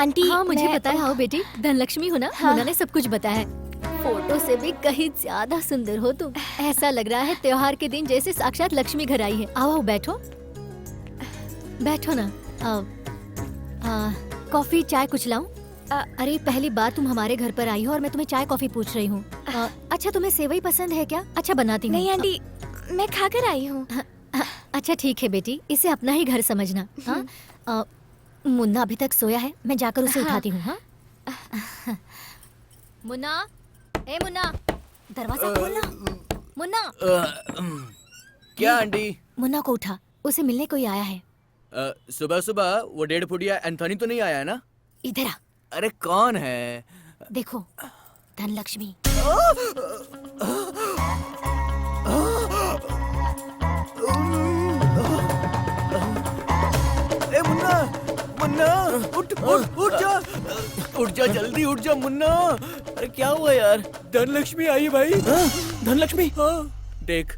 Aunty हाँ मुझे मैं- पता है। आओ बेटी, धनलक्ष्मी हो ना? हाँ। मुन्ना ने सब कुछ बताया है। फोटो से भी कहीं ज्यादा सुंदर हो तुम। ऐसा लग रहा है त्योहार के दिन जैसे साक्षात लक्ष्मी घर आई है। आओ आओ बैठो, बैठो ना। कॉफी चाय कुछ लाऊं? अरे पहली बार तुम हमारे घर पर आई हो और मैं तुम्हें चाय कॉफी पूछ रही हूँ। अच्छा तुम्हें सेवई पसंद है क्या? अच्छा बनाती हूँ। नहीं आंटी, मैं खाकर आई हूँ। अच्छा ठीक है बेटी, इसे अपना ही घर समझना। हाँ मुन्ना अभी तक सोया है, मैं जाकर उसे उठाती हूँ। हाँ मुन्ना, ए मुन्ना, दरवाजा खोलना। मुन्ना। क्या आंटी? मुन्ना को उठा, उसे मिलने कोई आया है। सुबह सुबह वो 1.5 फुटिया एंथोनी तो नहीं आया है ना? इधर आ, अरे कौन है? देखो धनलक्ष्मी। ए मुन्ना, मुन्ना उठ उठ उठ जा, उठ जा जल्दी उठ जा मुन्ना। अरे क्या हुआ यार? धनलक्ष्मी आई भाई। धनलक्ष्मी? हाँ देख,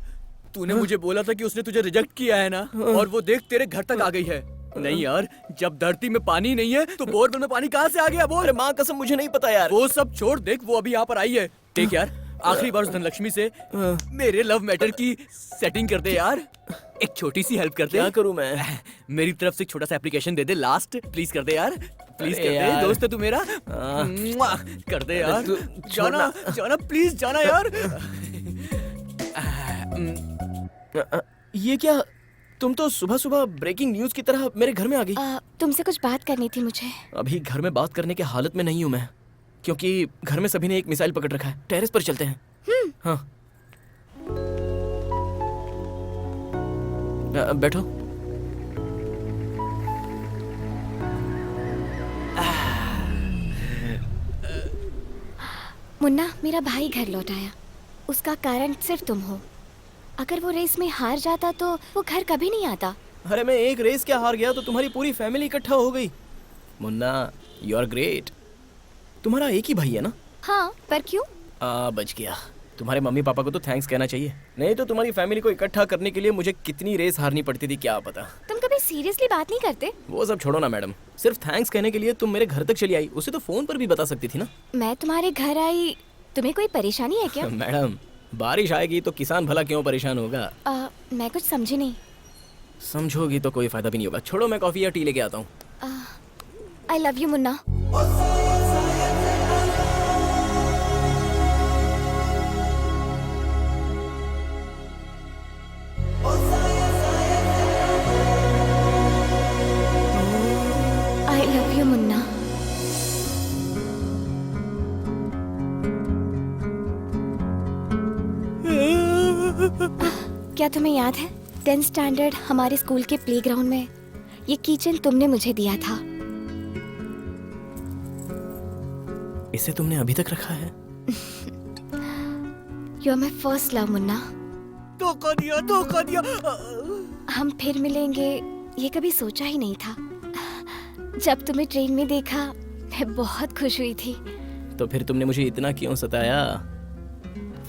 तूने मुझे बोला था कि उसने तुझे रिजेक्ट किया है ना, और वो देख तेरे घर तक आ गई है। नहीं यार, जब धरती में पानी नहीं है तो बोरवेल में पानी कहाँ से आ गया बोल? अरे माँ कसम मुझे नहीं पता यार। वो सब छोड़, देख वो अभी यहाँ पर आई है। देख यार, आखिरी बार उस धनलक्ष्मी से मेरे लव मैटर की सेटिंग कर दे यार। एक छोटी सी हेल्प कर दे। क्या करूँ मैं? मेरी तरफ से एक छोटा सा application they they, last please कर दे यार, प्लीज अरे कर दे। यार। दोस्त है तू मेरा, मुआ, कर दे यार। तू जाना जाना प्लीज जाना यार। ये क्या? तुम तो सुबह सुबह ब्रेकिंग न्यूज की तरह मेरे घर में आ गई। तुमसे कुछ बात करनी थी मुझे। अभी घर में बात करने की हालत में नहीं हूँ मैं, क्योंकि घर में सभी ने एक मिसाइल पकड़ रखा है। टेरेस पर चलते हैं। हाँ बैठो। मुन्ना, मेरा भाई घर लौट आया। उसका कारण सिर्फ तुम हो। अगर वो रेस में हार जाता तो वो घर कभी नहीं आता। अरे मैं एक रेस क्या हार गया तो तुम्हारी पूरी फैमिली इकट्ठा हो गई। Munna you are great. तुम्हारा एक ही भाई है ना? हाँ, पर क्यों? बच गया। तुम्हारे मम्मी पापा को तो थैंक्स कहना चाहिए, नहीं तो तुम्हारी फैमिली को इकट्ठा करने के लिए मुझे कितनी रेस हारनी पड़ती थी क्या पता। तुम कभी सीरियसली बात नहीं करते? वो सब छोड़ो ना मैडम, सिर्फ थैंक्स कहने के लिए तुम मेरे घर तक चली आई। उसे तो फोन पर भी बता सकती थी ना। मैं तुम्हारे घर आई, तुम्हें कोई परेशानी है क्या? मैडम बारिश आएगी तो किसान भला क्यों परेशान होगा? मैं कुछ समझी नहीं। समझोगी तो कोई फायदा भी नहीं होगा। छोड़ो, मैं कॉफी या टी लेके आता हूँ। आई love you Munna. I love you Munna. क्या तुम्हें याद है 10th स्टैंडर्ड हमारे स्कूल के प्लेग्राउंड में ये कीचेन तुमने मुझे दिया था? इसे तुमने अभी तक रखा है? You are my first love Munna. धोखा दिया, धोखा दिया। हम फिर मिलेंगे ये कभी सोचा ही नहीं था। जब तुम्हें ट्रेन में देखा मैं बहुत खुश हुई थी। तो फिर तुमने मुझे इतना क्यों सताया?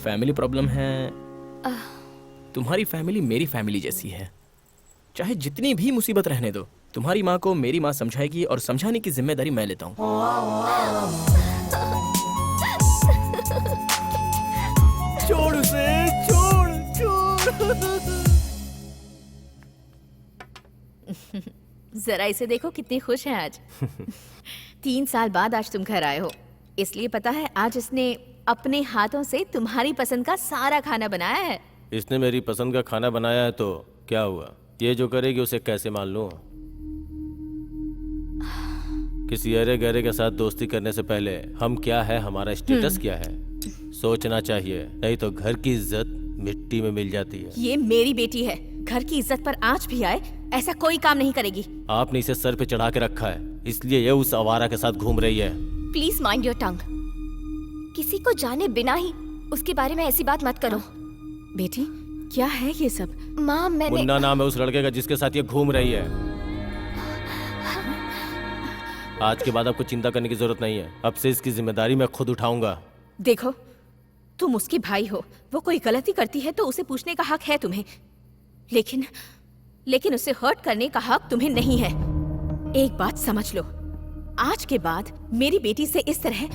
फैमिली प्रॉब्लम है। तुम्हारी फैमिली मेरी फैमिली जैसी है। चाहे जितनी भी मुसीबत रहने दो, तुम्हारी माँ को मेरी माँ समझाएगी और समझाने की जिम्मेदारी मैं लेता हूँ। छोड़ उसे, छोड़ छोड़। जरा इसे देखो कितनी खुश है आज। 3 साल बाद आज तुम घर आए हो, इसलिए पता है आज इसने अपने हाथों से तुम्हारी पसंद का सारा खाना बनाया है। इसने मेरी पसंद का खाना बनाया है तो क्या हुआ? ये जो करेगी उसे कैसे मान लूं? किसी अरे गहरे के साथ दोस्ती करने से पहले हम क्या है, हमारा स्टेटस क्या है, सोचना चाहिए, नहीं तो घर की इज्जत मिट्टी में मिल जाती है। ये मेरी बेटी है, घर की इज्जत पर आंच भी आए ऐसा कोई काम नहीं करेगी। आपने इसे सर पे चढ़ा के रखा है, इसलिए ये उस आवारा के साथ घूम रही है। Please mind your tongue. किसी को जाने बिना ही उसके बारे में ऐसी बात मत करो। बेटी क्या है ये सब? माँ मैंने मुन्ना नाम है उस लड़के का जिसके साथ ये घूम रही है। आज के बाद आपको चिंता करने की जरूरत नहीं है, अब से इसकी जिम्मेदारी मैं खुद उठाऊंगा। देखो तुम उसके भाई हो, वो कोई गलती करती है तो उसे पूछने का हक है तुम्हें, लेकिन उसे हर्ट करने का हक तुम्हें नहीं है। एक बात समझ लो, आज के बाद मेरी बेटी से इस तरह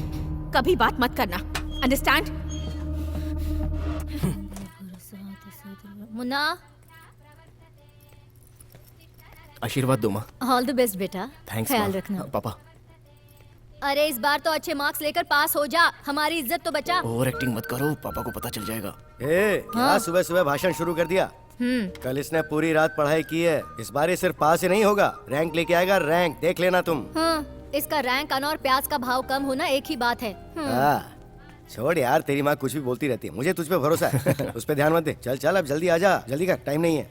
कभी बात मत करना, अंडरस्टैंड? मुन्ना, आशीर्वाद दो माँ। ऑल द बेस्ट बेटा। थैंक्स ख्याल माँ। रखना। पापा अरे इस बार तो अच्छे मार्क्स लेकर पास हो जा, हमारी इज्जत तो बचा। ओवर एक्टिंग मत करो, पापा को पता चल जाएगा। क्या सुबह सुबह भाषण शुरू कर दिया? कल इसने पूरी रात पढ़ाई की है, इस बार ये सिर्फ पास ही नहीं होगा, रैंक लेके आएगा, रैंक देख लेना तुम। इसका रैंक आना और प्याज का भाव कम होना एक ही बात है। छोड़ यार, तेरी माँ कुछ भी बोलती रहती है, मुझे तुझ पे भरोसा है। उस पे ध्यान मत दे। चल चल अब जल्दी आजा, जल्दी कर, टाइम नहीं है।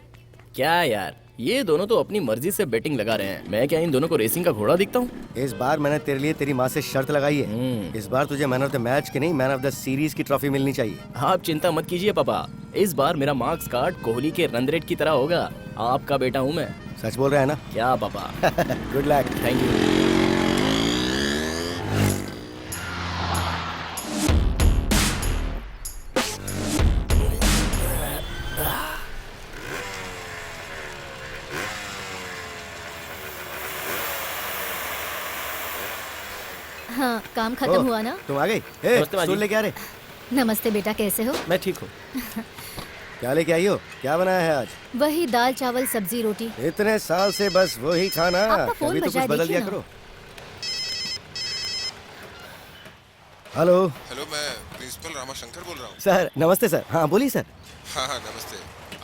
क्या यार, ये दोनों तो अपनी मर्जी से बेटिंग लगा रहे हैं, मैं क्या इन दोनों को रेसिंग का घोड़ा दिखता हूँ? इस बार मैंने तेरे लिए तेरी माँ से शर्त लगाई है, इस बार तुझे मैन ऑफ द मैच की नहीं, मैन ऑफ द सीरीज की ट्रॉफी मिलनी चाहिए। आप चिंता मत कीजिए पापा, इस बार मेरा मार्क्स कार्ड कोहली के रन रेट की तरह होगा। आपका बेटा हूँ मैं। सच बोल रहा है ना? क्या पापा? Good luck. Thank you. हाँ, काम खत्म हुआ ना? तुम आ गई? नमस्ते माँ जी। स्टूल लेके आ रहे? नमस्ते बेटा, कैसे हो? मैं ठीक हूँ। क्या लेके आई हो? क्या बनाया है आज? वही दाल चावल सब्जी रोटी। इतने साल से बस वही खाना, आपका फोन कभी तो बजा कुछ है, बदल देखिए दिया ना। करो। हेलो हेलो, मैं प्रिंसिपल रामाशंकर बोल रहा हूँ। सर, नमस्ते सर। हाँ बोलिए सर। हाँ हाँ नमस्ते।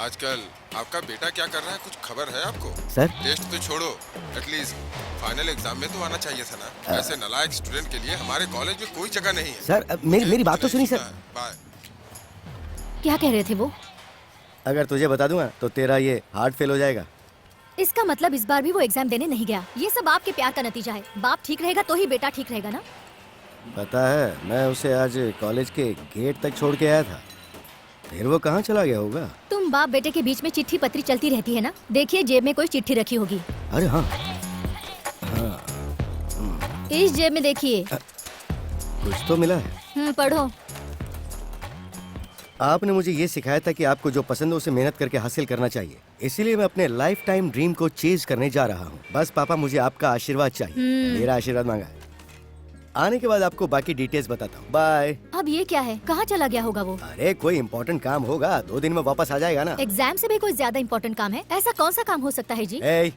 आजकल आपका बेटा क्या कर रहा है, कुछ खबर है आपको? सर टेस्ट तो छोड़ो, एटलीस्ट फाइनल एग्जाम में तो आना चाहिए था ना। ऐसे नालायक स्टूडेंट के लिए हमारे कॉलेज में कोई जगह नहीं है। सर मेरी बात तो सुनिए सर। बाय। क्या कह रहे थे वो? अगर तुझे बता दूंगा तो तेरा ये हार्ट फेल हो जाएगा। इसका मतलब इस बार भी वो एग्जाम देने नहीं गया। ये सब आपके प्यार का नतीजा है। बाप ठीक रहेगा तो ही बेटा ठीक रहेगा ना। पता है, मैं उसे आज कॉलेज के गेट तक छोड़ के आया था, फिर वो कहाँ चला गया होगा। तुम बाप बेटे के बीच में चिट्ठी पत्री चलती रहती है ना। देखिए जेब में कोई चिट्ठी रखी होगी। अरे हाँ, इस जेब में देखिए। कुछ तो मिला है। पढ़ो। आपने मुझे ये सिखाया था कि आपको जो पसंद है उसे मेहनत करके हासिल करना चाहिए, इसीलिए मैं अपने लाइफ टाइम ड्रीम को चेज करने जा रहा हूँ। बस पापा, मुझे आपका आशीर्वाद चाहिए। मेरा आशीर्वाद मांगा है। आने के बाद आपको बाकी डिटेल्स बताता हूँ। बाय। अब ये क्या है? कहाँ चला गया होगा वो? अरे कोई इम्पोर्टेंट काम होगा, 2 दिन में वापस आ जाएगा ना। एग्जाम से भी कोई ज्यादा इम्पोर्टेंट काम है? ऐसा कौन सा काम हो सकता है जी? ए,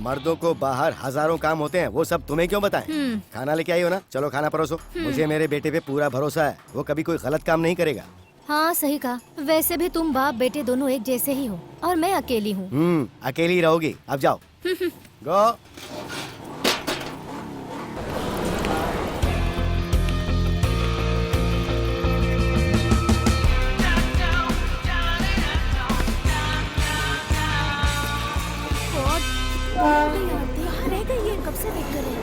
मर्दों को बाहर हजारों काम होते हैं, वो सब तुम्हें क्यों बताएं? खाना लेके आई हो ना, चलो खाना परोसो। मुझे मेरे बेटे पे पूरा भरोसा है, वो कभी कोई गलत काम नहीं करेगा। हाँ सही कहा। वैसे भी तुम बाप बेटे दोनों एक जैसे ही हो और मैं अकेली हूँ। अकेली ही रहोगी। अब जाओ। गो। रह गई है, कब से वेट कर रहे हैं।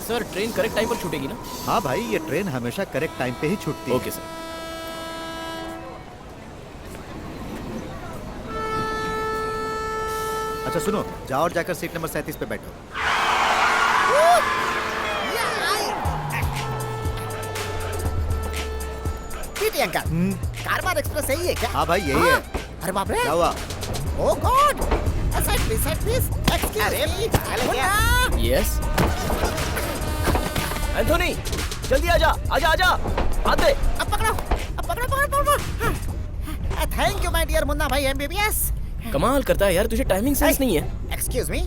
सर ट्रेन करेक्ट टाइम पर छूटेगी ना? हाँ भाई, ये ट्रेन हमेशा करेक्ट टाइम पे ही छूटती है। Okay sir. अच्छा सुनो, जाओ और जाकर सीट नंबर 37 पे बैठो। कारवार एक्सप्रेस यही है क्या? हाँ भाई यही है। अरे बाप रे! क्या हुआ? Oh God! Side please. Excuse me. Yes. Anthony, जल्दी आजा, आजा आजा, हाथ दे। अब पकड़ो। Thank you my dear Munna Bhai MBBS. कमाल करता है यार, तुझे टाइमिंग सेंस नहीं है। एक्सक्यूज मी,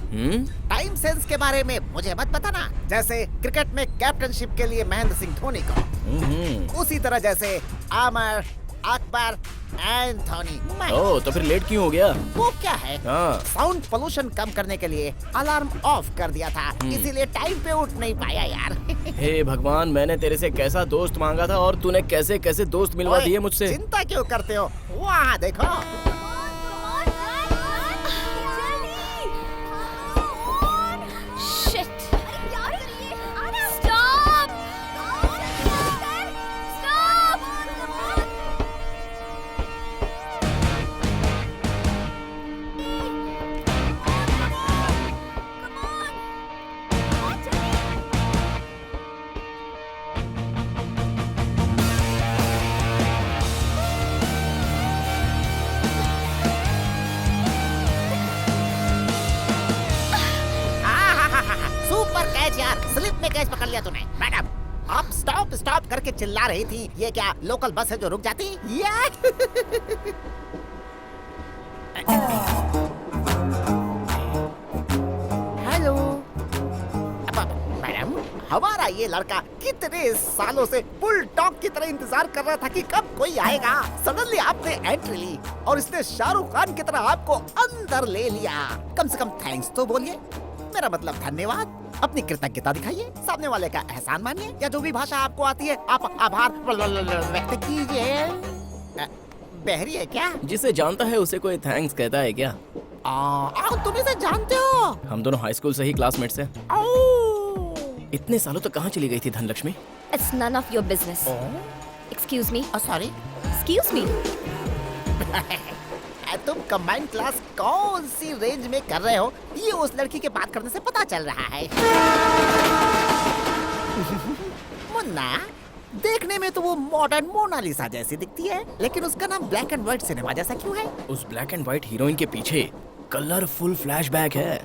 टाइम सेंस के बारे में मुझे मत बताना। जैसे क्रिकेट में कैप्टनशिप के लिए महेंद्र सिंह धोनी को, उसी तरह जैसे आमर, अकबर, एंथोनी मैं। ओह, तो फिर लेट क्यों हो गया? वो क्या है, हाँ। साउंड पोल्यूशन कम करने के लिए अलार्म ऑफ कर दिया था, इसीलिए टाइम पे उठ नहीं पाया यार। हे भगवान, मैंने तेरे से कैसा दोस्त मांगा था और तूने कैसे कैसे दोस्त मिलवा दिए मुझसे। चिंता क्यों करते हो, वहाँ देखो। केस पकड़ लिया तूने। मैडम, आप स्टॉप स्टॉप करके चिल्ला रही थी। ये क्या लोकल बस है जो रुक जाती? हेलो मैडम, हमारा ये लड़का कितने सालों से बुलडॉग की तरह इंतजार कर रहा था कि कब कोई आएगा। सडनली आपने एंट्री ली और इसने शाहरुख खान की तरह आपको अंदर ले लिया। कम से कम थैंक्स तो बोलिए, मेरा मतलब धन्यवाद। अपनी कृतज्ञता दिखाइए, सामने वाले का एहसान मानिए, या जो भी भाषा आपको आती है आप आभार व्यक्त कीजिए। बहरी है क्या? जिसे जानता है उसे कोई थैंक्स कहता है क्या? तुम इसे जानते हो? हम दोनों हाई स्कूल से ही क्लासमेट्स हैं। इतने सालों तक कहाँ चली गई थी Dhanlaxmi? It's none of your business. Excuse me. Sorry, Excuse me. तुम कंबाइंड क्लास कौन सी रेंज में कर रहे हो, ये उस लड़की के बात करने से पता चल रहा है। मुन्ना, देखने में तो वो मॉडर्न मोनालिसा जैसी दिखती है, लेकिन उसका नाम ब्लैक एंड व्हाइट सिनेमा जैसा क्यों है? उस ब्लैक एंड व्हाइट हीरोइन के पीछे कलरफुल फ्लैशबैक है।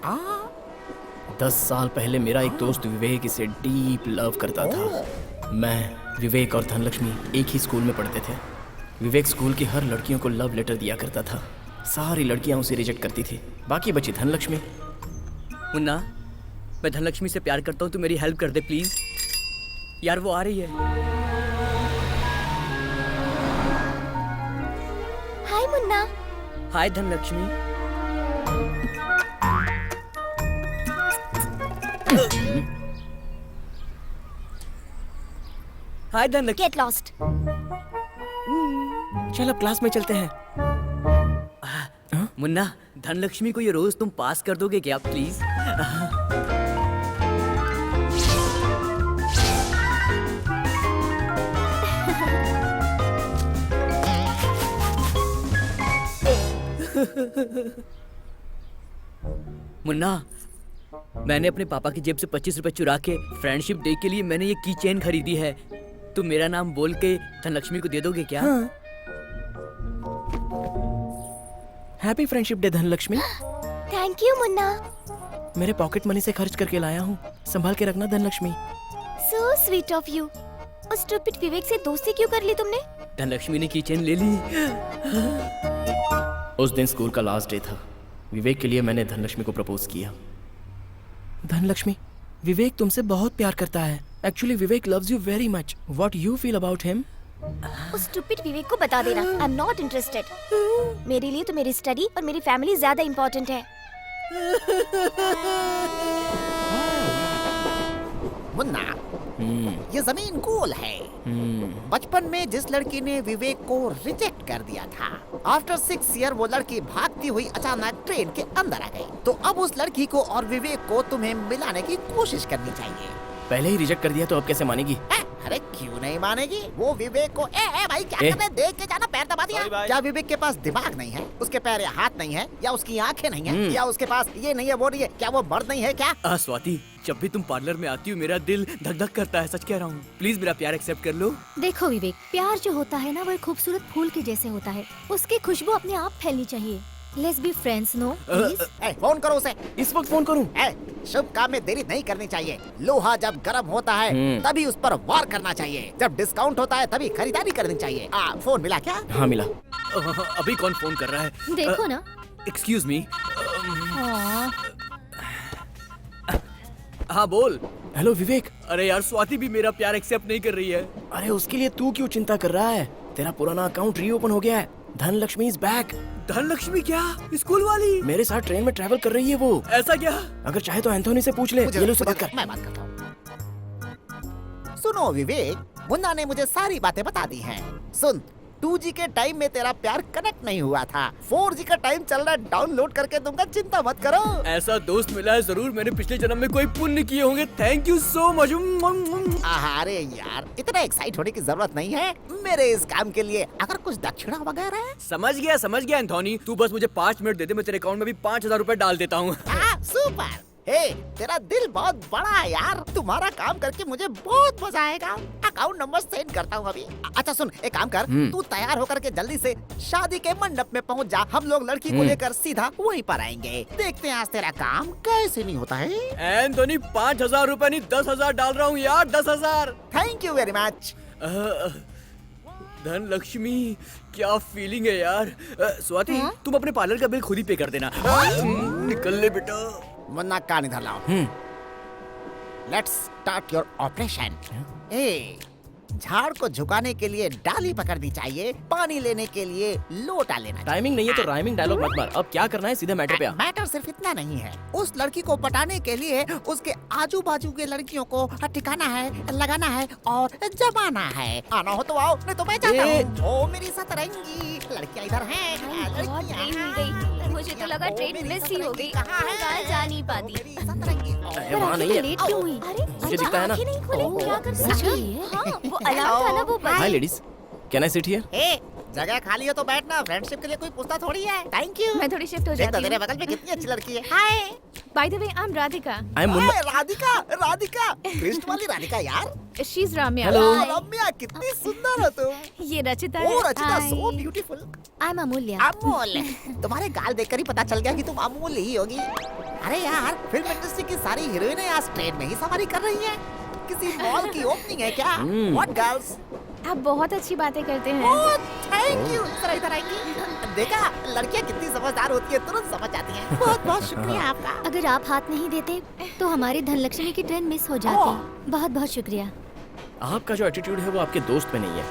10 साल पहले मेरा एक दोस्त विवेक इसे डीप लव करता था। मैं, विवेक और धनलक्ष्मी एक ही स्कूल में पढ़ते थे। विवेक स्कूल की हर लड़कियों को लव लेटर दिया करता था। सारी लड़कियां उसे रिजेक्ट करती थी। बाकी बची धनलक्ष्मी। मुन्ना, मैं धनलक्ष्मी से प्यार करता हूँ, तू मेरी हेल्प कर दे प्लीज। यार वो आ रही है। हाय मुन्ना। हाय धनलक्ष्मी। हाय धनलक्ष्मी। Get lost. चल अब क्लास में चलते हैं। मुन्ना, धनलक्ष्मी को ये रोज तुम पास कर दोगे क्या प्लीज? मुन्ना, मैंने अपने पापा की जेब से 25 रुपए चुरा के फ्रेंडशिप डे के लिए मैंने ये की चेन खरीदी है। तुम मेरा नाम बोल के धनलक्ष्मी को दे दोगे क्या? Happy friendship day Dhanlaxmi. Thank you Munna. मेरे पॉकेट मनी से खर्च करके लाया हूँ, संभाल के रखना Dhanlaxmi. So sweet of you. उस stupid विवेक से दोस्ती क्यों कर ली तुमने? धनलक्ष्मी ने की चेन ले ली। उस दिन स्कूल का लास्ट डे था। विवेक के लिए मैंने धनलक्ष्मी को प्रपोज किया। धनलक्ष्मी, विवेक तुमसे बहुत प्यार करता है। Actually Vivek loves you very much. What you feel about him? उस stupid विवेक को बता देना। I'm not interested. मेरे लिए तो मेरी स्टडी और मेरी फैमिली ज्यादा इम्पोर्टेंट है। मुन्ना, ये जमीन गोल है। बचपन में जिस लड़की ने विवेक को रिजेक्ट कर दिया था, आफ्टर 6 ईयर वो लड़की भागती हुई अचानक ट्रेन के अंदर आ गई। तो अब उस लड़की को और विवेक को तुम्हें मिलाने की कोशिश करनी चाहिए। पहले ही रिजेक्ट कर दिया तो अब कैसे मानेगी? अरे क्यों नहीं मानेगी? वो विवेक को ए भाई क्या कर रहे? देख के जाना, पैर दबा दिया। क्या विवेक के पास दिमाग नहीं है? उसके पैर या हाथ नहीं है? या उसकी आंखें नहीं है? या उसके पास ये नहीं है वो नहीं है? क्या वो मर्द नहीं है क्या? स्वाति, जब भी तुम पार्लर में आती हो मेरा दिल धक धक करता है, सच कह रहा हूँ। प्लीज मेरा प्यार एक्सेप्ट कर लो। देखो विवेक, प्यार जो होता है ना वो एक खूबसूरत फूल के जैसे होता है। उसकी खुशबू अपने आप फैलनी चाहिए। Let's be friends, no? Please? Phone करो उसे। इस वक्त फोन करूं? शुभ काम में देरी नहीं करनी चाहिए। लोहा जब गर्म होता है तभी उस पर वार करना चाहिए। जब डिस्काउंट होता है तभी खरीदारी करनी चाहिए। फोन मिला क्या? हाँ मिला। अभी कौन फोन कर रहा है? देखो ना। Excuse me. हाँ बोल। हेलो विवेक। अरे यार, स्वाति भी मेरा प्यार एक्सेप्ट नहीं कर रही है। अरे उसके लिए तू क्यों चिंता कर रहा है? तेरा पुराना अकाउंट रीओपन हो गया है। Dhanlaxmi is back. धनलक्ष्मी क्या? स्कूल वाली? मेरे साथ ट्रेन में ट्रैवल कर रही है वो। ऐसा क्या? अगर चाहे तो एंथोनी से पूछ ले। ये लो, उससे बात कर। मैं बात करता हूँ। सुनो विवेक, मुन्ना ने मुझे सारी बातें बता दी हैं। सुन, 2G के टाइम में तेरा प्यार कनेक्ट नहीं हुआ था। 4G का टाइम चल रहा है, डाउनलोड करके दूंगा, चिंता मत करो। ऐसा दोस्त मिला है, जरूर मैंने पिछले जन्म में कोई पुण्य किए होंगे। Thank you so much. अरे यार, इतना एक्साइट होने की जरूरत नहीं है मेरे इस काम के लिए। अगर कुछ दक्षिणा वगैरह है? समझ गया एंथोनी। तू बस मुझे 5 मिनट दे दे, मैं तेरे अकाउंट में भी 5000 रुपए डाल देता हूँ। सुपर। हे, तेरा दिल बहुत बड़ा है यार। तुम्हारा काम करके मुझे बहुत मजा आएगा। अकाउंट नंबर सेंड करता हूँ अभी। अच्छा सुन, एक काम कर, तू तैयार होकर के जल्दी से शादी के मंडप में पहुँच जा। हम लोग लड़की को लेकर सीधा वहीं पर आएंगे। देखते हैं आज तेरा काम कैसे नहीं होता है। एंथोनी 5,000 रुपए नहीं 10,000 डाल रहा हूँ यार, 10,000। Thank you very much. धन लक्ष्मी, क्या फीलिंग है यार। स्वाति, तुम अपने पार्लर का बिल खुद ही पे कर देना। निकल ले बेटा। मुन्ना कान इधर लाओ। Let's start your operation. ए, झाड़ को झुकाने के लिए डाली पकड़नी चाहिए, पानी लेने के लिए लोटा लेना चाहिए। टाइमिंग नहीं है तो राइमिंग डायलॉग मत मार। अब क्या करना है, सीधे मैटर पे आ। मैटर सिर्फ इतना नहीं है। उस लड़की को पटाने के लिए उसके आजू बाजू के लड़कियों को ठिकाना है, लगाना है और जमाना है। आना हो तो आओ, नहीं तो मैं जाता हूँ। ओ मेरी सतरंगी, लड़कियाँ इधर हैं। बहुत ट्रेन मिल गई। मुझे तो लगा ट्रेन मिस ही हो गई। कहाँ जा नहीं पाती। अरे वहाँ नहीं है। लेट क्यों हुई? अरे मुझे दिखता है ना। आंखें नहीं खोली, क्या कर सकती है? हाँ, वो अलार्म था ना, वो hi ladies, can I sit here? ए, जगह खाली हो तो बैठना। फ्रेंडशिप के लिए कोई पूछता थोड़ी है। Thank you. मैं थोड़ी शिफ्ट हो देख तो जाती तेरे हूँ। बगल में कितनी अच्छी लड़की है। Hi. By the way, I am Radhika. I am Munna. Radhika, Radhika, Krishna वाली राधिका यार। She is Ramya. Hello. Ramya, कितनी सुंदर हो तुम। ये रचिता ओ है। Rachita, Hi. So beautiful. I am Amulya. Amul, तुम्हारे गाल देखकर ही पता चल गया कि तुम अमूल ही होगी। अरे यार, फिल्म इंडस्ट्री की सारी हीरोइनें आज ट्रेन में ही सवारी कर रही हैं। किसी मॉल की ओपनिंग है क्या? What girls? आप बहुत अच्छी बातें करते हैं। Oh thank you. जरा इधर आएंगी। देखा, लड़कियां कितनी समझदार होती है, तुरंत समझ जाती हैं। बहुत बहुत शुक्रिया आपका। अगर आप हाथ नहीं देते तो हमारी धनलक्ष्मी की ट्रेन मिस हो जाती। बहुत बहुत शुक्रिया। आपका जो एटीट्यूड है वो आपके दोस्त में नहीं है।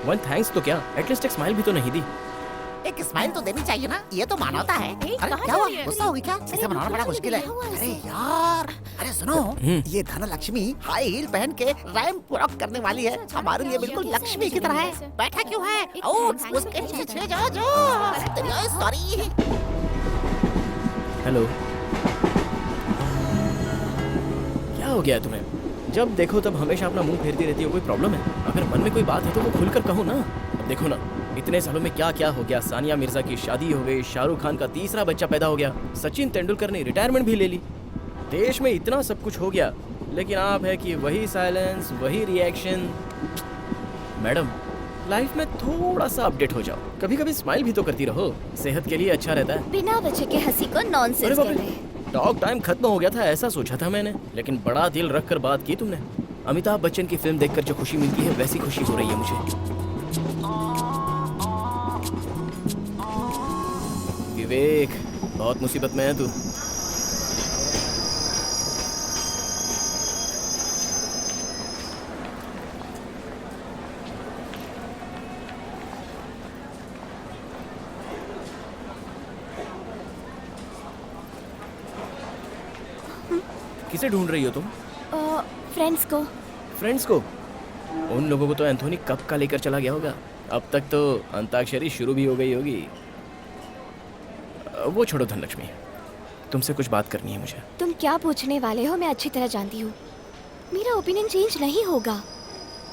वन थैंक्स तो क्या, एटलीस्ट एक स्माइल भी तो नहीं दी। एक स्माइल तो देनी चाहिए ना, ये तो मानवता है। अरे कहाँ क्या हुआ, जा रही है? गुस्सा होगी क्या? इसे मनाना बड़ा मुश्किल है। अरे यार, अरे सुनो, ये धनलक्ष्मी हाई हील पहन के रैंप वॉक करने वाली है। हमारे लिए बिल्कुल लक्ष्मी की तरह है। बैठा क्यों है? ओह, उसके पीछे जाओ जो। सॉरी। हेलो, क्या हो गया तुम्हें? जब देखो तब हमेशा अपना मुंह फेरती रहती हो। कोई प्रॉब्लम है? अगर मन में कोई बात है तो वो खुलकर कहो ना। अब देखो ना, इतने सालों में क्या क्या हो गया। सानिया मिर्जा की शादी हो गई, शाहरुख खान का तीसरा बच्चा पैदा हो गया, सचिन तेंदुलकर ने रिटायरमेंट भी ले ली। देश में इतना सब कुछ हो गया, लेकिन आप है कि वही साइलेंस, वही रिएक्शन। मैडम, लाइफ में थोड़ा सा अपडेट हो जाओ। कभी कभी स्माइल भी तो करती रहो, सेहत के लिए अच्छा रहता है। बिना वजह के हंसी को नॉनसेंस कहते हैं। टॉक टाइम खत्म हो गया था ऐसा सोचा था मैंने, लेकिन बड़ा दिल रख कर बात की तुमने। अमिताभ बच्चन की फिल्म देखकर जो खुशी मिलती है वैसी खुशी हो रही है मुझे। विवेक, बहुत मुसीबत में है तू। किसे ढूंढ रही हो तुम? फ्रेंड्स को। फ्रेंड्स को? उन लोगों को तो एंथोनी कब का लेकर चला गया होगा। अब तक तो अंताक्षरी शुरू भी हो गई होगी। वो छोड़ो धनलक्ष्मी, तुमसे कुछ बात करनी है मुझे। तुम क्या पूछने वाले हो मैं अच्छी तरह जानती हूँ। मेरा ओपिनियन चेंज नहीं होगा।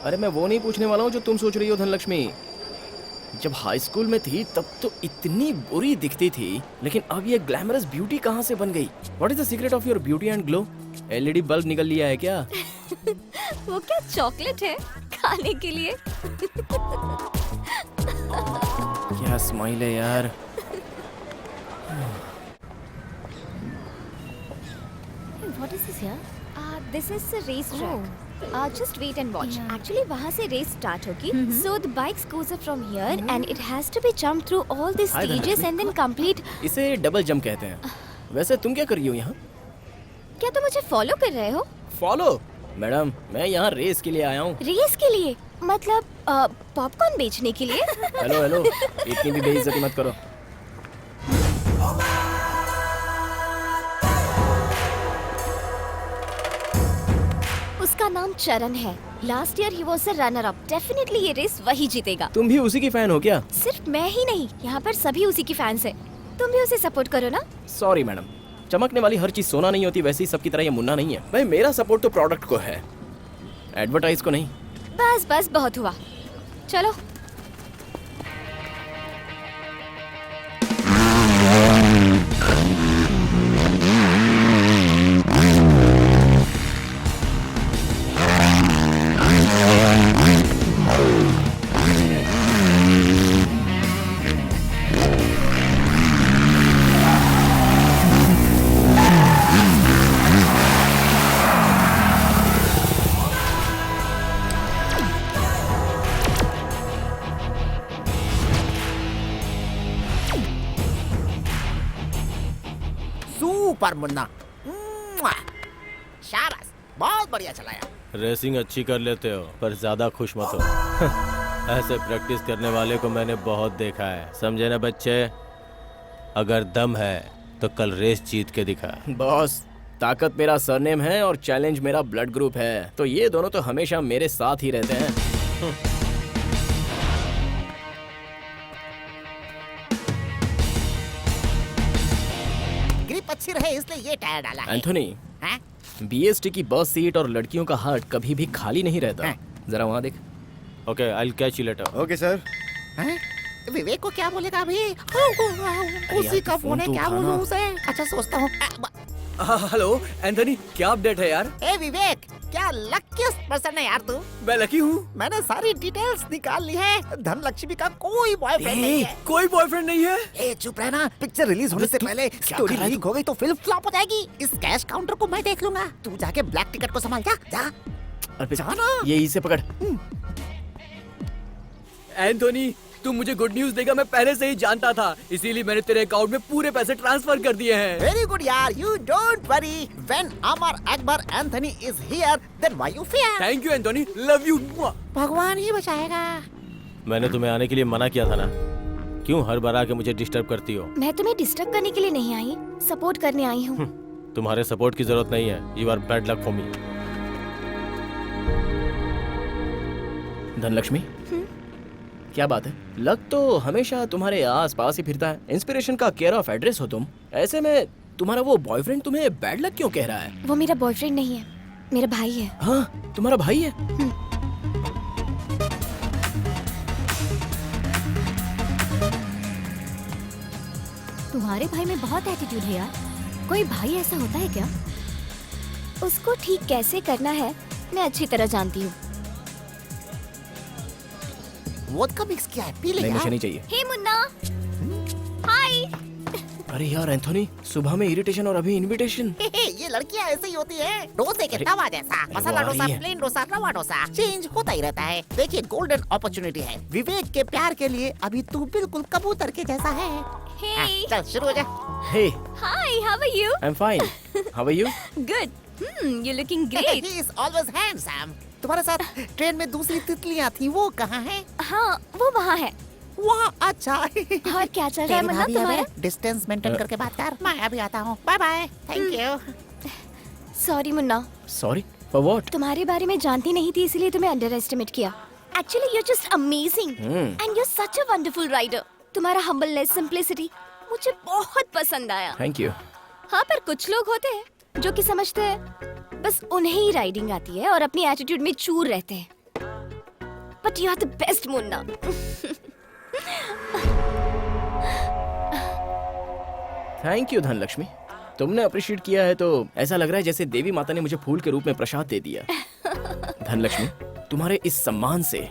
अरे मैं वो नहीं पूछने वाला हूँ जो तुम सोच रही हो धनलक्ष्मी। जब हाई स्कूल में थी तब तो इतनी बुरी दिखती थी, लेकिन अब ये ग्लैमरस ब्यूटी कहाँ से बन गई? What is the secret of your beauty and glow? LED bulb निकल लिया है क्या? वो क्या चॉकलेट है खाने के लिए? क्या स्माइल है यार। What is this here? This is the race track. Just wait and watch. Actually वहाँ से रेस स्टार्ट होगी। So the bikes goes up from here and it has to be jump through all the Hi, stages Dhanalakshmi. And then complete. इसे double jump कहते हैं। वैसे तुम क्या कर रही हो यहाँ? क्या तुम मुझे फॉलो कर रहे हो? फॉलो? मैडम, मैं यहाँ रेस के लिए आया हूँ। रेस के लिए? मतलब पॉपकॉर्न बेचने के लिए? हेलो हेलो, इतनी भी बेइज्जती मत करो। उसका नाम चरण है। Last year he was a runner up. Definitely ये रेस वही जीतेगा। तुम भी उसी की फैन हो क्या? सिर्फ मैं ही नहीं, यहाँ पर सभी उसी की फैंस हैं। तुम भी उसे सपोर्ट करो ना। सॉरी मैडम, चमकने वाली हर चीज सोना नहीं होती, वैसे ही सबकी तरह ये मुन्ना नहीं है। भाई मेरा सपोर्ट तो प्रोडक्ट को है, एडवर्टाइज को नहीं। बस बस बहुत हुआ, चलो। सुपर मुन्ना। मुआ। शाबाश, बहुत बढ़िया चलाया। रेसिंग अच्छी कर लेते हो पर ज्यादा खुश मत हो। ऐसे प्रैक्टिस करने वाले को मैंने बहुत देखा है, समझे ना बच्चे? अगर दम है तो कल रेस जीत के दिखा। बॉस, ताकत मेरा सरनेम है और चैलेंज मेरा ब्लड ग्रुप है, तो ये दोनों तो हमेशा मेरे साथ ही रहते हैं। ग्रिप अच्छी रहे इसलिए ये टायर डाला है। एंथोनी, हाँ? बीएसटी की बस सीट और लड़कियों का हार्ट कभी भी खाली नहीं रहता। हाँ। जरा वहाँ देख। Okay, I will catch you later. Okay sir. हाँ? विवेक को क्या बोलेगा अभी? उसी यार, का फोन फोन है, तो क्या उठाना। बोलूं उसे? अच्छा सोचता हूँ। हेलो एंथनी, क्या अपडेट है यार? ए विवेक, क्या लकीस्ट पर्सन है यार तू। मैं लकी हूँ। मैंने सारी डिटेल्स निकाल ली है। धनलक्ष्मी का कोई बॉयफ्रेंड नहीं है। कोई बॉयफ्रेंड नहीं है? ए चुप रहना, पिक्चर रिलीज होने से पहले स्टोरी लीक हो गई तो फिल्म फ्लॉप हो जाएगी। इस कैश काउंटर को मैं देख लूंगा, तू जाके ब्लैक टिकट को संभाल। जा जा अरे जाना। ये इसे पकड़। एंथोनी, तू मुझे गुड न्यूज देगा मैं पहले से ही जानता था, इसीलिए मैंने तेरे अकाउंट में पूरे पैसे ट्रांसफर कर दिए हैं। वेरी गुड यार, you don't worry. When Amar Akbar Anthony is here then why you fear. Thank you Anthony, love you. भगवान ही बचाएगा। मैंने तुम्हें आने के लिए मना किया था ना, क्यों हर बार आके मुझे डिस्टर्ब करती हो? मैं तुम्हें डिस्टर्ब करने के लिए नहीं आई, सपोर्ट करने आई हूँ। तुम्हारे सपोर्ट की जरूरत नहीं है। You are bad luck for me. Dhanalakshmi, क्या बात है? लक तो हमेशा तुम्हारे आस पास ही फिरता है। इंस्पिरेशन का केयर ऑफ एड्रेस हो तुम। ऐसे में तुम्हारा वो बॉयफ्रेंड तुम्हें बैड लक क्यों कह रहा है? वो मेरा बॉयफ्रेंड नहीं है, मेरा भाई है। हाँ, तुम्हारा भाई है? तुम्हारे भाई में बहुत एटीट्यूड है यार। कोई भाई ऐसा होता है क्या? उसको ठीक कैसे करना है मैं अच्छी तरह जानती हूँ। वोदका मिक्स किया है, पी ले नहीं, यार। मुझे नहीं चाहिए। हे मुन्ना, हाय। अरे यार एंथोनी, सुबह में इरिटेशन और अभी इनविटेशन। ये लड़कियां ऐसे ही होती है। डोसे के तवा जैसा, मसाला वो आ डोसा, रही है। प्लेन डोसा, रवा डोसा, चेंज होता ही रहता है। देखिए गोल्डन अपॉर्चुनिटी है। विवेक के प्यार के लिए अभी तू बिल्कुल कबूतर के जैसा है। हे, चल शुरू हो जा। Hey, hi, how are you? I am fine. How are you? Good. You looking great. He is always handsome। तुम्हारे साथ ट्रेन में दूसरी तितलियां थी, वो कहाँ है? हाँ, वो वहाँ है। वहाँ, अच्छा। और क्या चल रहा है मुन्ना तुम्हारा? डिस्टेंस मेंटेन करके बात कर। मैं अभी आता हूँ। Bye bye. Thank you. Sorry Munna, sorry for what? तुम्हारे बारे में जानती नहीं थी इसलिए तुम्हें अंडर एस्टिमेट किया। Actually you just amazing and you such a wonderful rider. तुम्हारा हम्बलनेस, सिंप्लिसिटी मुझे बहुत पसंद आया। Thank you. हाँ, पर कुछ लोग होते हैं जो कि समझते हैं बस उन्हें ही राइडिंग आती है और अपनी एटीट्यूड में चूर रहते हैं। But you are the best Munna. Thank you Dhanalakshmi, तुमने अप्रिशिएट किया है तो ऐसा लग रहा है जैसे देवी माता ने मुझे फूल के रूप में प्रसाद दे दिया। धनलक्ष्मी, तुम्हारे इस सम्मान से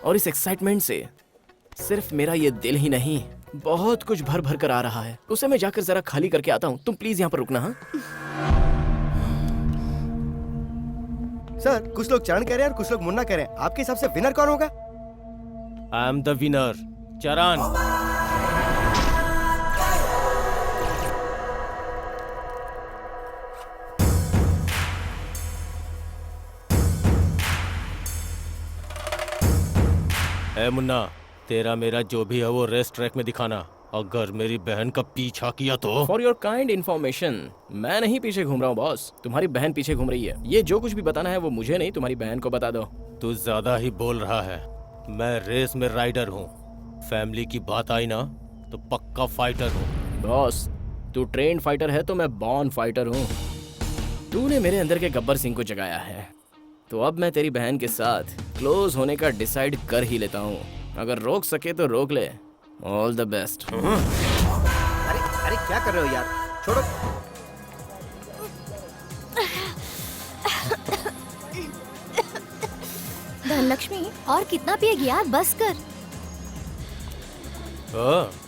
और इस एक्साइटमेंट से सिर्फ मेरा ये दिल ही नहीं, बहुत कुछ भर भर कर आ रहा है। उसे मैं जाकर जरा खाली करके आता हूँ। तुम प्लीज यहाँ पर रुकना। हाँ, सर, कुछ लोग चरण कह रहे हैं और कुछ लोग मुन्ना कह रहे हैं। आपके हिसाब से विनर कौन होगा? आई एम द विनर, चरण। ए मुन्ना, तेरा मेरा जो भी है वो रेस ट्रैक में दिखाना। अगर मेरी बहन का पीछा किया तो। फॉर योर काइंड इन्फॉर्मेशन, मैं नहीं पीछे घूम रहा हूँ बॉस, तुम्हारी बहन पीछे घूम रही है। ये जो कुछ भी बताना है वो मुझे नहीं, तुम्हारी बहन को बता दो। तू ज्यादा ही बोल रहा है। मैं रेस में राइडर हूँ। फैमिली की बात आई ना तो पक्का फाइटर हूँ। बॉस, तू ट्रेन फाइटर है तो मैं बॉर्न फाइटर हूँ। तूने मेरे अंदर के गब्बर सिंह को जगाया है, तो अब मैं तेरी बहन के साथ क्लोज होने का डिसाइड कर ही लेता हूँ। अगर रोक सके तो रोक ले। All the best. अरे अरे क्या कर रहे हो यार, छोड़ो। धनलक्ष्मी, और कितना पिएगी यार, बस कर।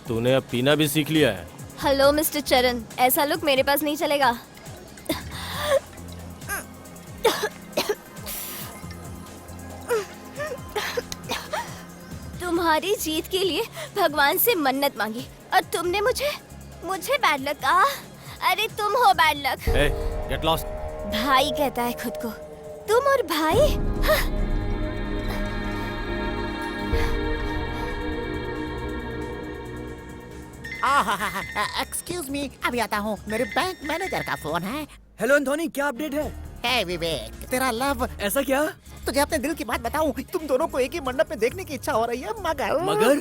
तूने अब पीना भी सीख लिया है। हेलो मिस्टर चरण, ऐसा लुक मेरे पास नहीं चलेगा। तुम्हारी जीत के लिए भगवान से मन्नत मांगी और तुमने मुझे बैड लक कहा। अरे तुम हो बैड लक। ए, गेट लॉस्ट। भाई कहता है खुद को। तुम और भाई? हाँ। एक्सक्यूज मी, अभी आता हूँ। मेरे बैंक मैनेजर का फोन है। हेलो एंथोनी, क्या अपडेट है? हे विवेक, तेरा लव। ऐसा क्या? तुझे अपने दिल की बात बताऊं, तुम दोनों को एक ही मंडप में देखने की इच्छा हो रही है, मगर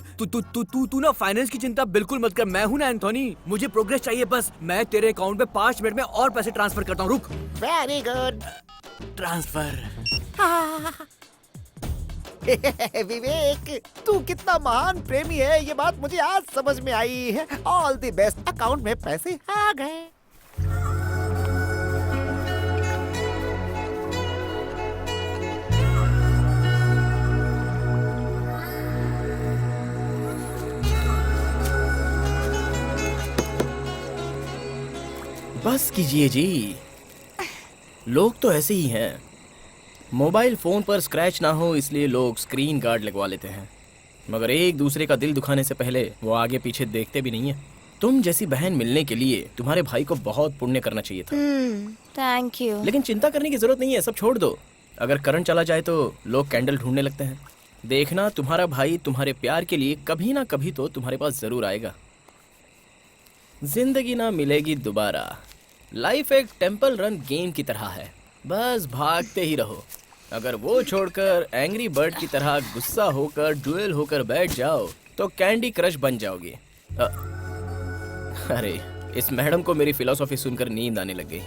तू ना फाइनेंस की चिंता बिल्कुल मत कर। मैं हूँ ना एंथोनी, मुझे प्रोग्रेस चाहिए बस। मैं तेरे अकाउंट में 5 मिनट में और पैसे ट्रांसफर करता हूँ। रुक। Very good. ट्रांसफर। विवेक, तू कितना महान प्रेमी है, ये बात मुझे आज समझ में आई है। All the best. अकाउंट में पैसे आ गए। बस कीजिए जी, लोग तो ऐसे ही हैं। मोबाइल फोन पर स्क्रैच ना हो इसलिए लोग स्क्रीन गार्ड लगवा लेते हैं, मगर एक दूसरे का दिल दुखाने से पहले वो आगे पीछे देखते भी नहीं है। तुम जैसी बहन मिलने के लिए तुम्हारे भाई को बहुत पुण्य करना चाहिए था। Thank you. लेकिन चिंता करने की जरूरत नहीं है, सब छोड़ दो। अगर करंट चला जाए तो लोग कैंडल ढूंढने लगते हैं। देखना, तुम्हारा भाई तुम्हारे प्यार के लिए कभी ना कभी तो तुम्हारे पास जरूर आएगा। जिंदगी ना मिलेगी दोबारा। लाइफ एक टेंपल रन गेम की तरह है, बस भागते ही रहो। अगर वो छोड़कर एंग्री बर्ड की तरह गुस्सा होकर डुएल होकर बैठ जाओ तो कैंडी क्रश बन जाओगे। अरे, इस मैडम को मेरी फिलॉसफी सुनकर नींद आने लग गई।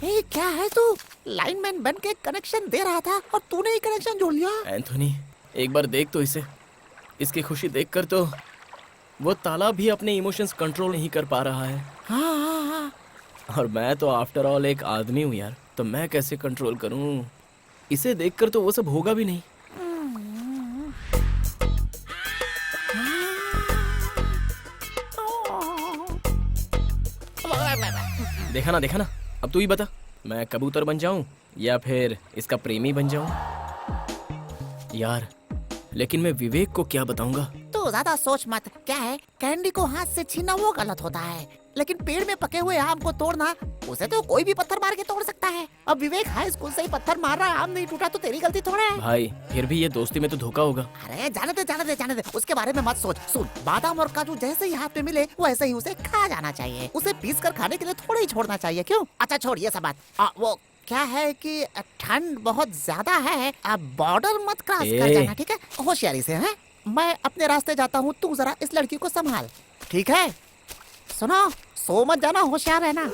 ए, क्या है तू? लाइनमैन बन के कनेक्शन दे रहा था और तूने ही कनेक्शन जोड़ लिया। एंथोनी, एक बार देख तो इसे। इसकी खुशी देखकर तो वो ताला भी अपने इमोशंस कंट्रोल नहीं कर पा रहा है। हाँ। और मैं तो आफ्टर ऑल एक आदमी हूँ यार, तो मैं कैसे कंट्रोल करूँ? इसे देखकर तो वो सब होगा भी नहीं। देखा ना, अब तू ही बता, मैं कबूतर बन जाऊं या फिर इसका प्रेमी बन जाऊं? यार, लेकिन मैं विवेक को क्या बताऊंगा? तू ज्यादा सोच मत। क्या है, कैंडी को हाथ से छीनना वो गलत होता है, लेकिन पेड़ में पके हुए आम को तोड़ना, उसे तो कोई भी पत्थर मार के तोड़ सकता है। अब विवेक हाई स्कूल से ही पत्थर मार रहा है, आम नहीं टूटा तो तेरी गलती थोड़ा है। भाई, फिर भी ये दोस्ती में तो धोखा होगा। अरे जाने दे, उसके बारे में मत सोच। सुन, बादाम और काजू जैसे ही हाथ में मिले वैसे ही उसे खा जाना चाहिए। उसे पीस कर खाने के लिए थोड़ा ही छोड़ना चाहिए। क्यों? अच्छा छोड़ ये सब बात। वो क्या है कि ठंड बहुत ज्यादा है, आप बॉर्डर मत क्रॉस कर जाना, ठीक है? होशियारी से। है, मैं अपने रास्ते जाता हूँ, तू जरा इस लड़की को संभाल, ठीक है? सुनो, सो मत जाना, होशियार रहना।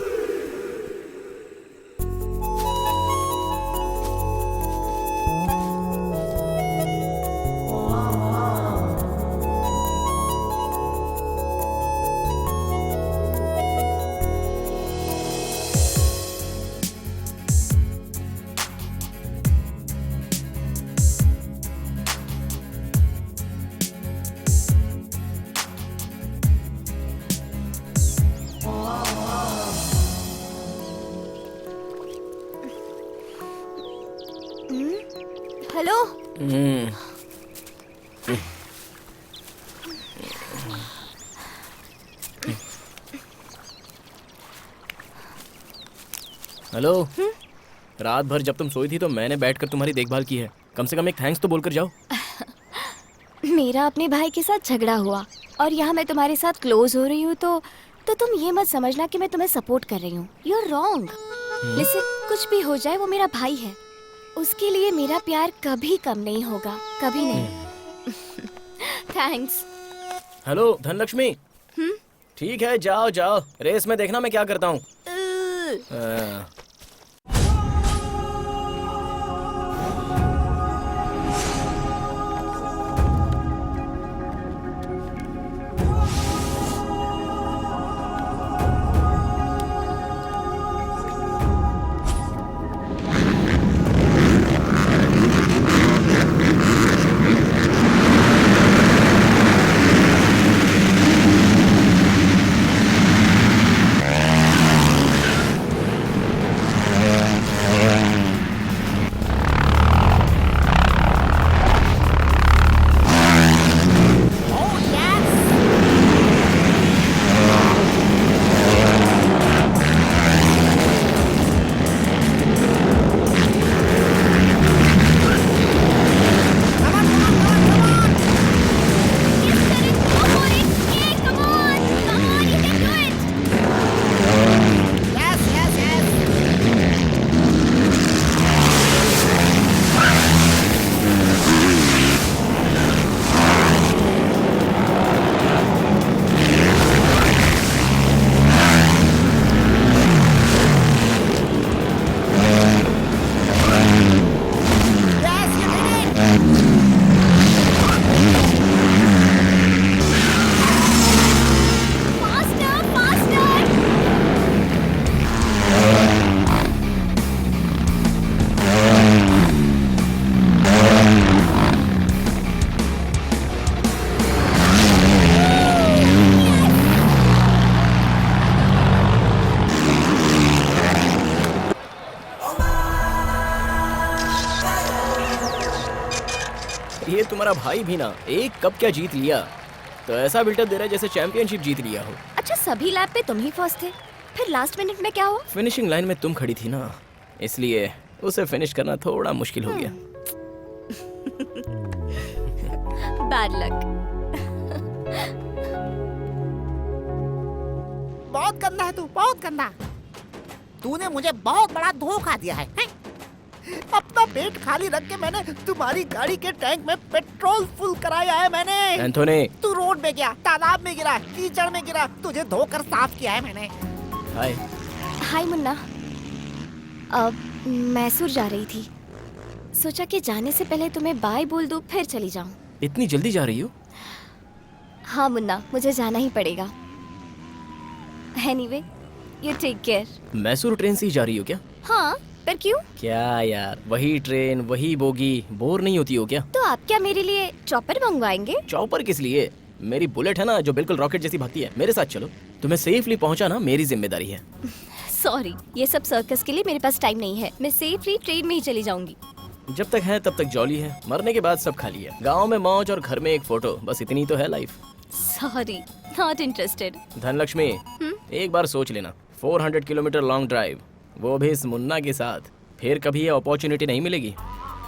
हेलो। हेलो। रात भर जब तुम सोई थी तो मैंने बैठकर तुम्हारी देखभाल की है। कम से कम एक थैंक्स तो बोलकर जाओ। मेरा अपने भाई के साथ झगड़ा हुआ और यहाँ मैं तुम्हारे साथ क्लोज हो रही हूँ तो तुम ये मत समझना कि मैं तुम्हें सपोर्ट कर रही हूँ। You are wrong. लिसन, कुछ भी हो जाए वो मेरा भाई है, उसके लिए मेरा प्यार कभी कम नहीं होगा, कभी नहीं। थैंक्स। हेलो धनलक्ष्मी। ठीक है, जाओ जाओ, रेस में देखना मैं क्या करता हूँ। ये तुम्हारा भाई भी ना एक कप क्या जीत लिया, तो ऐसा बिल्डअप दे रहा है जैसे चैंपियनशिप जीत लिया हो। अच्छा सभी लैब पे तुम ही फर्स्ट थे, फिर लास्ट मिनट में क्या हुआ? फिनिशिंग लाइन में तुम खड़ी थी ना, इसलिए उसे फिनिश करना थोड़ा मुश्किल हो गया। Bad luck. बहुत गंदा है तू, बहुत गंदा। तूने मुझे बहुत बड़ा धोखा दिया है, हैं? अपना पेट खाली रख के मैंने तुम्हारी गाड़ी के टैंक में पेट्रोल फुल कराया है मैंने। एंथोनी। तू रोड में गया, तालाब में गिरा, कीचड़ में गिरा, तुझे धोकर साफ किया है मैंने। हाय। हाय मुन्ना। अब मैसूर जा रही थी, सोचा कि जाने से पहले तुम्हें बाय बोल दूं फिर चली जाऊं। इतनी जल्दी जा रही हो? हाँ मुन्ना, मुझे जाना ही पड़ेगा। Anyway, you take care. Mysore train से ही जा रही हो क्या? हाँ, पर क्यों? क्या यार, वही ट्रेन वही बोगी, बोर नहीं होती हो क्या? तो आप क्या मेरे लिए चॉपर मंगवाएंगे? चॉपर किस लिए? मेरी बुलेट है ना जो बिल्कुल रॉकेट जैसी भागती है, मेरे साथ चलो। तुम्हें सेफली पहुंचाना मेरी जिम्मेदारी है। सॉरी, ये सब सर्कस के लिए मेरे पास टाइम नहीं है। मैं सेफली ट्रेन में ही चली जाऊंगी। जब तक है तब तक जॉली है, मरने के बाद सब खाली है। गांव में मौज और घर में एक फोटो, बस इतनी तो है life. Sorry, not interested. Dhanlaxmi, एक बार सोच लेना, 400 किलोमीटर लॉन्ग ड्राइव, वो भी इस मुन्ना के साथ, फिर कभी ये अपॉर्चुनिटी नहीं मिलेगी।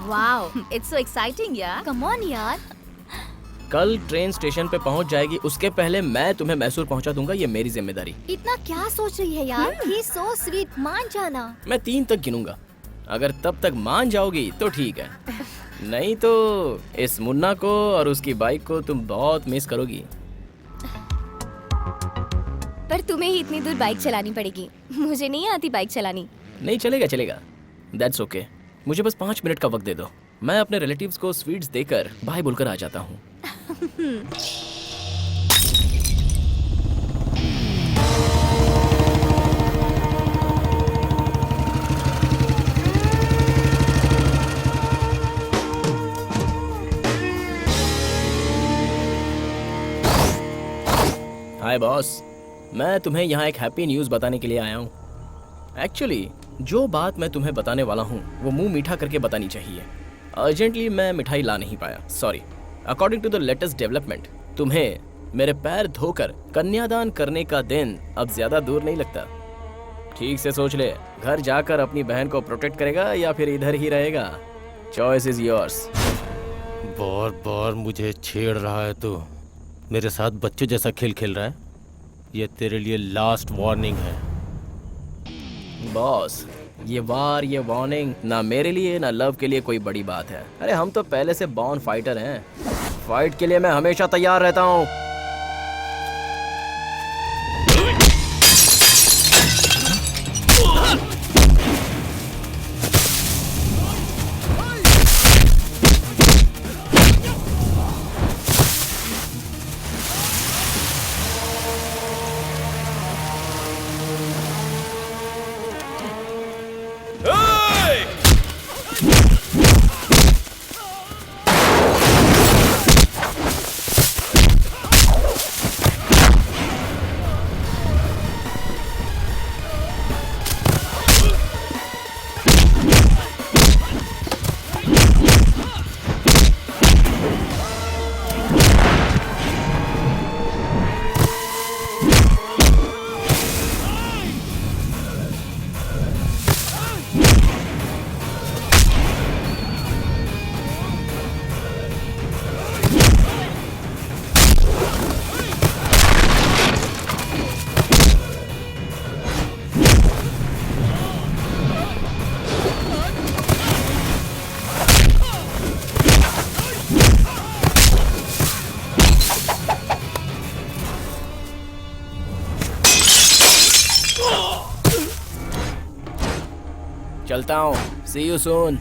वाओ, इट्स सो एक्साइटिंग यार। कम ऑन यार। कल ट्रेन स्टेशन पे पहुंच जाएगी, उसके पहले मैं तुम्हें मैसूर पहुंचा दूंगा, ये मेरी जिम्मेदारी। इतना क्या सोच रही है यार? ही सो स्वीट, मान जाना। मैं 3 तक गिनूंगा, अगर तब तक मान जाओगी तो ठीक है, नहीं तो इस मुन्ना को और उसकी बाइक को तुम बहुत मिस करोगी। पर तुम्हें ही इतनी दूर बाइक चलानी पड़ेगी, मुझे नहीं आती बाइक चलानी। नहीं चलेगा चलेगा, दैट्स ओके। मुझे बस 5 मिनट का वक्त दे दो, मैं अपने रिलेटिव्स को स्वीट्स देकर बाय बोलकर आ जाता हूँ। हाय बॉस, मैं तुम्हें यहाँ एक हैप्पी न्यूज़ बताने के लिए आया हूँ। एक्चुअली जो बात मैं तुम्हें बताने वाला हूँ वो मुंह मीठा करके बतानी चाहिए। अर्जेंटली मैं मिठाई ला नहीं पाया, sorry. According to the latest development, तुम्हें मेरे पैर धोकर कन्यादान करने का दिन अब ज्यादा दूर नहीं लगता। ठीक से सोच ले, घर जाकर अपनी बहन को प्रोटेक्ट करेगा या फिर इधर ही रहेगा? Choice is yours. बार बार मुझे छेड़ रहा है तू, मेरे साथ बच्चे जैसा खेल खेल रहा है। ये तेरे लिए लास्ट वार्निंग है। बॉस, ये वार ये वार्निंग ना मेरे लिए ना लव के लिए कोई बड़ी बात है। अरे हम तो पहले से बॉर्न फाइटर हैं, फाइट के लिए मैं हमेशा तैयार रहता हूँ। चलता हूँ, सी यू सून।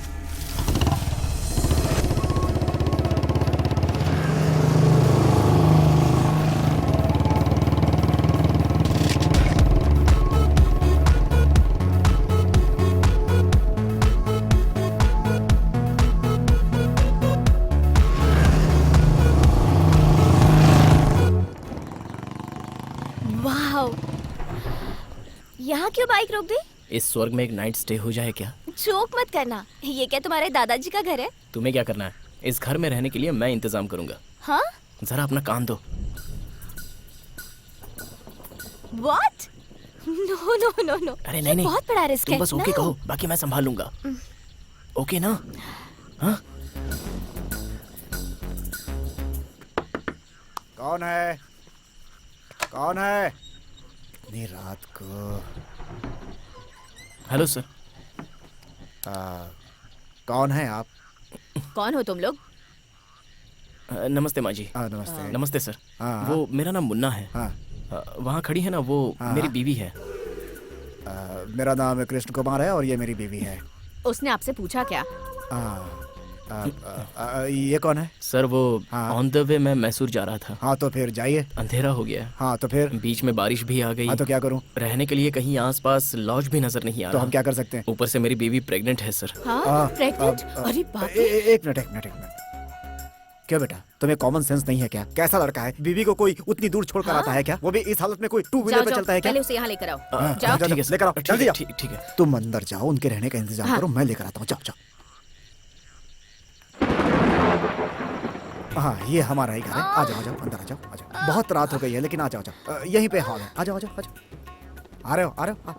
वाह, यहाँ क्यों बाइक रोक दी? इस स्वर्ग में एक नाइट स्टे हो जाए क्या? जोक मत करना, ये क्या तुम्हारे दादाजी का घर है? तुम्हें क्या करना है? इस घर में रहने के लिए मैं इंतजाम करूंगा। हाँ? जरा अपना कान दो। What? No, no, no, no. अरे नहीं नहीं, बहुत बड़ा रिस्क तुम है। बस ओके No. कहो, बाकी मैं संभाल लूंगा। ओके ना? हाँ? कौन है? कौन है? इतनी रात को। Hello sir. कौन है आप? कौन हो तुम लोग? नमस्ते माँ जी। नमस्ते। नमस्ते सर। हाँ। वो मेरा नाम मुन्ना है। हाँ। वहाँ खड़ी है ना वो मेरी बीवी है। मेरा नाम कृष्ण कुमार है और ये मेरी बीवी है। उसने आपसे पूछा क्या? ये कौन है? सर वो हाँ। ऑन द वे मैं मैसूर जा रहा था। हाँ तो फिर जाइए। अंधेरा हो गया। हाँ तो फिर? बीच में बारिश भी आ गई। हाँ तो क्या करूँ? रहने के लिए कहीं आसपास लॉज भी नजर नहीं आ तो रहा। हम क्या कर सकते हैं? ऊपर से मेरी बीवी प्रेग्नेंट है सर। हाँ, प्रेग्नेंट? अरे बाप रे। एक मिनट। क्यों बेटा, तुम्हें कॉमन सेंस नहीं है क्या? कैसा लड़का है? बीवी को कोई उतनी दूर छोड़कर आता है क्या? वो भी इस हालत में कोई टू व्हीलर पे चलता है क्या? पहले उसे यहाँ लेकर आओ। जाओ ठीक है सर। लेकर आओ, ठीक जल्दी है, आओ। ठीक है। तुम अंदर जाओ, उनके रहने का इंतजाम करो, मैं लेकर आता हूँ। जाओ। हाँ ये हमारा ही घर है। आ जाओ अंदर आ जाओ। बहुत रात हो गई है लेकिन आ जाओ। यहीं पे हॉल है। आ जाओ। आ रहे हो?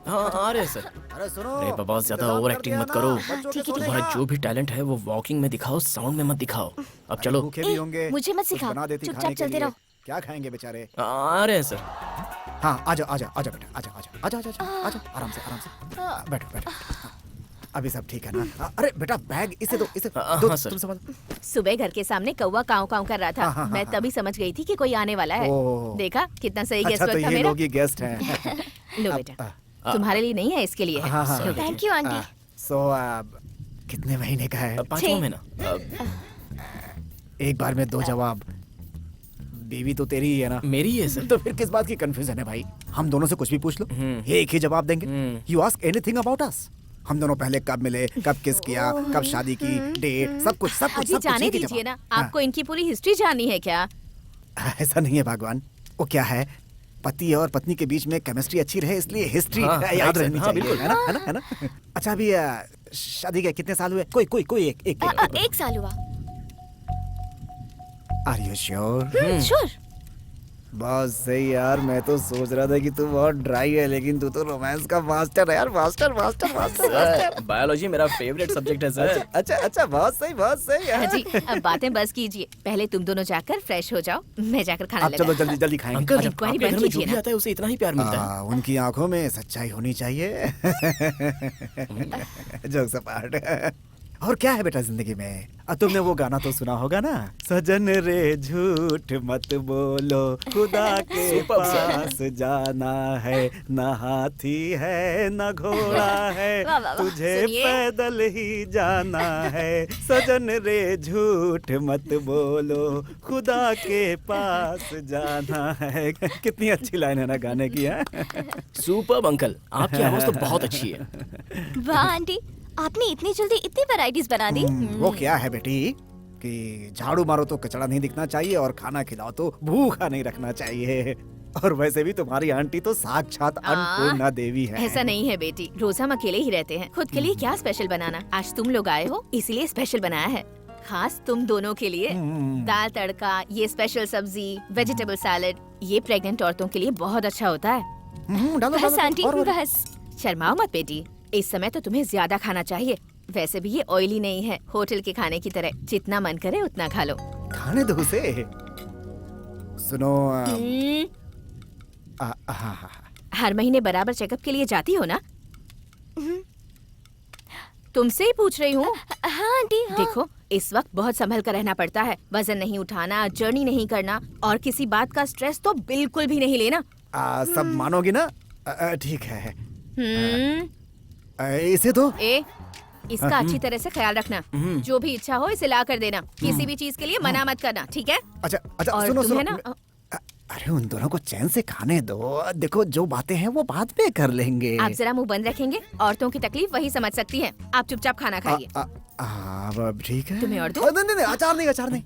हाँ आ रहे हैं सर। अरे सुनो। अरे बाबा ज्यादा इंतजाम ओवर कर एक्टिंग दिया मत ना, करो। बच्चों के ठीक है, सोने तुम्हारा का। जो भी टैलेंट है वो वॉकिंग में दिखाओ, साउंड में मत दिखाओ। अब चलो। भूखे भी होंगे। मुझे मत कुछ सिखाओ, बना देती चुपचाप खाने के चलते लिए। रहो। क्या खाएंगे बेचारे? आ रहे हैं सर। हाँ आ जाओ बेटा, आ जाओ आराम से। बैठो। अभी सब ठीक है ना? अरे बेटा बैग इसे दो। हाँ, सर। तुम संभालो। सुबह घर के सामने कौवा काव काव कर रहा था। हाँ, मैं तभी समझ गई थी कि कोई आने वाला है। ओह। देखा कितना सही अच्छा गेस्ट तो वर्क था ये मेरा। लोग ही गेस्ट हैं। लो बेटा, तुम्हारे लिए नहीं है, इसके लिए है। हाँ। लो बेटा। Thank you aunty. सो कितने महीने का है? 5वां महीना। एक बार में दो जवाब। बीवी तो तेरी ही है ना? मेरी है सर। तो फिर किस बात की कंफ्यूजन है भाई? हम दोनों से कुछ भी पूछ लो, एक ही जवाब देंगे। You ask anything about us. हम दोनों पहले कब मिले, कब किस किया, कब शादी की, डेट, सब कुछ अजी जाने एक ही दीजिए ना, जवाब। आपको इनकी पूरी हिस्ट्री जाननी है क्या? ऐसा नहीं है भगवान। वो क्या है, पति और पत्नी के बीच में केमिस्ट्री अच्छी रहे इसलिए हिस्ट्री हाँ, याद right, रहनी हाँ, चाहिए। बिल्कुल। है ना? अच्छा अभी शादी के कितने साल हुए? कोई एक। एक साल हुआ। Are you sure? श्योर। बस सही यार। मैं तो सोच रहा था कि तू बहुत ड्राई है, लेकिन तू तो रोमांस का मास्टर है यार। मास्टर। बायोलॉजी मेरा फेवरेट सब्जेक्ट है सर। अच्छा बहुत सही यार। अजी अब बातें बस कीजिए, पहले तुम दोनों जाकर फ्रेश हो जाओ, मैं जाकर खाना अब चलो लगा। जल्दी खाएंगे। अंकल अच्छा, इंक्वायरी आपके घर बंद में जो कीजिए भी ना। आता है उसे इतना ही प्यार मिलता है। उनकी आंखों में सच्चाई होनी चाहिए। Jokes apart. और क्या है बेटा जिंदगी में? तुमने वो गाना तो सुना होगा ना, सजन रे झूठ मत बोलो, खुदा के Superb, sir. पास जाना है, न हाथी है न घोड़ा है, वाह, वाह, वाह। तुझे सुनिए। पैदल ही जाना है, सजन रे झूठ मत बोलो, खुदा के पास जाना है। कितनी अच्छी लाइन है ना गाने की। है सुपर अंकल, आपकी आवाज तो बहुत अच्छी है। वाह आंटी, आपने इतनी जल्दी इतनी वैरायटीज बना दी। वो क्या है बेटी कि झाड़ू मारो तो कचरा नहीं दिखना चाहिए और खाना खिलाओ तो भूखा नहीं रखना चाहिए। और वैसे भी तुम्हारी आंटी तो साक्षात अन्नपूर्णा देवी है। ऐसा नहीं है बेटी, रोज हम अकेले ही रहते हैं, खुद के लिए क्या स्पेशल बनाना। आज तुम लोग आए हो इसीलिए स्पेशल बनाया है, खास तुम दोनों के लिए। दाल तड़का, ये स्पेशल सब्जी, वेजिटेबल सैलेड, ये प्रेग्नेंट औरतों के लिए बहुत अच्छा होता है। बस आंटी बस। शर्माओ मत बेटी, इस समय तो तुम्हें ज्यादा खाना चाहिए। वैसे भी ये ऑयली नहीं है, होटल के खाने की तरह, जितना मन करे उतना खा लो। खाने दो उसे। सुनो हर महीने बराबर चेकअप के लिए जाती हो ना? तुमसे ही पूछ रही हूँ। हाँ आंटी हाँ। देखो इस वक्त बहुत संभल कर रहना पड़ता है, वजन नहीं उठाना, जर्नी नहीं करना और किसी बात का स्ट्रेस तो बिल्कुल भी नहीं लेना। सब मानोगी ना? ठीक है। हम्म, इसे दो। इसका अच्छी तरह से ख्याल रखना, जो भी इच्छा हो इसे ला कर देना, किसी भी चीज के लिए मना मत करना, ठीक है? अच्छा और सुनो तुम्हें सुनो। ना अरे उन दोनों को चैन से खाने दो। देखो जो बातें हैं वो बाद में कर लेंगे। आप जरा मुंह बंद रखेंगे, औरतों की तकलीफ वही समझ सकती हैं। आप चुपचाप खाना खाइए। अब ठीक है। तुम्हें और दो? नहीं अचार नहीं।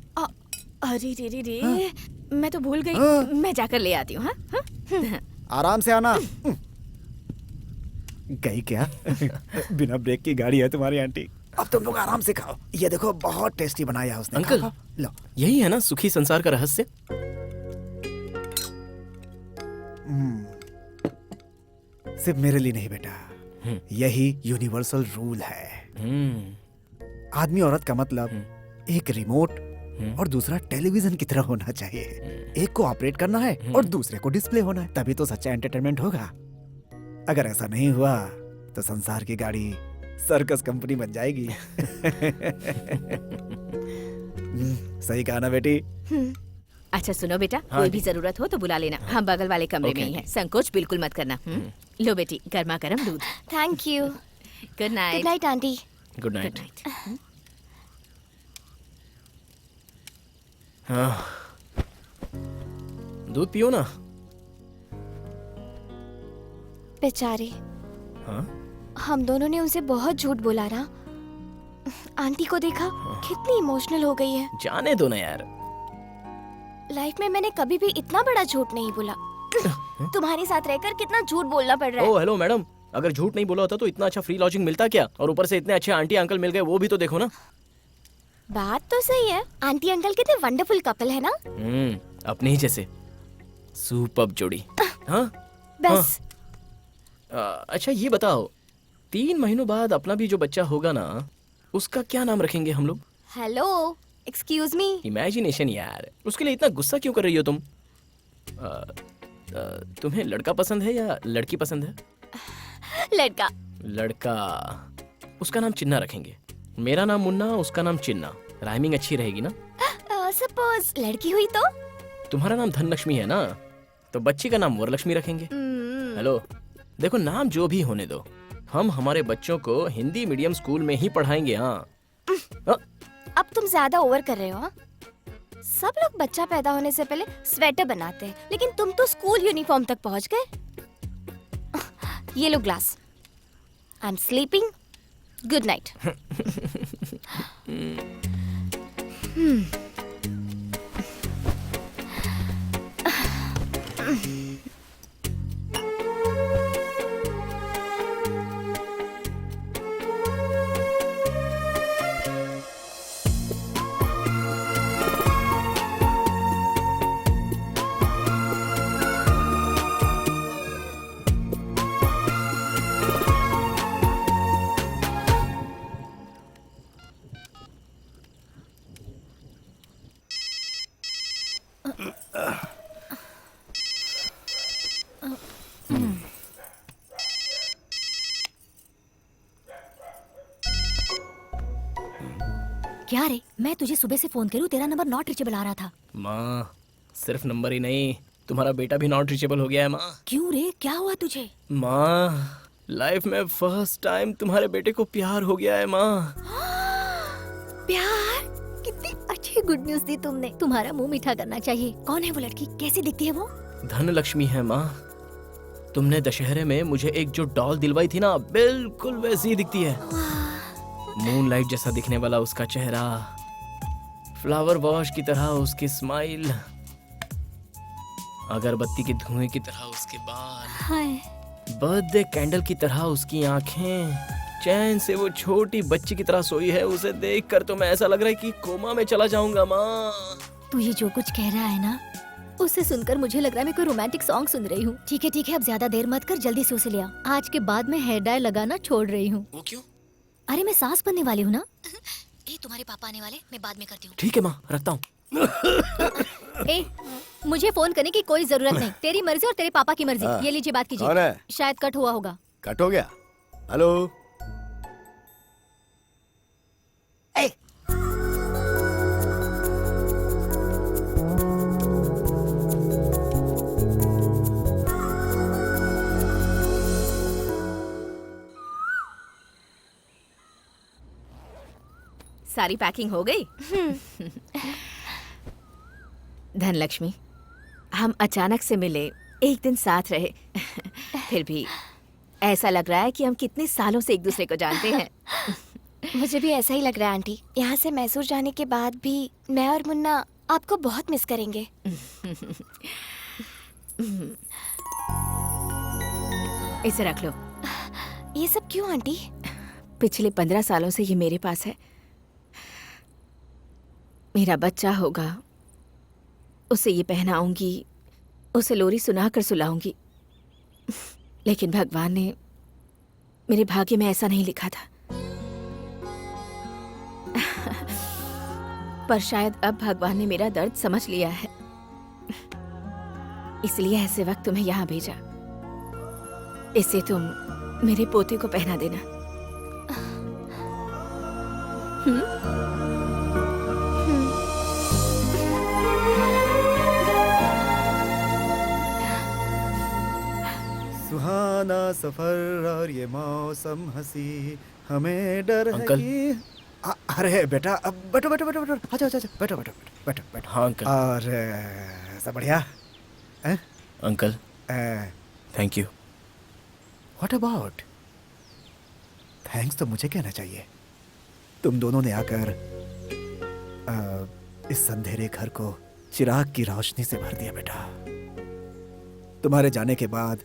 अरे रे, मैं तो भूल गई। मैं जाकर ले आती हूँ। हाँ? आराम से आना। गई क्या? बिना ब्रेक की गाड़ी है तुम्हारी आंटी। अब तुम लोग आराम से खाओ। ये देखो बहुत टेस्टी बनाया उसने। अंकल। खाओ, लो। यही है ना सुखी संसार का रहस्य? सिर्फ मेरे लिए नहीं बेटा, यही यूनिवर्सल रूल है। आदमी औरत का मतलब एक रिमोट और दूसरा टेलीविजन की तरह होना चाहिए। एक को ऑपरेट करना है और दूसरे को डिस्प्ले होना है, तभी तो सच्चा एंटरटेनमेंट होगा। अगर ऐसा नहीं हुआ तो संसार की गाड़ी सर्कस कंपनी बन जाएगी। सही कहा ना बेटी? अच्छा सुनो बेटा, कोई भी जरूरत हो तो बुला लेना, हम बगल वाले कमरे में ही हैं। संकोच बिल्कुल मत करना। लो बेटी, गर्मा गर्म दूध। Thank you. Good good night. Night aunty. Good night. हाँ, दूध पियो ना। बेचारे, हाँ? हम दोनों ने उनसे बहुत झूठ बोला ना। आंटी को देखा, कितनी इमोशनल हो गई है। जाने दो ना यार। लाइफ में मैंने कभी भी इतना बड़ा झूठ नहीं बोला। तुम्हारे साथ रहकर कितना झूठ बोलना पड़ रहा है। ओह हेलो मैडम, अगर झूठ नहीं बोला होता तो इतना अच्छा फ्री लॉजिंग मिलता क्या? और ऊपर से इतने अच्छे आंटी अंकल मिल गए, वो भी तो देखो ना। बात तो सही है, आंटी अंकल कितने वंडरफुल कपल है ना। अपने ही जैसे सुपर्ब जोड़ी। हाँ बस अच्छा ये बताओ, 3 महीनों बाद अपना भी जो बच्चा होगा ना, उसका क्या नाम रखेंगे हम लोग? Hello, excuse me. इमेजिनेशन यार, उसके लिए इतना गुस्सा क्यों कर रही हो तुम? तुम्हें लड़का पसंद है या लड़की पसंद है? लड़का। लड़का, उसका नाम चिन्ना रखेंगे। मेरा नाम मुन्ना, उसका नाम चिन्ना। राइमिंग अच्छी रहेगी ना? सपोज लड़की हुई तो? तुम्हारा नाम धनलक्ष्मी है ना, तो बच्ची का नाम वरलक्ष्मी रखेंगे। हेलो, देखो नाम जो भी होने दो, हम हमारे बच्चों को हिंदी मीडियम स्कूल में ही पढ़ाएंगे। हाँ अब तुम ज्यादा ओवर कर रहे हो। हाँ? सब लोग बच्चा पैदा होने से पहले स्वेटर बनाते हैं, लेकिन तुम तो स्कूल यूनिफॉर्म तक पहुंच गए। ये लो glass. I am sleeping. Good night. क्या रे, मैं तुझे सुबह से फोन करूं, तेरा नंबर नॉट रीचेबल आ रहा था। माँ, सिर्फ नंबर ही नहीं, तुम्हारा बेटा भी नॉट रीचेबल हो गया है माँ। क्यों रे, क्या हुआ तुझे? माँ, लाइफ में फर्स्ट टाइम तुम्हारे बेटे को प्यार हो गया है माँ। प्यार? कितनी अच्छी गुड न्यूज दी तुमने। तुम्हारा मुंह मीठा करना चाहिए। कौन है वो लड़की, कैसी दिखती है वो? धनलक्ष्मी है माँ। तुमने दशहरे में मुझे एक जो डॉल दिलवाई थी ना, बिल्कुल वैसी ही दिखती है। मूनलाइट जैसा दिखने वाला उसका चेहरा, फ्लावर वॉश की तरह उसकी स्माइल, अगरबत्ती के धुएं की तरह उसके बाल, हाय। बर्थडे कैंडल की तरह उसकी आंखें, चैन से वो छोटी बच्ची की तरह सोई है। उसे देखकर तो मैं ऐसा लग रहा है कि कोमा में चला जाऊंगा माँ। तू ये जो कुछ कह रहा है ना, उससे सुनकर मुझे लग रहा है मैं कोई रोमांटिक सॉन्ग सुन रही हूँ। ठीक है, अब ज्यादा देर मत कर, जल्दी से उसे ले आ। आज के बाद मैं हेयर डाई लगाना छोड़ रही हूँ। वो क्यों? अरे मैं सास बनने वाली हूँ ना। ए, तुम्हारे पापा आने वाले, मैं बाद में करती हूँ। ठीक है माँ, रखता हूँ। ए, मुझे फोन करने की कोई जरूरत नहीं। तेरी मर्जी और तेरे पापा की मर्जी। ये लीजिए, बात कौन है? कीजिए। शायद कट हुआ होगा। कट हो गया? हेलो, सारी पैकिंग हो गई? धनलक्ष्मी, हम अचानक से मिले, एक दिन साथ रहे, फिर भी ऐसा लग रहा है कि हम कितने सालों से एक दूसरे को जानते हैं। मुझे भी ऐसा ही लग रहा है आंटी। यहाँ से मैसूर जाने के बाद भी मैं और मुन्ना आपको बहुत मिस करेंगे। इसे रख लो। ये सब क्यों आंटी? पिछले 15 सालों से ये मेरे पास है। मेरा बच्चा होगा, उसे ये पहनाऊंगी, उसे लोरी सुनाकर सुलाऊंगी। लेकिन भगवान ने मेरे भाग्य में ऐसा नहीं लिखा था। पर शायद अब भगवान ने मेरा दर्द समझ लिया है, इसलिए ऐसे वक्त तुम्हें यहाँ भेजा। इसे तुम मेरे पोते को पहना देना। सुहाना सफर और ये मौसम हंसी, हमें डर है अंकल। कि अरे बेटा, अब बैठो बैठो बैठो बैठो, अच्छा अच्छा अच्छा, बैठो बैठो बैठो बैठो बैठो। हाँ अंकल। और सब बढ़िया? Uncle thank you. What about thanks? तो मुझे कहना चाहिए। तुम दोनों ने आकर इस अंधेरे घर को चिराग की रोशनी से भर दिया बेटा। तुम्हारे जाने के बाद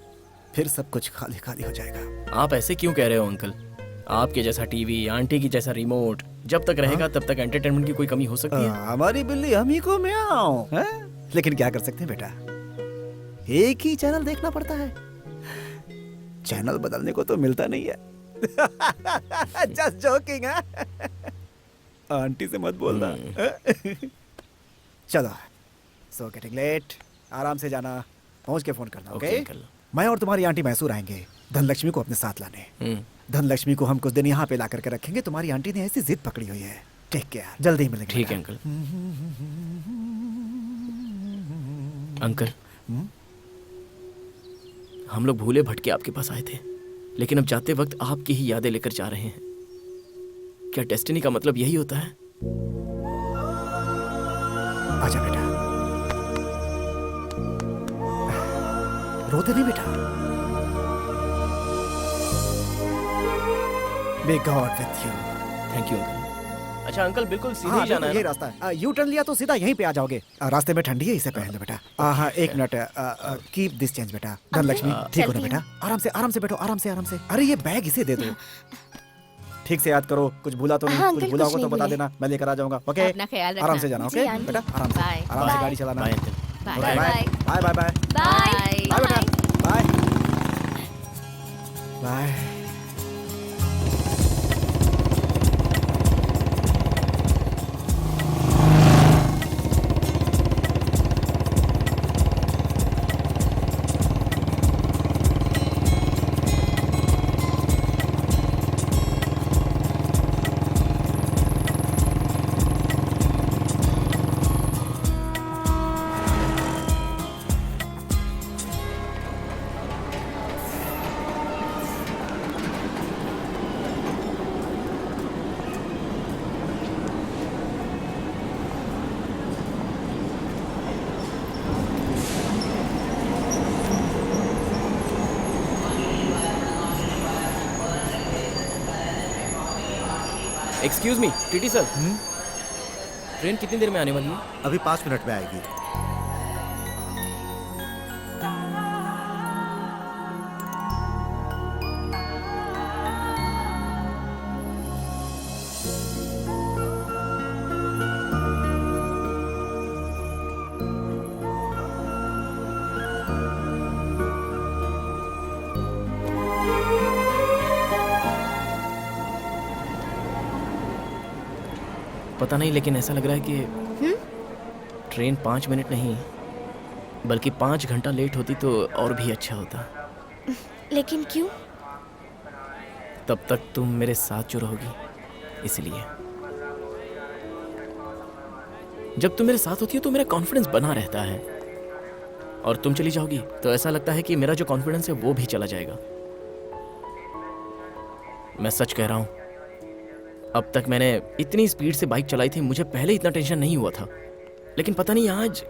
फिर सब कुछ खाली खाली हो जाएगा। आप ऐसे क्यों कह रहे हो अंकल? आपके जैसा टीवी, आंटी की जैसा रिमोट जब तक रहेगा तब तक एंटरटेनमेंट की कोई कमी हो सकती है। हमारी बिल्ली हम ही को म्याऊं, हैं? लेकिन क्या कर सकते हैं बेटा, एक ही चैनल देखना पड़ता है, चैनल बदलने को तो मिलता नहीं है। जस्ट जोकिंग है। आंटी से मत बोलना। चलो, सो गेटिंग लेट, आराम से जाना, पहुंच के फोन करना। Okay uncle. मैं और तुम्हारी आंटी मैसूर आएंगे धनलक्ष्मी को अपने साथ लाने। धनलक्ष्मी को हम कुछ दिन यहाँ पे ला करके रखेंगे। तुम्हारी आंटी ने ऐसी जिद पकड़ी हुई है। टेक केयर, जल्दी ही मिलेंगे। ठीक है अंकल। अंकल हम लोग भूले भटके आपके पास आए थे, लेकिन अब जाते वक्त आपकी ही यादें लेकर जा रहे हैं। क्या डेस्टिनी का मतलब यही होता है? आजा बेटा, रोते नहीं बेटा। May God with you. Thank you uncle. अच्छा अंकल, बिल्कुल सीधे हाँ, ही जाना बिल्कुल है यही ना? रास्ता है। यू टर्न लिया तो सीधा यहीं पे आ जाओगे। रास्ते में ठंडी है, इसे पहन लो बेटा। हाँ, एक मिनट, कीप दिस चेंज बेटा। धनलक्ष्मी, ठीक हो ना बेटा? आराम से बैठो, आराम से आराम से। अरे ये बैग इसे दे दो। ठीक से याद करो, कुछ भूला तो नहीं? हाँ, कुछ अंकल, भूला कुछ होगा तो नहीं बता भूले। देना, मैं लेकर आ जाऊंगा। ओके, अपना ख्याल रखना। आराम से जाना। जी, ओके आंटी। बेटा, आराम से बाय। आराम से बाय। गाड़ी चलाना। Bye uncle. Bye bye bye bye bye bye bye bye बेटा, bye bye. Excuse me TT sir, train कितनी देर में आने वाली है? अभी 5 मिनट में आएगी। पता नहीं, लेकिन ऐसा लग रहा है कि ट्रेन 5 मिनट नहीं बल्कि 5 घंटा लेट होती तो और भी अच्छा होता। लेकिन क्यों? तब तक तुम मेरे साथ जो रहोगी, इसलिए। जब तुम मेरे साथ होती हो तो मेरा कॉन्फिडेंस बना रहता है, और तुम चली जाओगी तो ऐसा लगता है कि मेरा जो कॉन्फिडेंस है वो भी चला जाएगा। मैं सच कह रहा हूं, अब तक मैंने इतनी स्पीड से बाइक चलाई थी, मुझे पहले इतना टेंशन नहीं हुआ था। लेकिन पता नहीं आज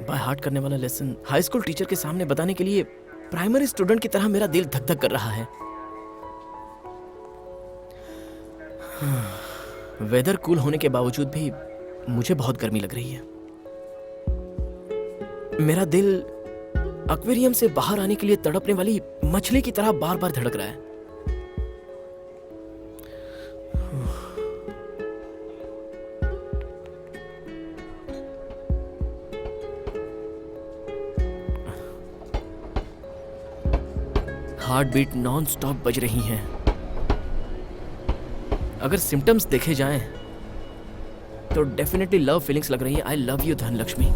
बाय हार्ट करने वाला लेसन हाई स्कूल टीचर के सामने बताने के लिए प्राइमरी स्टूडेंट की तरह मेरा दिल धक धक कर रहा है। वेदर कूल होने के बावजूद भी मुझे बहुत गर्मी लग रही है। मेरा दिल एक्वेरियम से बाहर आने के लिए तड़पने वाली मछली की तरह बार बार धड़क रहा है। हार्ट बीट नॉन स्टॉप बज रही हैं। अगर सिम्टम्स देखे जाएं तो डेफिनेटली लव फीलिंग्स लग रही हैं। आई लव यू धनलक्ष्मी।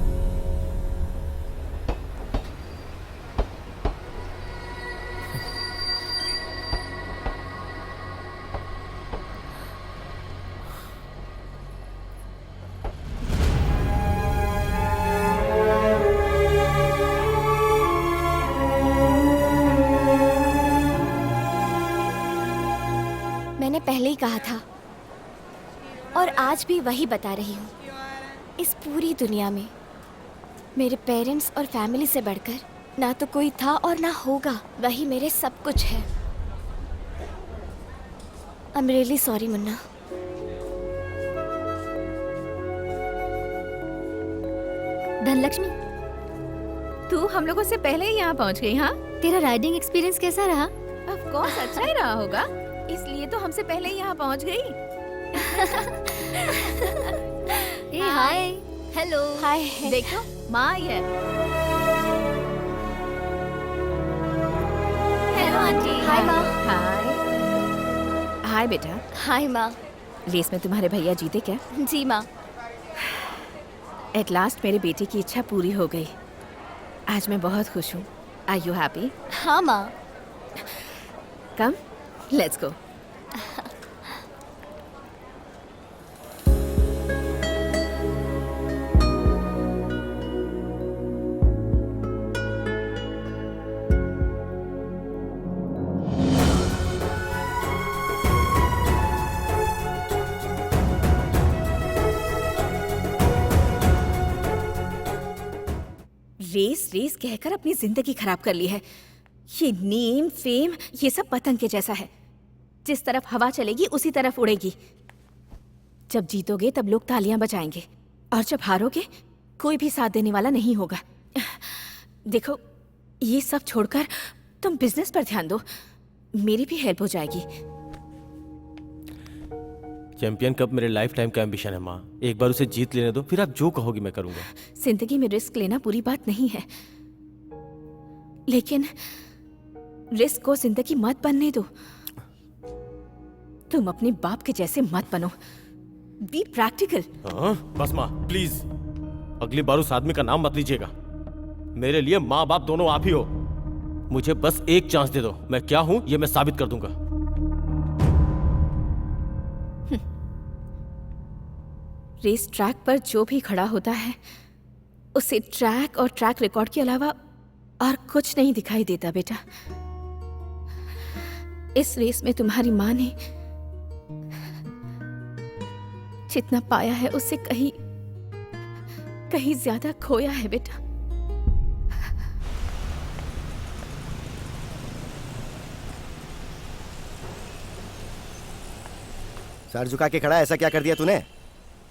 मैंने पहले ही कहा था और आज भी वही बता रही हूँ, इस पूरी दुनिया में मेरे पेरेंट्स और फैमिली से बढ़कर ना तो कोई था और ना होगा। वही मेरे सब कुछ है। I am really sorry Munna. Dhanlaxmi, तू हम लोगों से पहले ही यहाँ पहुँच गई। हाँ, तेरा राइडिंग एक्सपीरियंस कैसा रहा? ऑफ कोर्स अच्छा ही रहा होगा, इसलिए तो हमसे पहले ही यहाँ पहुँच गई। ए हाय, हेलो। हाय। देखो माँ आई है। Hello aunty. हाय माँ। हाय। हाय बेटा। हाय माँ। रेस में तुम्हारे भैया जीते क्या? जी माँ। एट लास्ट मेरे बेटे की इच्छा पूरी हो गई। आज मैं बहुत खुश हूँ। Are you happy? हाँ माँ। Come, let's go. Race race कहकर अपनी जिंदगी खराब कर ली है। ये नेम फेम ये सब पतंग के जैसा है, जिस तरफ हवा चलेगी उसी तरफ उड़ेगी। जब जीतोगे तब लोग तालियां बजाएंगे और जब हारोगे कोई भी साथ देने वाला नहीं होगा। देखो, ये सब छोड़कर तुम बिजनेस पर ध्यान दो, मेरी भी हेल्प हो जाएगी। चैंपियन कप मेरे लाइफ टाइम का एम्बिशन है माँ। एक बार उसे जीत लेने दो, फिर आप जो कहोगी मैं करूंगा। जिंदगी में रिस्क लेना बुरी बात नहीं है, लेकिन रिस्क को जिंदगी मत बनने दो। तुम अपने बाप के जैसे मत बनो। Be practical. हाँ, बस माँ प्लीज, अगली बार उस आदमी का नाम मत लीजिएगा। मेरे लिए माँ बाप दोनों आप ही हो। मुझे बस एक चांस दे दो, मैं क्या हूँ ये मैं साबित कर दूंगा। रेस ट्रैक पर जो भी खड़ा होता है उसे ट्रैक और ट्रैक रिकॉर्ड के अलावा और कुछ नहीं दिखाई देता बेटा। इस रेस में तुम्हारी माँ ने जितना पाया है उससे कहीं कहीं ज्यादा खोया है बेटा। सर झुका के खड़ा है, ऐसा क्या कर दिया तूने?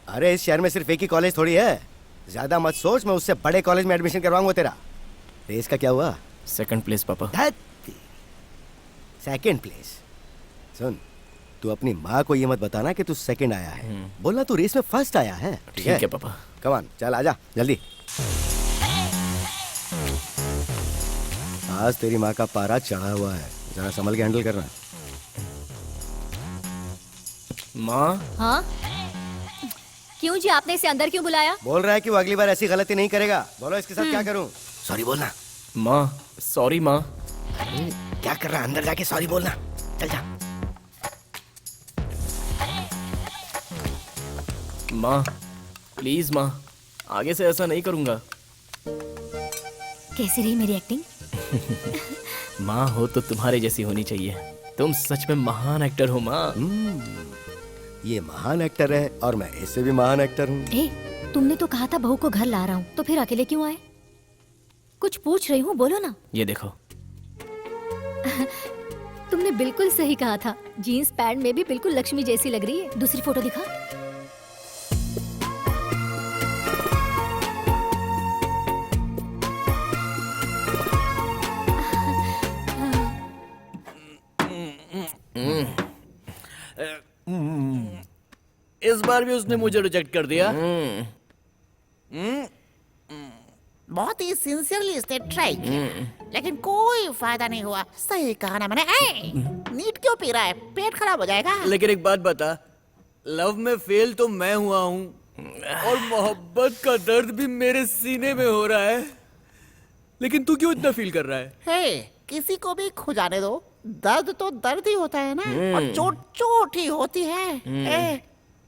अरे इस शहर में सिर्फ एक ही कॉलेज थोड़ी है, ज्यादा मत सोच, मैं उससे बड़े कॉलेज में एडमिशन करवाऊंगा तेरा। रेस का क्या हुआ? Second place papa. Second place? सुन, तू अपनी माँ को ये मत बताना कि तू सेकंड आया है, बोलना तू रेस में फर्स्ट आया है। ठीक है पापा। कम ऑन, चल आजा जल्दी। आज तेरी माँ का पारा चढ़ा हुआ है, जरा संभल के हैंडल करना। माँ। हाँ, क्यों जी, आपने इसे अंदर क्यों बुलाया? बोल रहा है कि वो अगली बार ऐसी गलती नहीं करेगा। बोलो इसके साथ क्या करूं? सॉरी बोलना। माँ सॉरी माँ। क्या कर रहा है? अंदर जाके सॉरी बोलना। चल जा। माँ प्लीज माँ, आगे से ऐसा नहीं करूँगा। कैसी रही मेरी एक्टिंग? माँ हो तो तुम्हारे जैसी होनी चाहिए। तुम सच में महान एक्टर हो माँ। ये महान एक्टर है और मैं इससे भी महान एक्टर हूँ। ए, तुमने तो कहा था बहू को घर ला रहा हूँ, तो फिर अकेले क्यों आए? कुछ पूछ रही हूँ, बोलो ना। ये देखो। तुमने बिल्कुल सही कहा था, जीन्स पैंट में भी बिल्कुल लक्ष्मी जैसी लग रही है। दूसरी फोटो दिखा। इस बार भी उसने मुझे रिजेक्ट कर दिया। बहुत ही सिंसियरली इसने ट्राई किया लेकिन कोई फायदा नहीं हुआ। सही कहा ना मैंने। नीट क्यों पी रहा है? पेट खराब हो जाएगा। लेकिन एक बात बता, लव में फेल तो मैं हुआ हूँ और मोहब्बत का दर्द भी मेरे सीने में हो रहा है, लेकिन तू क्यों इतना फील कर रहा है? हे, किसी को भी खुजाने दो, दर्द तो दर्द ही होता है ना, और चोट चोट ही होती है।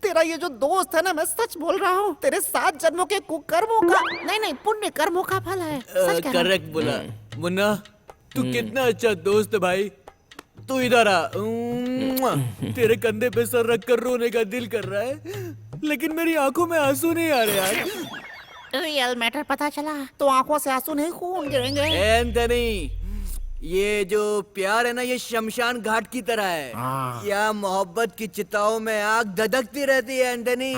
तेरा ये जो दोस्त है ना, मैं सच बोल रहा हूँ, तेरे 7 जन्मों के कुकर्मों का नहीं पुण्य कर्मों का फल है। सच कह रहा हूँ। करेक्ट बोला मुन्ना, तू कितना अच्छा दोस्त है भाई। तू इधर आ, तेरे कंधे पे सर रख कर रोने का दिल कर रहा है, लेकिन मेरी आंखों में आंसू नहीं आ रहे यार। रियल मैटर पता चला तो आंखों से आंसू नहीं खून गिरेंगे। एंथनी, ये जो प्यार है ना, ये शमशान घाट की तरह है। यहाँ मोहब्बत की चिताओं में आग धधकती रहती है एंथनी।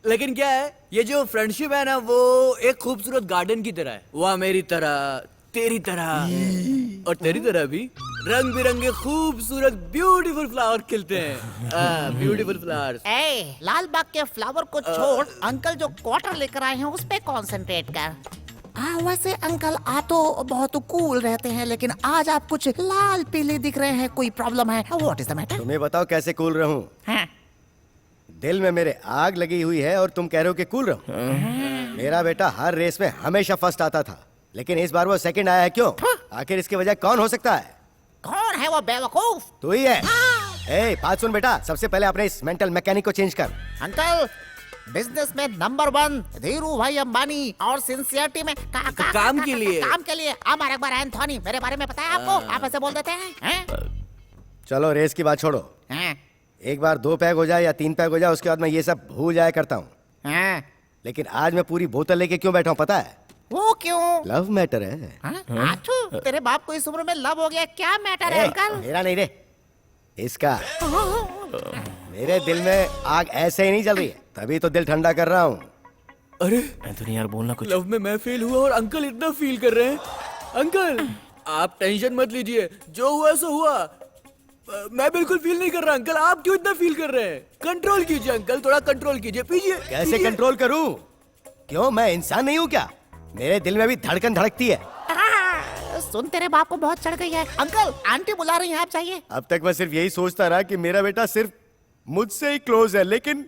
लेकिन क्या है, ये जो फ्रेंडशिप है ना, वो एक खूबसूरत गार्डन की तरह है। वहाँ मेरी तरह, तेरी तरह और तेरी तरह भी रंग बिरंगे खूबसूरत ब्यूटीफुल फ्लावर खिलते हैं। Beautiful flowers. लाल बाग के फ्लावर को छोड़, अंकल जो क्वार्टर लेकर आए हैं उस पे कंसंट्रेट कर। वैसे अंकल आप तो बहुत कूल रहते हैं, लेकिन आज आप कुछ लाल पीले दिख रहे हैं। कोई प्रॉब्लम है? What is the matter? तुम्हें बताओ कैसे कूल रहूं? दिल में मेरे आग लगी हुई है और तुम कह रहे हो कि कूल रहूं? मेरा बेटा हर रेस में हमेशा फर्स्ट आता था, लेकिन इस बार वो सेकंड आया है। क्यों? आखिर इसकी वजह कौन हो सकता है? कौन है वो बेवकूफ? तू ही है। बात सुन बेटा, सबसे पहले अपने इस मेंटल मैकेनिक को चेंज कर। अंकल, बिजनेस में नंबर 1 धीरू भाई अंबानी, और सिंसियरिटी में काम के लिए अमर अकबर एंथोनी। मेरे बारे में पता है आपको? आप ऐसे बोल देते हैं? चलो रेस की बात छोड़ो, एक बार 2 पैग हो जाए या 3 पैग हो जाए, उसके बाद मैं ये सब भूल जाया करता हूँ। लेकिन आज मैं पूरी बोतल लेके क्यों बैठा हूँ पता है? वो क्यों? लव मैटर है। आछू, तेरे बाप को इस उम्र में लव हो गया? क्या मैटर है अंकल? मेरा नहीं रे, इसका। मेरे दिल में आग ऐसे ही नहीं जल रही है, तभी तो दिल ठंडा कर रहा हूँ। अरे एंथोनी यार बोलना कुछ। लव में मैं फेल हुआ और अंकल इतना फील कर रहे हैं। अंकल आप टेंशन मत लीजिए, जो हुआ सो हुआ। मैं बिल्कुल फील नहीं कर रहा। अंकल आप क्यों इतना फील कर रहे हैं? कंट्रोल कीजिए अंकल, थोड़ा कंट्रोल कीजिए। पीजिए। कैसे कंट्रोल करूं? क्यों, मैं इंसान नहीं हूँ क्या? मेरे दिल में भी धड़कन धड़कती है। सुन, तेरे बाप को बहुत चढ़ गई है। अंकल, आंटी बुला रही हैं, आप चाहिए। अब तक मैं सिर्फ यही सोचता रहा कि मेरा बेटा सिर्फ मुझसे ही क्लोज है, लेकिन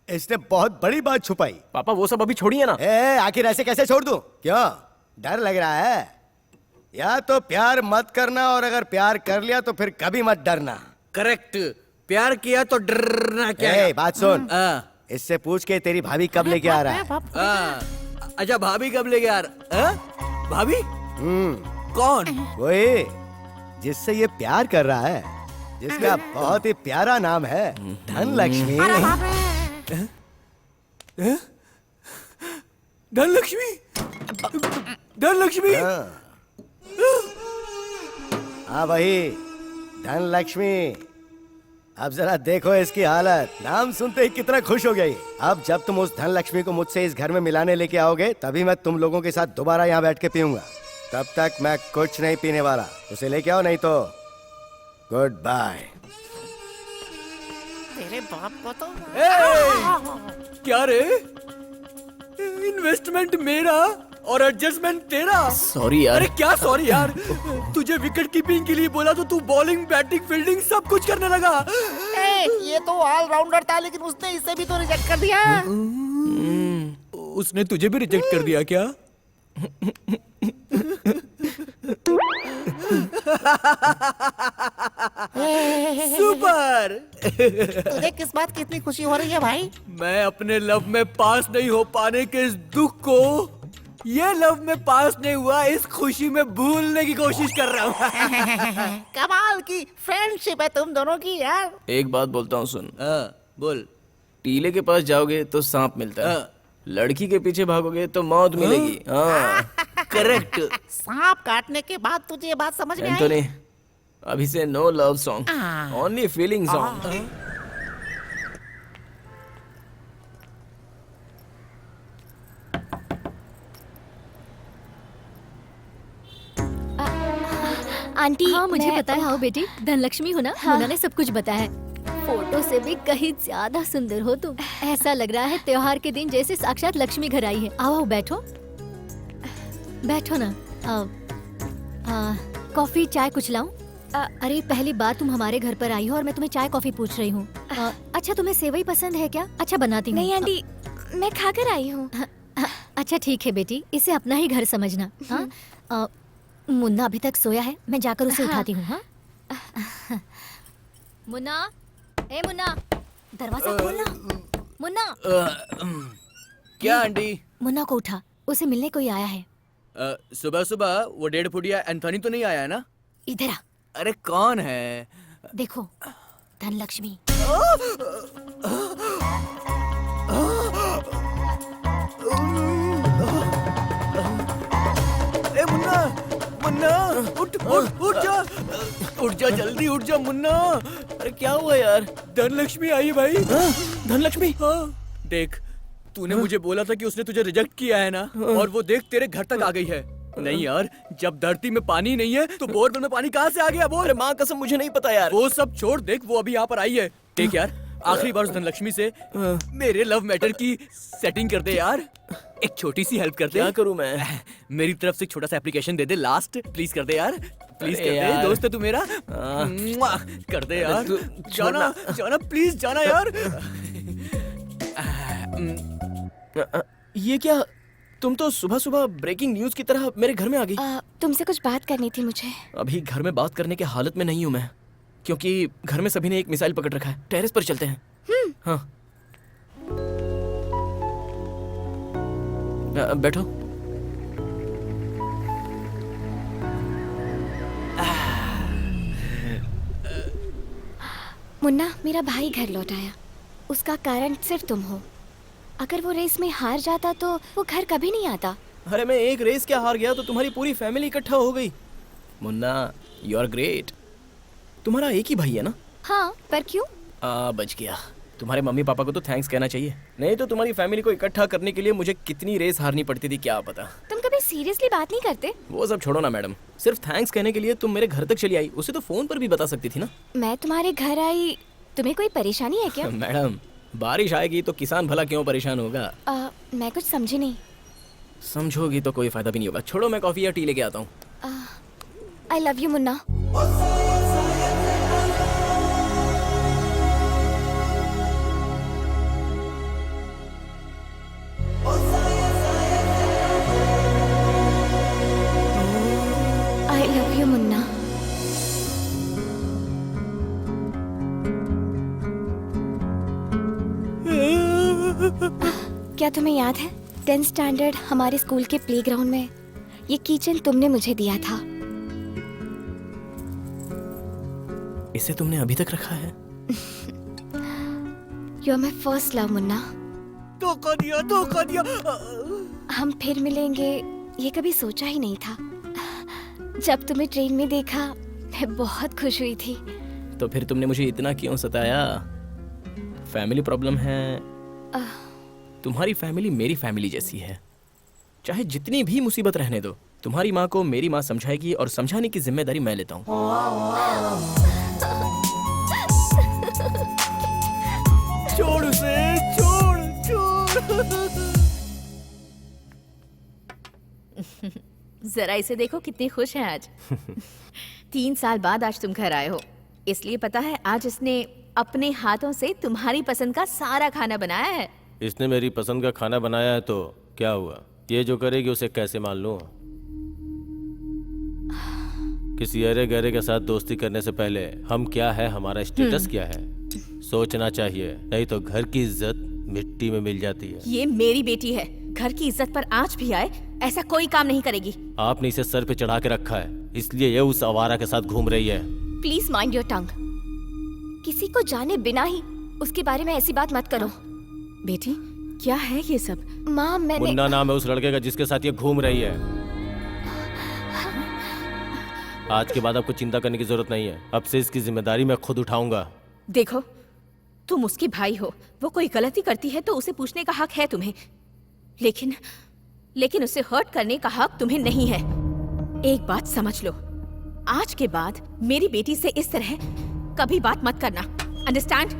इसने बहुत बड़ी बात छुपाई। पापा वो सब अभी छोड़िए ना। आखिर ऐसे कैसे छोड़ दूं? क्यों, डर लग रहा है? या तो प्यार मत करना, और अगर प्यार कर लिया तो फिर कभी मत डरना। करेक्ट, प्यार किया तो डरना क्या है? बात सुन, इससे पूछ के तेरी भाभी कब लेके आ रहा है? अच्छा, भाभी कब लेके आ रहा? भाभी? कौन? वही जिससे ये प्यार कर रहा है, जिसका बहुत ही प्यारा नाम है धनलक्ष्मी। धनलक्ष्मी? धनलक्ष्मी? हाँ वही धनलक्ष्मी। अब जरा देखो इसकी हालत, नाम सुनते ही कितना खुश हो गई। अब जब तुम उस धनलक्ष्मी को मुझसे इस घर में मिलाने लेके आओगे, तभी मैं तुम लोगों के साथ दोबारा यहाँ बैठ के पीऊंगा। तब तक मैं कुछ नहीं पीने वाला। उसे लेके आओ, नहीं तो गुड बाय। तेरे बाप को तो क्या रे? इन्वेस्टमेंट मेरा और एडजस्टमेंट तेरा। सॉरी यार। अरे क्या सॉरी यार? तुझे विकेट कीपिंग के लिए बोला तो तू बॉलिंग, बैटिंग, फील्डिंग सब कुछ करने लगा। ये तो ऑलराउंडर था, लेकिन उसने इसे भी तो रिजेक्ट कर दिया। उसने तुझे भी रिजेक्ट कर दिया क्या? सुपर। तुझे किस बात की इतनी खुशी हो रही है भाई? मैं अपने लव में पास नहीं हो पाने के इस दुख को, ये लव में पास नहीं हुआ इस खुशी में भूलने की कोशिश कर रहा हूँ। कमाल की फ्रेंडशिप है तुम दोनों की यार। एक बात बोलता हूँ, सुन। बोल। टीले के पास जाओगे तो सांप मिलता है, लड़की के पीछे भागोगे तो मौत मिलेगी। करेक्ट। सांप काटने के बाद तुझे ये बात समझ में आई? एंथोनी, अभी से no love song, only feeling song. Aunty हाँ मुझे मैं- पता है। आओ बेटी, धनलक्ष्मी हो ना? हाँ। उन्होंने सब कुछ बताया है। फोटो से भी कहीं ज्यादा सुंदर हो तुम। ऐसा लग रहा है त्योहार के दिन जैसे साक्षात लक्ष्मी घर आई है। आओ आओ, बैठो बैठो ना। कॉफी चाय कुछ लाऊं? अरे पहली बार तुम हमारे घर पर आई हो और मैं तुम्हें चाय कॉफी पूछ रही हूँ। अच्छा तुम्हें सेवई पसंद है क्या? अच्छा बनाती हूँ। नहीं आंटी, मैं खाकर आई हूँ। अच्छा ठीक है बेटी, इसे अपना ही घर समझना। हाँ मुन्ना अभी तक सोया है, मैं जाकर उसे उठाती हूँ। हाँ मुन्ना, ए मुन्ना, दरवाजा खोलना। मुन्ना क्या आंटी? मुन्ना को उठा, उसे मिलने कोई आया है। सुबह सुबह वो 1.5 फुटिया एंथोनी तो नहीं आया है ना? इधर आ, अरे कौन है? देखो धनलक्ष्मी। ए मुन्ना, मुन्ना उठ उठ उठ जा, उठ जा जल्दी उठ जा मुन्ना। अरे क्या हुआ यार? धनलक्ष्मी आई है भाई। धनलक्ष्मी? हाँ, देख तूने मुझे बोला था कि उसने तुझे रिजेक्ट किया है ना, और वो देख तेरे घर तक आ गई है। नहीं यार, जब धरती में पानी नहीं है तो बोरवेल में पानी कहाँ से आ गया? बोल। अरे माँ कसम मुझे नहीं पता यार। वो सब छोड़, देख वो अभी यहाँ पर आई है। देख यार, आखिरी बार उस धनलक्ष्मी से मेरे लव मैटर की सेटिंग कर दे यार। एक छोटी सी हेल्प कर दे। क्या करूँ मैं? मेरी तरफ से एक छोटा सा application they they, last please कर दे यार, प्लीज अरे कर दे। यार। दोस्त है तू मेरा, मुआ, कर दे यार। तू जाना जाना प्लीज जाना यार। ये क्या? तुम तो सुबह सुबह ब्रेकिंग न्यूज की तरह मेरे घर में आ गई। तुमसे कुछ बात करनी थी मुझे। अभी घर में बात करने के हालत में नहीं हूँ मैं, क्योंकि घर में सभी ने एक मिसाइल पकड़ रखा है। टेरेस पर चलते हैं। हाँ बैठो। मुन्ना, मेरा भाई घर लौट आया। उसका कारण सिर्फ तुम हो। अगर वो रेस में हार जाता तो वो घर कभी नहीं आता। अरे मैं एक रेस क्या हार गया तो तुम्हारी पूरी फैमिली इकट्ठा हो गई। Munna you are great. तुम्हारा एक ही भाई है ना? हाँ, पर क्यों? बच गया। तुम्हारे मम्मी पापा को तो थैंक्स कहना चाहिए, नहीं तो तुम्हारी फैमिली को इकट्ठा करने के लिए मुझे कितनी रेस हारनी पड़ती थी क्या पता। तुम कभी सीरियसली बात नहीं करते? वो सब छोड़ो ना मैडम, सिर्फ थैंक्स कहने के लिए तुम मेरे घर तक चली आई, उसे तो फोन पर भी बता सकती थी ना। मैं तुम्हारे घर आई, तुम्हें कोई परेशानी है क्या? मैडम बारिश आएगी तो किसान भला क्यों परेशान होगा? मैं कुछ समझी नहीं। समझोगी तो कोई फायदा भी नहीं होगा। छोड़ो, मैं कॉफी या टी लेके आता हूँ। आई love you Munna. I love you Munna. क्या तुम्हें याद है 10th स्टैंडर्ड हमारे स्कूल के प्लेग्राउंड में ये कीचेन तुमने मुझे दिया था? इसे तुमने अभी तक रखा है? You are my first love Munna. धोखा दिया, धोखा दिया। हम फिर मिलेंगे ये कभी सोचा ही नहीं था। जब तुम्हें ट्रेन में देखा मैं बहुत खुश हुई थी। तो फिर तुमने मुझे इतना क्यों सताया? फैमिली प्रॉब्लम है। तुम्हारी फैमिली मेरी फैमिली जैसी है। चाहे जितनी भी मुसीबत रहने दो, तुम्हारी माँ को मेरी माँ समझाएगी और समझाने की जिम्मेदारी मैं लेता हूँ। छोड़ उसे, छोड़ छोड़। जरा इसे देखो कितनी खुश है आज। 3 साल बाद आज तुम घर आए हो, इसलिए पता है आज इसने अपने हाथों से तुम्हारी पसंद का सारा खाना बनाया है। इसने मेरी पसंद का खाना बनाया है तो क्या हुआ? ये जो करेगी उसे कैसे मान लूं? किसी अरे गहरे के साथ दोस्ती करने से पहले हम क्या है, हमारा स्टेटस क्या है, सोचना चाहिए, नहीं तो घर की इज्जत मिट्टी में मिल जाती है। ये मेरी बेटी है, घर की इज्जत पर आंच भी आए ऐसा कोई काम नहीं करेगी। आपने इसे सर पे चढ़ा के रखा है, इसलिए ये उस आवारा के साथ घूम रही है। Please mind your tongue. किसी को जाने बिना ही उसके बारे में ऐसी बात मत करो। बेटी क्या है ये सब? माँ मैंने मुन्ना नाम है उस लड़के का जिसके साथ ये घूम रही है। आज के बाद आपको चिंता करने की जरूरत नहीं है, अब से इसकी जिम्मेदारी मैं खुद उठाऊंगा। देखो तुम उसके भाई हो, वो कोई गलती करती है तो उसे पूछने का हक है तुम्हें, लेकिन उसे हर्ट करने का हक तुम्हें नहीं है। एक बात समझ लो, आज के बाद मेरी बेटी से इस तरह कभी बात मत करना। अंडरस्टैंड?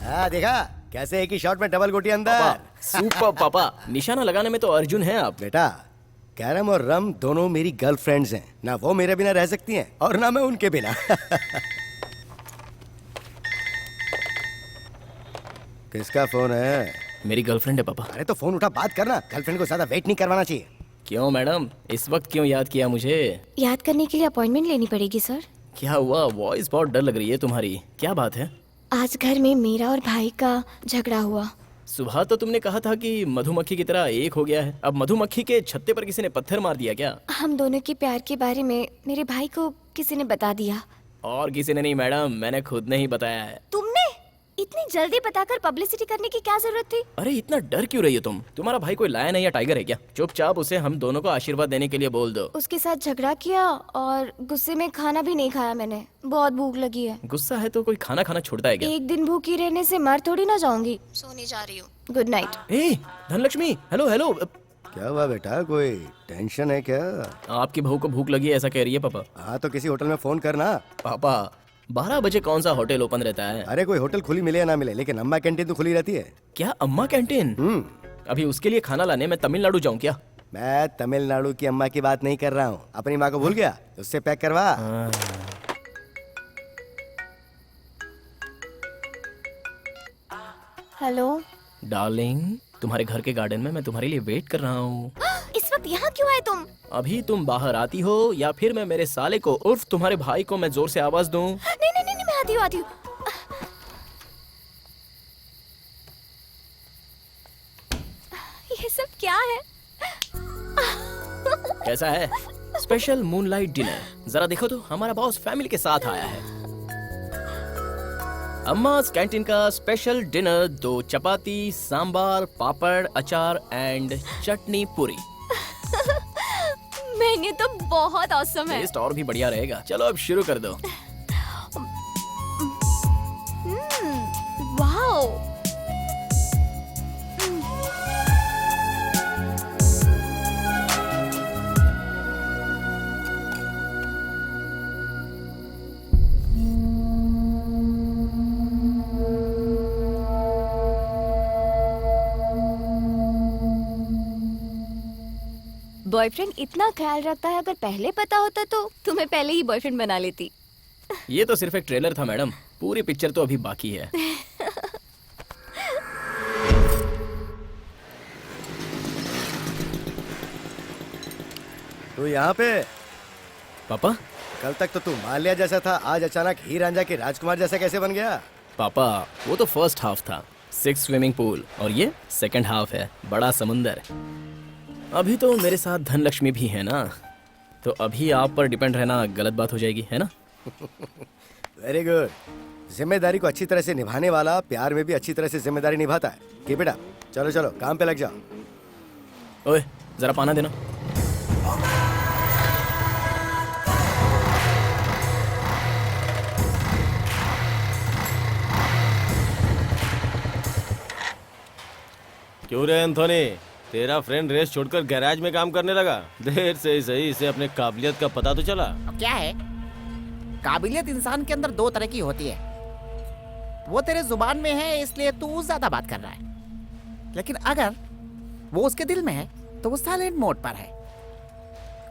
हाँ देखा कैसे एक ही शॉट में डबल गोटी अंदर। पापा सुपर पापा, निशाना लगाने में तो अर्जुन हैं आप। बेटा कैरम और रम दोनों मेरी गर्लफ्रेंड्स हैं, ना वो मेरे बिना रह सकती हैं और ना मैं उनके बिना। किसका फोन है? मेरी गर्लफ्रेंड है पापा। अरे तो फोन उठा, बात करना। गर्लफ्रेंड को ज्यादा वेट नहीं करवाना चाहिए। क्यों मैडम, इस वक्त क्यों याद किया मुझे? याद करने के लिए अपॉइंटमेंट लेनी पड़ेगी सर। क्या हुआ? वॉइस बहुत डर लग रही है तुम्हारी, क्या बात है? आज घर में मेरा और भाई का झगड़ा हुआ। सुबह तो तुमने कहा था कि मधुमक्खी की तरह एक हो गया है, अब मधुमक्खी के छत्ते पर किसी ने पत्थर मार दिया क्या? हम दोनों के प्यार के बारे में मेरे भाई को किसी ने बता दिया। और किसी ने नहीं मैडम, मैंने खुद ने ही बताया है। तुमने इतनी जल्दी बताकर पब्लिसिटी करने की क्या जरूरत थी? अरे इतना डर क्यों रही हो तुम? तुम्हारा भाई कोई लायन है या टाइगर है क्या? चुपचाप उसे हम दोनों को आशीर्वाद देने के लिए बोल दो। उसके साथ झगड़ा किया और गुस्से में खाना भी नहीं खाया मैंने। बहुत भूख लगी है। गुस्सा है तो कोई खाना खाना छोड़ता है क्या? एक दिन भूखी रहने से मर थोड़ी ना जाऊंगी। सोने जा रही हूँ। Good night. ए धनलक्ष्मी, हेलो हेलो। क्या हुआ बेटा, कोई टेंशन है क्या? आपकी बहू को भूख लगी है ऐसा कह रही है पापा। हाँ तो किसी होटल में फोन करना। पापा 12 बजे कौन सा होटल ओपन रहता है? अरे कोई होटल खुली मिले या ना मिले, लेकिन अम्मा कैंटीन तो खुली रहती है। क्या अम्मा कैंटीन? अभी उसके लिए खाना लाने मैं तमिलनाडु जाऊं क्या? मैं तमिलनाडु की अम्मा की बात नहीं कर रहा हूँ। अपनी माँ को भूल गया, उससे पैक करवा। हेलो डार्लिंग, तुम्हारे घर के गार्डन में मैं तुम्हारे लिए वेट कर रहा हूँ। इस वक्त यहाँ क्यों आए तुम? अभी तुम बाहर आती हो या फिर मैं मेरे साले को उर्फ तुम्हारे भाई को मैं जोर से आवाज दूं? नहीं नहीं नहीं, मैं आती हूँ आती हूँ। ये सब क्या है? कैसा है स्पेशल मूनलाइट डिनर? जरा देखो तो, हमारा बॉस फैमिली के साथ आया है। अम्मा's कैंटीन का स्पेशल डिनर, 2 चपाती, सांबार, पापड़, अचार एंड चटनी पूरी। मेन्यू तो बहुत औसम है। टेस्ट और भी बढ़िया रहेगा। चलो अब शुरू कर दो। वाओ। बॉयफ्रेंड इतना ख्याल रखता है, अगर पहले पता होता तो तुम्हें पहले ही बॉयफ्रेंड बना लेती। ये तो सिर्फ एक ट्रेलर था मैडम, पूरी पिक्चर तो अभी बाकी है। तू यहाँ पे? पापा कल तक तो तू माल्या जैसा था, आज अचानक हीर रांझा के राजकुमार जैसा कैसे बन गया? पापा वो तो फर्स्ट हाफ था, 6 स्विमिंग पूल, और ये सेकंड हाफ है, बड़ा समुंदर। अभी तो मेरे साथ धनलक्ष्मी भी है ना, तो अभी आप पर डिपेंड रहना गलत बात हो जाएगी, है ना? Very good. जिम्मेदारी को अच्छी तरह से निभाने वाला प्यार में भी अच्छी तरह से जिम्मेदारी निभाता है। कि बेटा चलो चलो काम पे लग जाओ। ओए जरा पाना देना। क्यों रे एंथोनी, तेरा फ्रेंड रेस छोड़कर गैराज में काम करने लगा? देर से ही सही, इसे अपने काबिलियत का पता तो चला। अब क्या है, काबिलियत इंसान के अंदर 2 तरह की होती है। वो तेरे जुबान में है इसलिए तू ज्यादा बात कर रहा है, लेकिन अगर वो उसके दिल में है तो वो साइलेंट मोड पर है।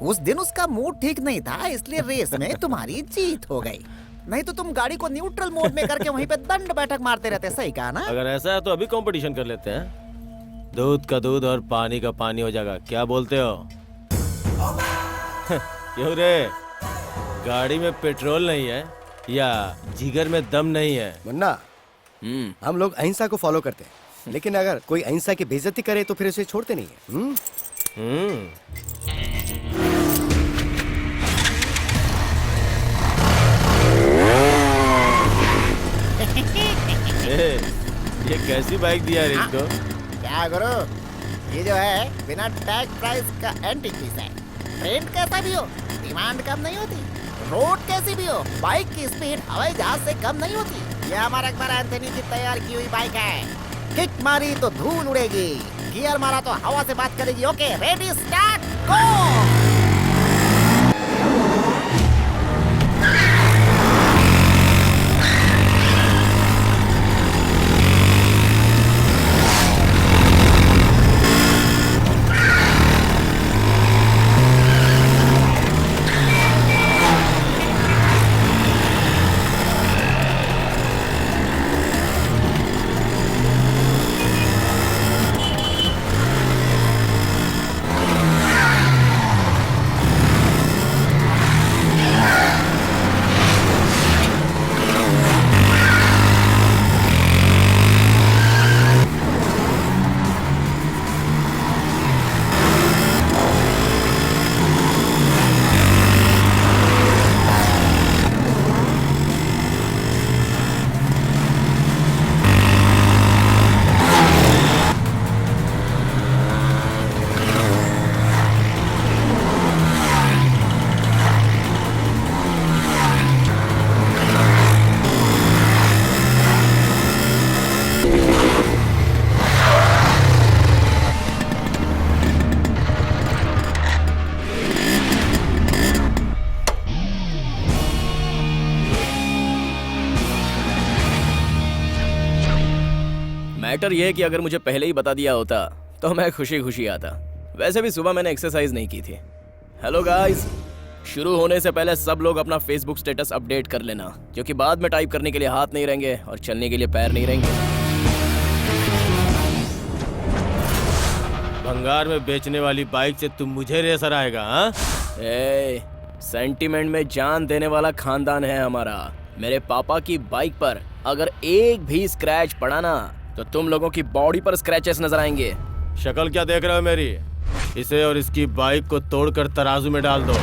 उस दिन उसका मूड ठीक नहीं था, इसलिए रेस में तुम्हारी जीत हो गई। नहीं तो तुम गाड़ी को न्यूट्रल मोड में करके वहीं पे दंड बैठक मारते रहते। सही कहा ना? अगर ऐसा है तो अभी कंपटीशन कर लेते हैं, दूध का दूध और पानी का पानी हो जाएगा। क्या बोलते हो? क्यों रे, गाड़ी में पेट्रोल नहीं है या जिगर में दम नहीं है? मुन्ना, हम लोग अहिंसा को फॉलो करते हैं, लेकिन अगर कोई अहिंसा की बेइज्जती करे तो फिर उसे छोड़ते नहीं है। ये कैसी बाइक दिया है इसको? क्या करो, ये जो है बिना टैग प्राइस का एंटीक पीस है। ट्रेंड कैसा भी हो, डिमांड कम नहीं होती। रोड कैसी भी हो, बाइक की स्पीड हवाई जहाज से कम नहीं होती। ये हमारा अकबर एंथनी की तैयार की हुई बाइक है। किक मारी तो धूल उड़ेगी, गियर मारा तो हवा से बात करेगी। ओके रेडी स्टार्ट गो। मैटर ये है कि अगर मुझे पहले ही बता दिया होता तो मैं खुशी खुशी आता। वैसे भी सुबह मैंने एक्सरसाइज नहीं की थी। हेलो गाइस, शुरू होने से पहले सब लोग अपना फेसबुक स्टेटस अपडेट कर लेना, क्योंकि बाद में टाइप करने के लिए हाथ नहीं रहेंगे और चलने के लिए पैर नहीं रहेंगे। भंगार में बेचने वाली बाइक से तुम मुझे रेसर आएगा? हाँ, सेंटीमेंट में जान देने वाला खानदान है हमारा। मेरे पापा की बाइक पर अगर एक भी स्क्रैच पड़ा ना तो तुम लोगों की बॉडी पर स्क्रैचेस नजर आएंगे। शक्ल क्या देख रहे हो मेरी? इसे और इसकी बाइक को तोड़कर तराजू में डाल दो।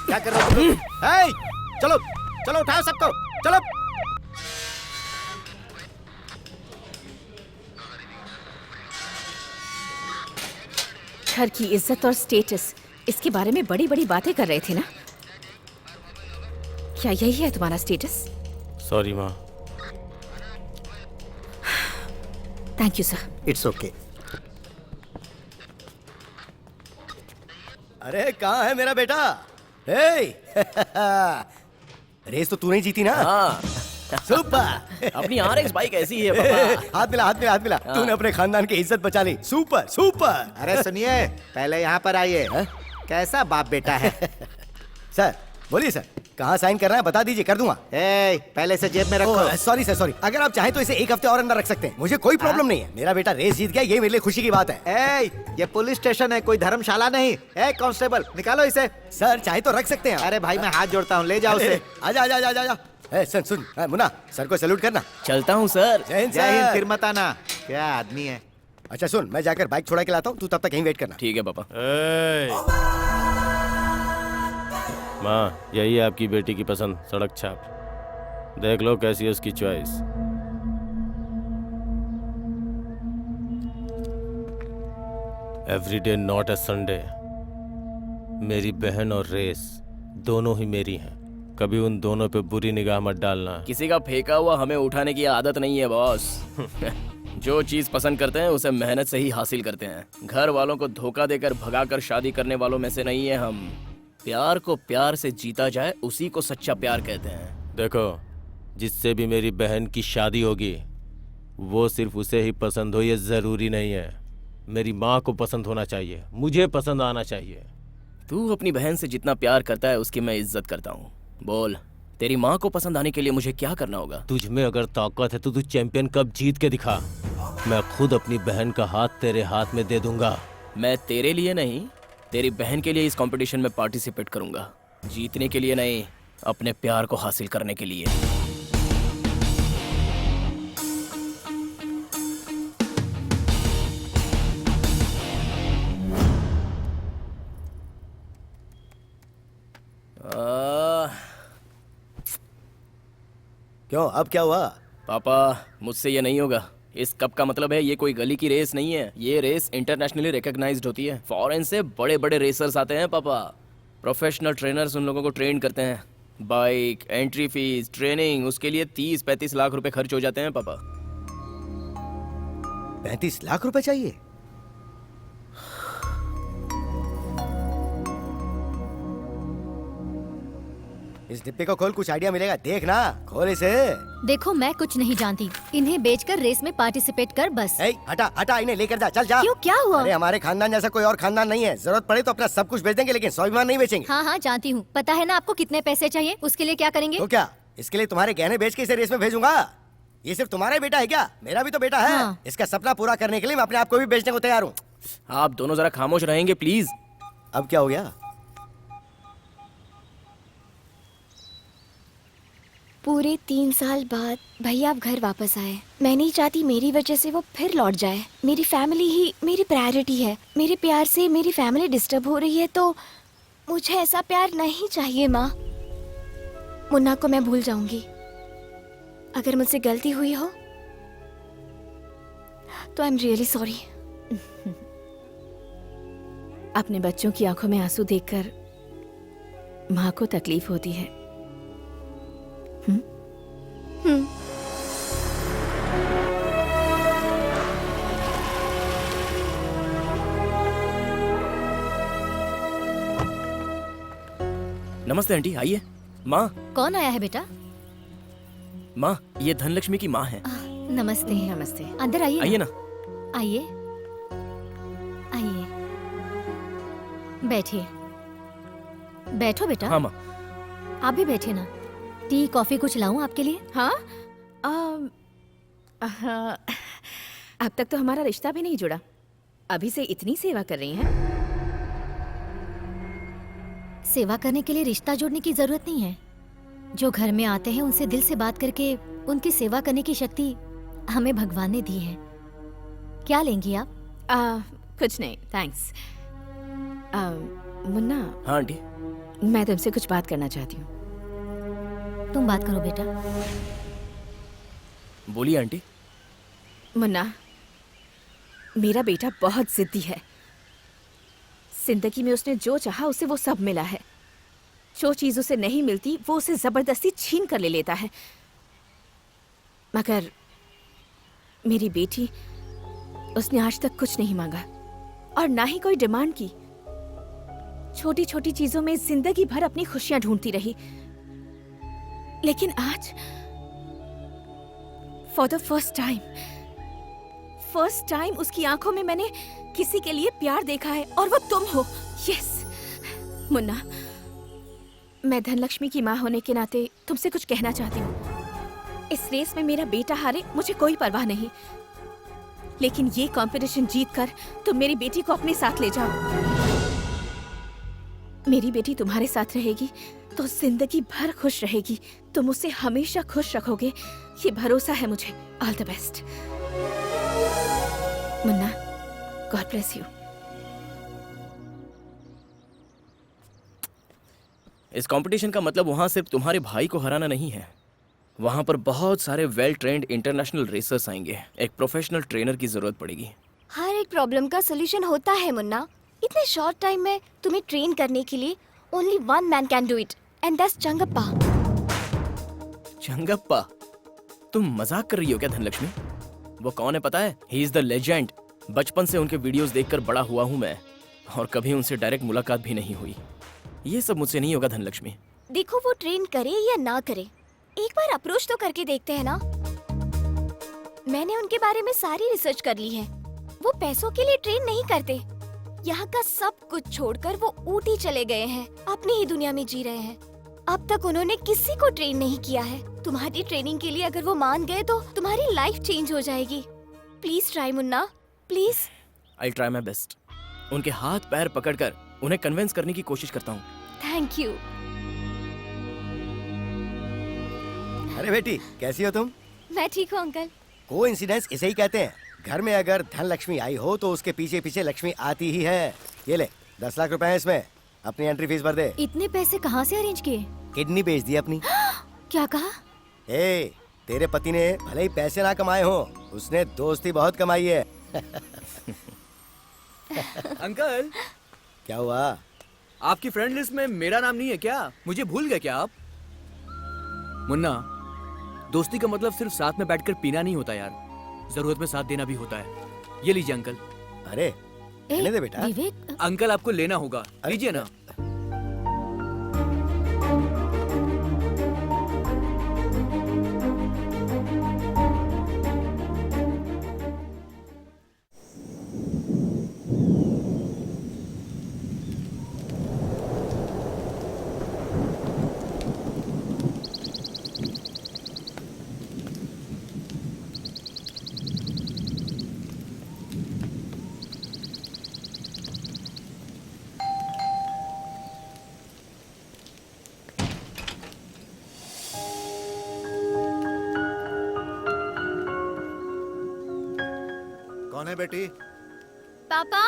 क्या कर रहे हो तुम? हे, चलो चलो उठाओ सबको, चलो। घर की इज्जत और स्टेटस, इसके बारे में बड़ी बड़ी बातें कर रहे थे ना? क्या यही है तुम्हारा स्टेटस? सॉरी माँ। Thank you sir. It's okay. अरे कहाँ है मेरा बेटा? हे रेस तो तूने जीती ना? हाँ, सुपर। अपनी RX बाइक ऐसी ही है पापा। हाथ मिला हाथ मिला हाथ मिला। तूने अपने खानदान की इज्जत बचा ली। Super super. अरे सुनिए, पहले यहाँ पर आइए। कैसा बाप बेटा है? सर बोलिए सर, कहाँ साइन करना है बता दीजिए, कर दूंगा। ए, पहले से जेब में रखो। सॉरी सर सॉरी, अगर आप चाहें तो इसे एक हफ्ते और अंदर रख सकते हैं, मुझे कोई प्रॉब्लम नहीं है। मेरा बेटा रेस जीत गया, ये मेरे लिए खुशी की बात है। ए, ये पुलिस स्टेशन है, कोई धर्मशाला नहीं। ए कांस्टेबल, निकालो इसे। सर चाहे तो रख सकते हैं। अरे भाई मैं हाथ जोड़ता हूँ, ले जाओ उसे। आजा आजा आजा आजा। ए, सुन सुन मुन्ना, सर को सैल्यूट करना। चलता हूँ सर। जय हिंद जय हिंद, सर। फिर मत आना। क्या आदमी है। अच्छा सुन, मैं जाकर बाइक छोड़ा के लाता हूँ, तू तब तक कहीं वेट करना। ठीक है पापा। माँ, यही है आपकी बेटी की पसंद, सड़क छाप। देख लो कैसी है उसकी choice. Everyday not a Sunday. मेरी बहन और रेस दोनों ही मेरी हैं। कभी उन दोनों पे बुरी निगाह मत डालना। किसी का फेंका हुआ हमें उठाने की आदत नहीं है बॉस। जो चीज पसंद करते हैं उसे मेहनत से ही हासिल करते हैं। घर वालों को धोखा देकर भगाकर शादी करने वालों में से नहीं है हम। प्यार को प्यार से जीता जाए उसी को सच्चा प्यार कहते हैं। देखो, जिससे भी मेरी बहन की शादी होगी वो सिर्फ उसे ही पसंद हो ये जरूरी नहीं है। मेरी माँ को पसंद होना चाहिए, मुझे पसंद आना चाहिए। तू अपनी बहन से जितना प्यार करता है उसकी मैं इज्जत करता हूँ। बोल, तेरी माँ को पसंद आने के लिए मुझे क्या करना होगा? तुझ में अगर ताकत है तो तू चैंपियन कप जीत के दिखा। मैं खुद अपनी बहन का हाथ तेरे हाथ में दे दूंगा। मैं तेरे लिए नहीं, तेरी बहन के लिए इस कंपटीशन में पार्टिसिपेट करूंगा। जीतने के लिए नहीं, अपने प्यार को हासिल करने के लिए। क्यों, अब क्या हुआ? पापा, मुझसे ये नहीं होगा। इस कप का मतलब है ये कोई गली की रेस नहीं है। ये रेस इंटरनेशनली रिकॉग्नाइज्ड होती है। फॉरेन से बड़े बड़े रेसर्स आते हैं पापा। प्रोफेशनल ट्रेनर्स उन लोगों को ट्रेन करते हैं। बाइक, एंट्री फीस, ट्रेनिंग, उसके लिए 30-35 लाख रुपए खर्च हो जाते हैं पापा। 35 लाख रुपए चाहिए? इस डिब्बे को खोल, कुछ आइडिया मिलेगा। देख ना, खोल इसे। देखो मैं कुछ नहीं जानती, इन्हें बेचकर रेस में पार्टिसिपेट कर बस। ए, हटा हटा, इन्हें लेकर जा, चल जा। क्यों, क्या हुआ? अरे हमारे खानदान जैसा कोई और खानदान नहीं है। जरूरत पड़े तो अपना सब कुछ बेच देंगे, लेकिन स्वाभिमान नहीं बेचेंगे। हाँ हाँ जानती हूँ, पता है ना आपको कितने पैसे चाहिए, उसके लिए क्या करेंगे? तो क्या इसके लिए तुम्हारे गहने बेच के इसे रेस में भेजूंगा? ये सिर्फ तुम्हारा ही बेटा है क्या? मेरा भी तो बेटा है। हाँ। इसका सपना पूरा करने के लिए मैं अपने आप को भी बेचने को तैयार हूँ। आप दोनों जरा खामोश रहेंगे प्लीज। अब क्या हो गया? पूरे 3 साल बाद भैया आप घर वापस आए। मैं नहीं चाहती मेरी वजह से वो फिर लौट जाए। मेरी फैमिली ही मेरी प्रायोरिटी है। मेरे प्यार से मेरी फैमिली डिस्टर्ब हो रही है, तो मुझे ऐसा प्यार नहीं चाहिए माँ। मुन्ना को मैं भूल जाऊंगी। अगर मुझसे गलती हुई हो तो आई एम रियली सॉरी। अपने बच्चों की आंखों में आंसू देखकर माँ को तकलीफ होती है। नमस्ते आंटी, आइए। माँ, कौन आया है बेटा? माँ ये धनलक्ष्मी की माँ है। नमस्ते। नमस्ते। अंदर आइए आइए ना। आइए आइए, बैठिए। बैठो बेटा। हाँ माँ। आप भी बैठे ना। टी कॉफी कुछ लाऊं आपके लिए? हाँ, अब तक तो हमारा रिश्ता भी नहीं जुड़ा, अभी से इतनी सेवा कर रही हैं। सेवा करने के लिए रिश्ता जोड़ने की जरूरत नहीं है। जो घर में आते हैं उनसे दिल से बात करके उनकी सेवा करने की शक्ति हमें भगवान ने दी है। क्या लेंगी आप? कुछ नहीं, थैंक्स। मुन्ना, हाँ आंटी। मैं तुमसे कुछ बात करना चाहती हूँ। तुम बात करो बेटा। बोलिए आंटी। मुन्ना, मेरा बेटा बहुत जिद्दी है। जिंदगी में उसने जो चाहा उसे वो सब मिला है। जो चीज उसे नहीं मिलती वो उसे जबरदस्ती छीन कर ले लेता है। मगर मेरी बेटी, उसने आज तक कुछ नहीं मांगा और ना ही कोई डिमांड की। छोटी छोटी चीजों में जिंदगी भर अपनी खुशियां ढूंढती रही, लेकिन आज फॉर द फर्स्ट टाइम उसकी आंखों में मैंने किसी के लिए प्यार देखा है, और वो तुम हो। यस मुन्ना, मैं धनलक्ष्मी की माँ होने के नाते तुमसे कुछ कहना चाहती हूँ। इस रेस में मेरा बेटा हारे मुझे कोई परवाह नहीं, लेकिन ये कंपटीशन जीतकर तुम मेरी बेटी को अपने साथ ले जाओ। मेरी बेटी तुम्हारे साथ रहेगी तो जिंदगी भर खुश रहेगी। तुम उसे हमेशा खुश रखोगे, ये भरोसा है मुझे। All the best Munna, God bless you. इस कंपटीशन का मतलब वहाँ सिर्फ तुम्हारे भाई को हराना नहीं है। वहाँ पर बहुत सारे वेल ट्रेंड इंटरनेशनल रेसर्स आएंगे। एक प्रोफेशनल ट्रेनर की जरूरत पड़ेगी। हर एक प्रॉब्लम का सोल्यूशन होता है मुन्ना। इतने शॉर्ट टाइम में तुम्हें ट्रेन करने के लिए only one man can do it, and that's Changappa. Changappa? तुम मजाक कर रही हो क्या धनलक्ष्मी? वो कौन है पता है? He is the legend. बचपन से उनके वीडियोस देखकर बड़ा हुआ हूँ मैं, और कभी उनसे डायरेक्ट मुलाकात भी नहीं हुई। ये सब मुझसे नहीं होगा धनलक्ष्मी। देखो, वो ट्रेन करे या ना करे, एक बार अप्रोच तो करके देखते हैं ना। मैंने उनके बारे में सारी रिसर्च कर ली है। वो पैसों के लिए ट्रेन नहीं करते। यहाँ का सब कुछ छोड़कर वो ऊटी चले गए हैं, अपनी ही दुनिया में जी रहे हैं। अब तक उन्होंने किसी को ट्रेन नहीं किया है। तुम्हारी ट्रेनिंग के लिए अगर वो मान गए तो तुम्हारी लाइफ चेंज हो जाएगी। Please try Munna, please. I try my best. उनके हाथ पैर पकड़कर उन्हें कन्विंस करने की कोशिश करता हूँ। Thank you. अरे बेटी, कैसी हो तुम? मैं ठीक हूँ अंकल। कोइंसिडेंस इसे ही कहते हैं। घर में अगर धन लक्ष्मी आई हो तो उसके पीछे पीछे लक्ष्मी आती ही है। ये ले, 10 लाख रुपए है इसमें। अपनी एंट्री फीस भर दे। इतने पैसे कहाँ से अरेंज किए? किडनी बेच दी अपनी। क्या कहा? ए, तेरे पति ने भले ही पैसे ना कमाए हो, उसने दोस्ती बहुत कमाई है। अंकल, क्या हुआ? आपकी फ्रेंड लिस्ट में मेरा नाम नहीं है क्या? मुझे भूल गए क्या आप? मुन्ना, दोस्ती का मतलब सिर्फ साथ में बैठकर पीना नहीं होता यार, जरूरत में साथ देना भी होता है। ये लीजिए अंकल। अरे रहने दे बेटा। विवेक, अंकल आपको लेना होगा, लीजिए ना। कौन है बेटी? पापा,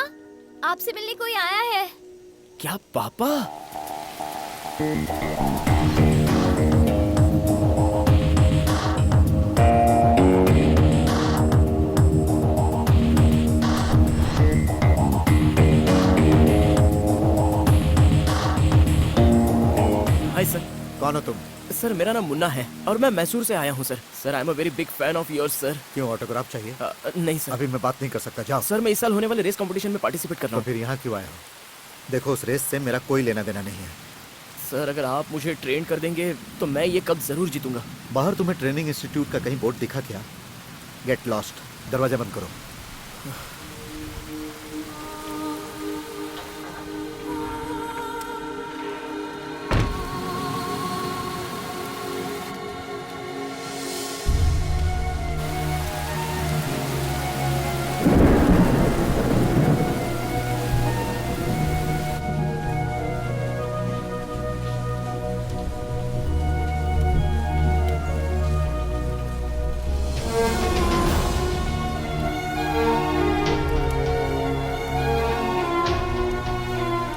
आपसे मिलने कोई आया है। क्या पापा? Hi sir. कौन हो तुम? सर मेरा नाम मुन्ना है और मैं मैसूर से आया हूँ sir. Sir I am a very big fan of yours sir. क्यों, ऑटोग्राफ चाहिए? नहीं सर। अभी मैं बात नहीं कर सकता, जाओ। सर मैं इस साल होने वाले रेस कंपटीशन में पार्टिसिपेट कर रहा तो हूँ। फिर यहाँ क्यों आया हो? देखो, उस रेस से मेरा कोई लेना देना नहीं है। सर अगर आप मुझे ट्रेन कर देंगे तो मैं ये कप जरूर जीतूंगा। बाहर तुम्हें ट्रेनिंग इंस्टीट्यूट का कहीं बोर्ड दिखा क्या? Get lost. दरवाजा बंद करो।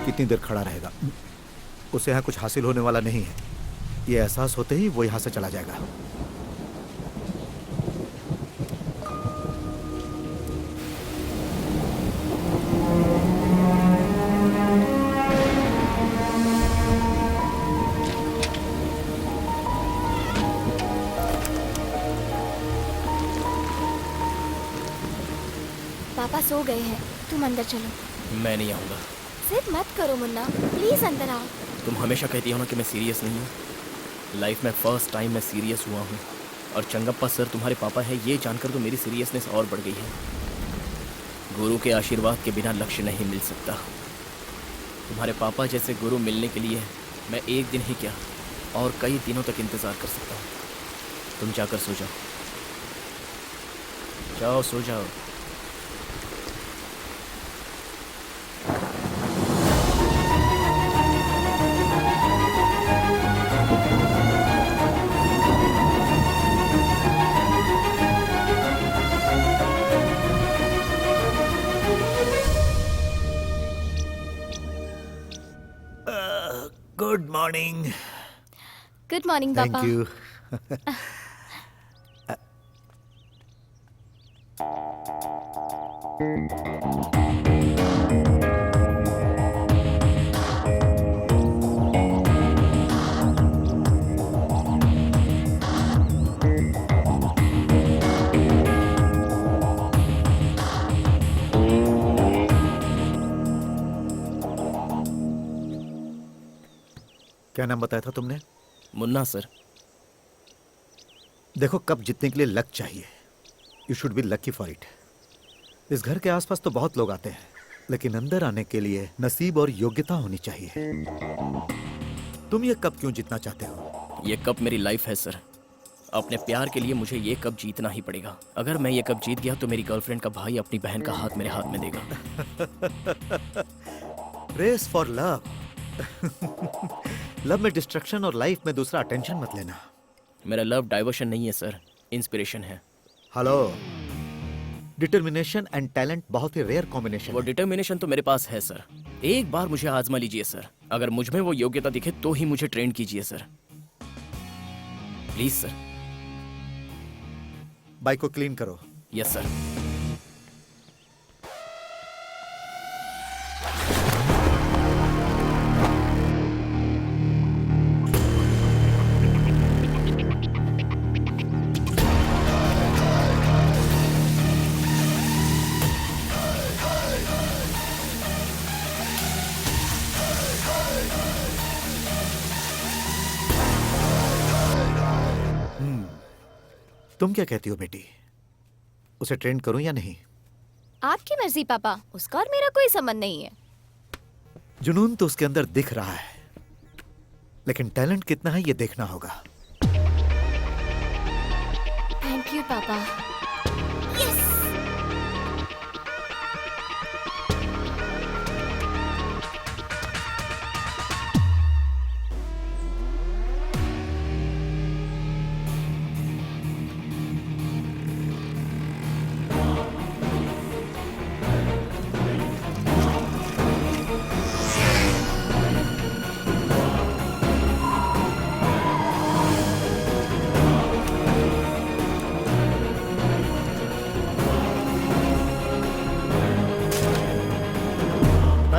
कितनी देर खड़ा रहेगा? उसे यहाँ कुछ हासिल होने वाला नहीं है। ये एहसास होते ही वो यहाँ से चला जाएगा। पापा सो गए हैं, तुम अंदर चलो। मैं नहीं आऊंगा। सिर्फ मत करो मुन्ना, प्लीज अंदर आओ। तुम हमेशा कहती हो ना कि मैं सीरियस नहीं हूँ। लाइफ में फर्स्ट टाइम मैं सीरियस हुआ हूँ और चंगप्पा सर तुम्हारे पापा है ये जानकर तो मेरी सीरियसनेस और बढ़ गई है। गुरु के आशीर्वाद के बिना लक्ष्य नहीं मिल सकता। तुम्हारे पापा जैसे गुरु मिलने के लिए मैं एक दिन ही क्या और कई दिनों तक इंतजार कर सकता हूँ। तुम जाकर सो जाओ। जाओ सो जाओ। Good morning. गुड मॉर्निंग पापा। Thank you. क्या नाम बताया था तुमने? मुन्ना सर। देखो, कप जीतने के लिए लक चाहिए। You should be lucky for it. इस घर के आसपास तो बहुत लोग आते हैं, लेकिन अंदर आने के लिए नसीब और योग्यता होनी चाहिए। तुम ये कप क्यों जीतना चाहते हो? ये कप मेरी लाइफ है सर। अपने प्यार के लिए मुझे ये कप जीतना ही पड़ेगा। अगर मैं ये कप जीत गया तो मेरी गर्लफ्रेंड का भाई अपनी बहन का हाथ मेरे हाथ में देगा। Race for love. लव में डिस्ट्रक्शन और लाइफ में दूसरा अटेंशन मत लेना। मेरा लव डाइवर्शन नहीं है सर, इंस्पिरेशन है। हेलो, डिटर्मिनेशन एंड टैलेंट बहुत ही रेयर कॉम्बिनेशन वो डिटर्मिनेशन तो मेरे पास है सर। एक बार मुझे आजमा लीजिए सर। अगर मुझ में वो योग्यता दिखे तो ही मुझे ट्रेन कीजिए सर, प्लीज सर। बाइक को क्लीन करो। Yes sir. तुम क्या कहती हो बेटी? उसे ट्रेन करूं या नहीं? आपकी मर्जी पापा, उसका और मेरा कोई संबंध नहीं है। जुनून तो उसके अंदर दिख रहा है, लेकिन टैलेंट कितना है ये देखना होगा। थैंक यू पापा। Yes.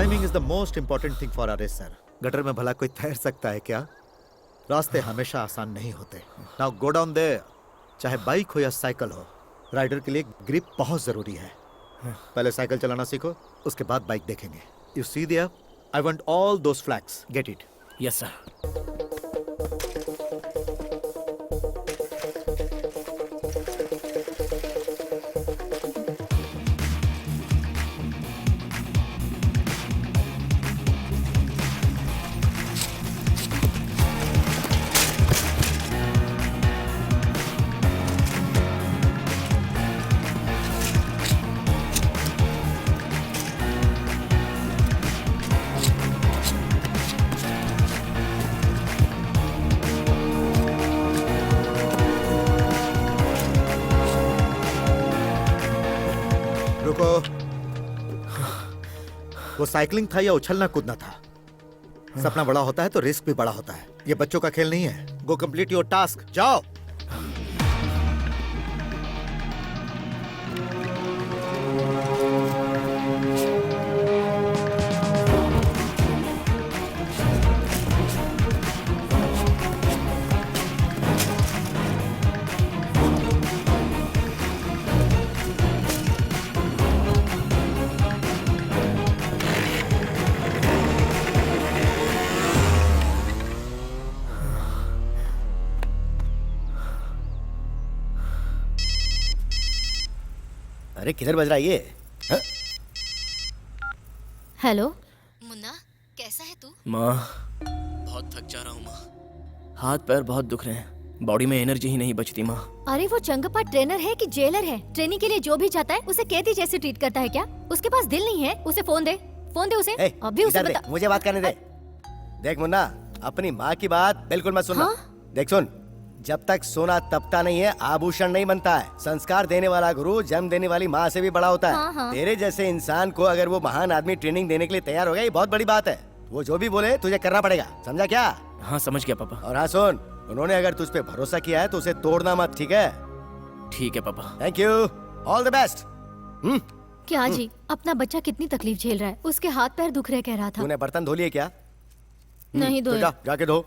Timing is the most important thing for a racer. Gutter में भला कोई तैर सकता है क्या? रास्ते हमेशा आसान नहीं होते। Now go down there. चाहे बाइक हो या साइकिल हो, राइडर के लिए ग्रिप बहुत जरूरी है। पहले साइकिल चलाना सीखो, उसके बाद बाइक देखेंगे। You see there, I want all those flags. Get it? Yes sir. रुको। वो साइकिलिंग था या उछलना कूदना था? सपना बड़ा होता है तो रिस्क भी बड़ा होता है। ये बच्चों का खेल नहीं है। गो कंप्लीट योर टास्क, जाओ। अरे किधर बज रहा है ये? हाँ? हेलो मुन्ना, कैसा है तू? माँ, बहुत थक जा रहा हूँ माँ। हाथ पैर बहुत दुख रहे हैं। बॉडी में एनर्जी ही नहीं बचती माँ। अरे वो चंगप्पा ट्रेनर है कि जेलर है? ट्रेनिंग के लिए जो भी जाता है उसे कैदी जैसे ट्रीट करता है क्या? उसके पास दिल नहीं है? उसे फोन दे उसे। ए, अभी उसे इधर दे, बता। मुझे बात करने दे। देख मुन्ना, अपनी माँ की बात बिल्कुल मत सुनना। देख सुन, जब तक सोना तपता नहीं है, आभूषण नहीं बनता है। संस्कार देने वाला गुरु जन्म देने वाली माँ से भी बड़ा होता है। हाँ। तेरे जैसे इंसान को अगर वो महान आदमी ट्रेनिंग देने के लिए तैयार हो गया, ये बहुत बड़ी बात है। वो जो भी बोले तुझे करना पड़ेगा, समझा क्या? हाँ समझ गया पापा। और हाँ सुन, उन्होंने अगर तुझ पे भरोसा किया है तो उसे तोड़ना मत, ठीक है? ठीक है पापा। Thank you, all the best. क्या जी, अपना बच्चा कितनी तकलीफ झेल रहा है। उसके हाथ पैर दुख रहे कह रहा था। तूने बर्तन धो लिए क्या? नहीं तो धोए। जा, जाके धो।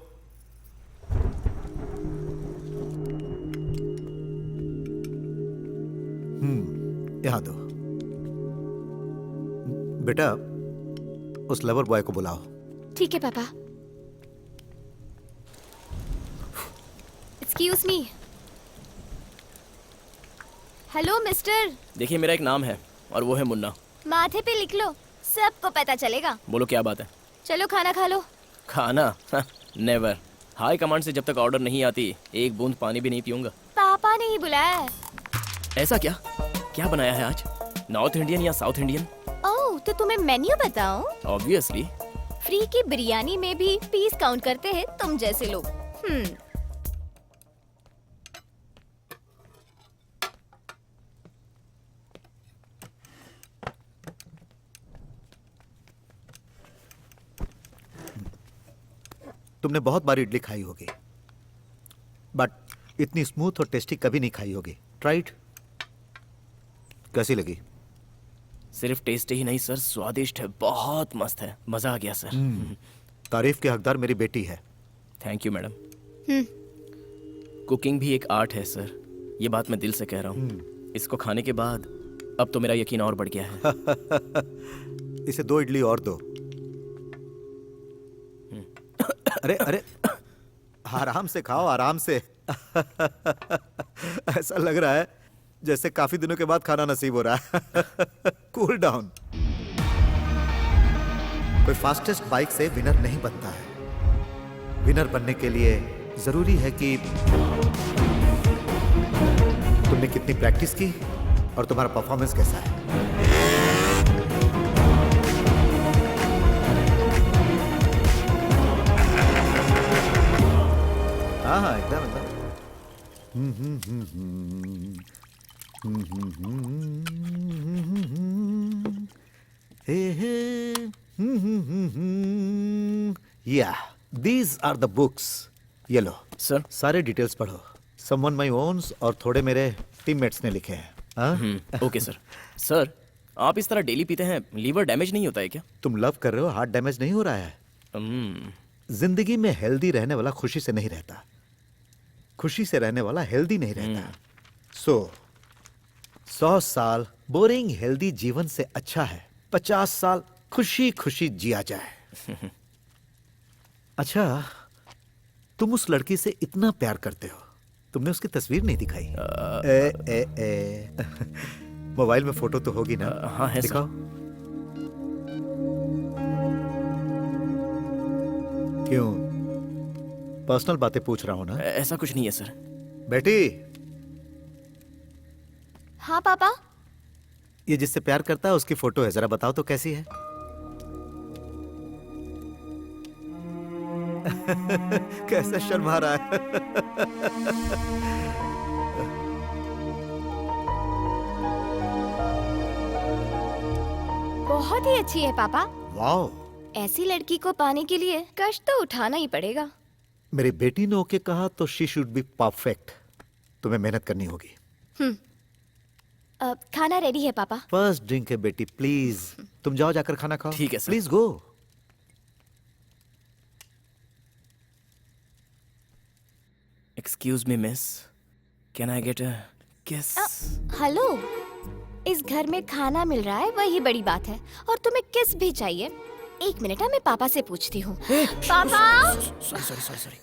यहाँ दो। बेटा, उस लवर बॉय को बुलाओ। ठीक है पापा। Excuse me. Hello mister. देखिए मेरा एक नाम है और वो है मुन्ना। माथे पे लिख लो, सबको पता चलेगा। बोलो क्या बात है? चलो खाना खा लो। खाना? नेवर। हाई कमांड से जब तक ऑर्डर नहीं आती, एक बूंद पानी भी नहीं पीऊंगा। पापा ने ही बुलाया है। ऐसा क्या? क्या बनाया है आज? नॉर्थ इंडियन या साउथ इंडियन? ओह, तो तुम्हें मेन्यू बताऊं? ऑब्वियसली। फ्री की बिरयानी में भी पीस काउंट करते हैं तुम जैसे लोग। तुमने बहुत बार इडली खाई होगी, बट इतनी स्मूथ और टेस्टी कभी नहीं खाई होगी। Try it. कैसी लगी? सिर्फ टेस्ट ही नहीं सर, स्वादिष्ट है, बहुत मस्त है, मजा आ गया सर। तारीफ के हकदार मेरी बेटी है। Thank you madam. कुकिंग भी एक आर्ट है सर, ये बात मैं दिल से कह रहा हूँ। इसको खाने के बाद अब तो मेरा यकीन और बढ़ गया है। इसे 2 इडली और दो। अरे अरे, आराम से खाओ, आराम से। ऐसा लग रहा है जैसे काफी दिनों के बाद खाना नसीब हो रहा है। Cool down. कोई फास्टेस्ट बाइक से विनर नहीं बनता है। विनर बनने के लिए जरूरी है कि तुमने कितनी प्रैक्टिस की और तुम्हारा परफॉर्मेंस कैसा है। हाँ हाँ, एकदम एकदम। Yeah, these are the books. ये लो सर। सारे डिटेल्स पढ़ो। Someone my owns और थोड़े मेरे टीममेट्स ने लिखे हैं। हाँ? Okay sir. सर आप इस तरह डेली पीते हैं, लीवर डैमेज नहीं होता है क्या? तुम लव कर रहे हो, हार्ट डैमेज नहीं हो रहा है। जिंदगी में हेल्दी रहने वाला खुशी से नहीं रहता, खुशी से रहने वाला हेल्दी नहीं रहता। 100 साल बोरिंग हेल्दी जीवन से अच्छा है 50 साल खुशी खुशी जिया जाए। अच्छा, तुम उस लड़की से इतना प्यार करते हो, तुमने उसकी तस्वीर नहीं दिखाई? मोबाइल में फोटो तो होगी ना? हाँ है दिखाओ। क्यों, पर्सनल बातें पूछ रहा हूं ना? ऐसा कुछ नहीं है सर। बेटी, हाँ पापा। ये जिससे प्यार करता है उसकी फोटो है, जरा बताओ तो कैसी है? कैसा शर्मा रहा है। बहुत ही अच्छी है पापा। वाओ, ऐसी लड़की को पाने के लिए कष्ट तो उठाना ही पड़ेगा। मेरी बेटी ने ओके कहा तो शी शुड बी परफेक्ट। तुम्हें मेहनत करनी होगी। खाना रेडी है पापा। फर्स्ट ड्रिंक है बेटी, प्लीज तुम जाओ जाकर खाना खाओ। ठीक है sir. Please go. Excuse me miss, can I get a किस? हेलो, इस घर में खाना मिल रहा है वही बड़ी बात है, और तुम्हें किस भी चाहिए? एक मिनट, मैं पापा से पूछती हूँ। पापा। Sorry sorry sorry sorry.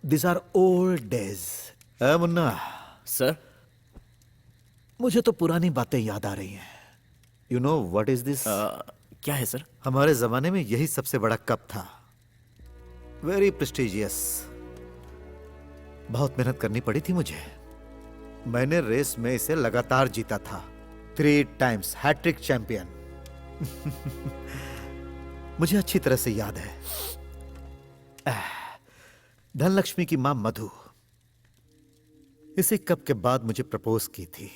These are old days. Munna, sir, मुझे तो पुरानी बातें याद आ रही हैं। You know what is this? क्या है सर? हमारे जमाने में यही सबसे बड़ा कप था। Very prestigious. बहुत मेहनत करनी पड़ी थी मुझे। मैंने रेस में इसे लगातार जीता था। 3 times हैट्रिक चैंपियन। मुझे अच्छी तरह से याद है। धनलक्ष्मी की मां मधु इसी कप के बाद मुझे प्रपोज की थी।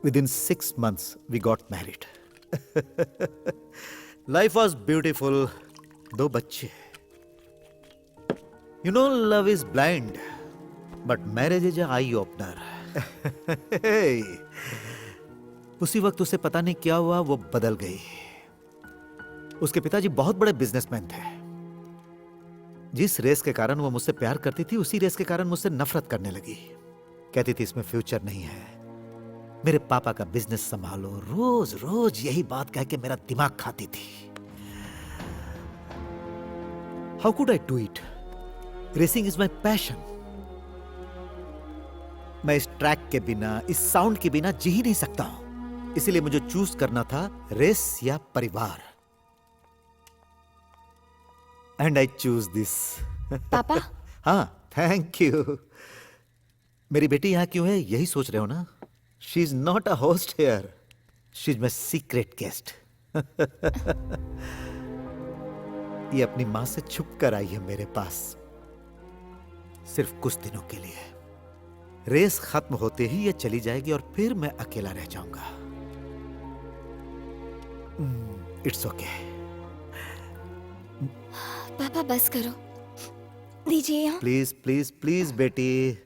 Within 6 months we got married. Life was beautiful. 2 बच्चे। You know love is blind, but marriage is an eye opener. Hey. उसी वक्त उसे पता नहीं क्या हुआ, वो बदल गई। उसके पिताजी बहुत बड़े बिजनेसमैन थे। जिस रेस के कारण वो मुझसे प्यार करती थी, उसी रेस के कारण मुझसे नफरत करने लगी। कहती थी इसमें फ्यूचर नहीं है, मेरे पापा का बिजनेस संभालो। रोज रोज यही बात कह के मेरा दिमाग खाती थी। How could I do it? Racing is my passion. मैं इस ट्रैक के बिना, इस साउंड के बिना जी ही नहीं सकता हूं। इसीलिए मुझे चूज करना था रेस या परिवार, एंड आई चूज दिस। पापा हाँ, थैंक यू। मेरी बेटी यहाँ क्यों है, यही सोच रहे हो ना? She is not a host here, she is my secret guest. ये अपनी मां से छुप कर आई है मेरे पास, सिर्फ कुछ दिनों के लिए। रेस खत्म होते ही ये चली जाएगी और फिर मैं अकेला रह जाऊंगा। It's okay. पापा बस करो, दीजिए यहाँ। प्लीज प्लीज प्लीज बेटी,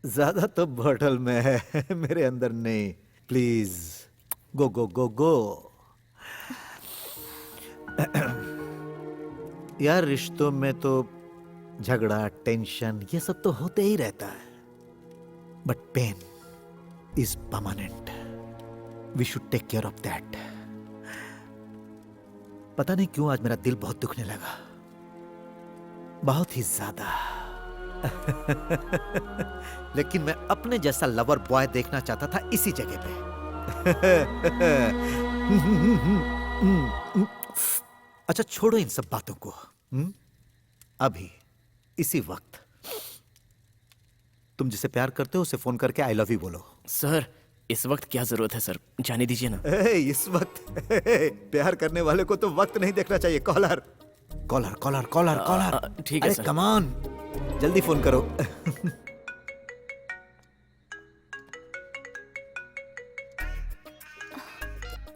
ज्यादा तो बॉटल में है, मेरे अंदर नहीं। प्लीज गो गो गो गो। यार, रिश्तों में तो झगड़ा, टेंशन, ये सब तो होते ही रहता है, but pain is permanent. We should take care of that. पता नहीं क्यों आज मेरा दिल बहुत दुखने लगा, बहुत ही ज्यादा। लेकिन मैं अपने जैसा लवर बॉय देखना चाहता था इसी जगह पे। अच्छा, छोड़ो इन सब बातों को। अभी इसी वक्त तुम जिसे प्यार करते हो उसे फोन करके आई लव यू बोलो। सर इस वक्त क्या जरूरत है सर, जाने दीजिए ना। इस वक्त प्यार करने वाले को तो वक्त नहीं देखना चाहिए। Collar collar collar collar collar. ठीक है अरे सर। कम ऑन, जल्दी फोन करो।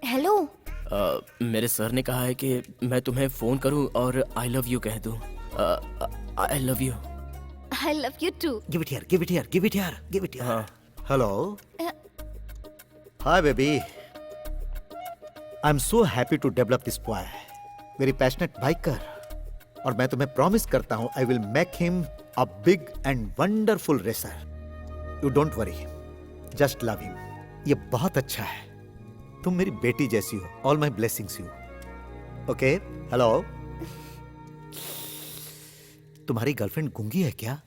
हेलो। मेरे सर ने कहा है कि मैं तुम्हें फोन करूं और आई लव यू कह दूं। I love you. I love you too. Give it here, give it here, give it here, give it here. हाँ। Hello, hi baby, I am so happy to develop this boy, very passionate biker, और मैं तुम्हें promise करता हूं I will make him a big and wonderful racer. You don't worry, just love him. ये बहुत अच्छा है, तुम मेरी बेटी जैसी हो। All my blessings you. Okay. Hello, तुम्हारी गर्लफ्रेंड गूंगी है क्या?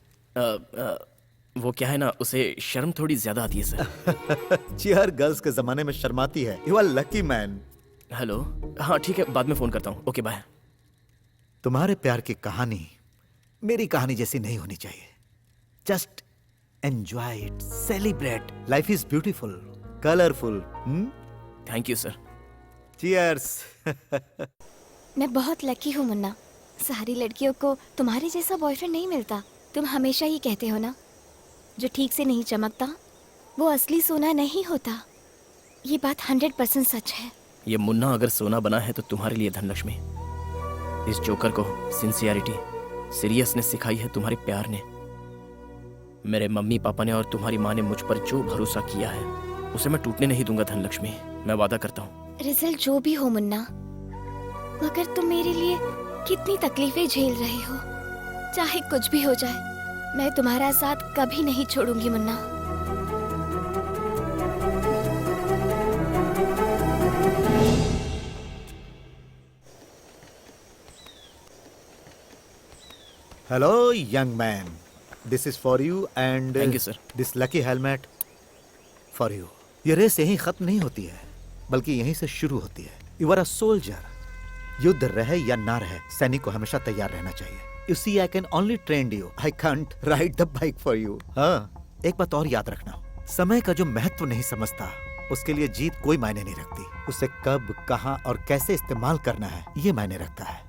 वो क्या है ना, उसे शर्म थोड़ी ज्यादा आती है सर। चियर गर्ल्स के जमाने में शर्माती है। You are lucky man. Hello, हाँ ठीक है, बाद में फोन करता हूँ। Okay bye. तुम्हारे प्यार की कहानी मेरी कहानी जैसी नहीं होनी चाहिए। Just enjoy it, celebrate. Life is beautiful, colourful. Thank you sir. Cheers. मैं बहुत लकी हूँ मुन्ना, सारी लड़कियों को तुम्हारे जैसा बॉयफ्रेंड नहीं मिलता। तुम हमेशा ही कहते हो ना, जो ठीक से नहीं चमकता वो असली सोना नहीं होता। ये बात 100% सच है। ये मुन्ना अगर सोना बना है तो तुम्हारे लिए धनलक्ष्मी। इस जोकर को सिंसियरिटी, सीरियसनेस सिखाई है तुम्हारे प्यार ने। मेरे मम्मी पापा ने और तुम्हारी माँ ने मुझ पर जो भरोसा किया है उसे मैं टूटने नहीं दूंगा धनलक्ष्मी, मैं वादा करता हूँ। रिजल्ट जो भी हो मुन्ना, मगर तुम मेरे लिए कितनी तकलीफें झेल रहे हो, चाहे कुछ भी हो जाए, मैं तुम्हारा साथ कभी नहीं छोड़ूंगी Munna. Hello young man, this is for you and Thank you, sir. This lucky helmet for you. ये रेस यहीं खत्म नहीं होती है, बल्कि यहीं से शुरू होती है। You are a soldier. युद्ध रहे या ना रहे, सैनिक को हमेशा तैयार रहना चाहिए। You see, I can only train you, I can't ride the bike for you. हाँ, एक बात और याद रखना, समय का जो महत्व नहीं समझता उसके लिए जीत कोई मायने नहीं रखती। उसे कब, कहां और कैसे इस्तेमाल करना है ये मायने रखता है।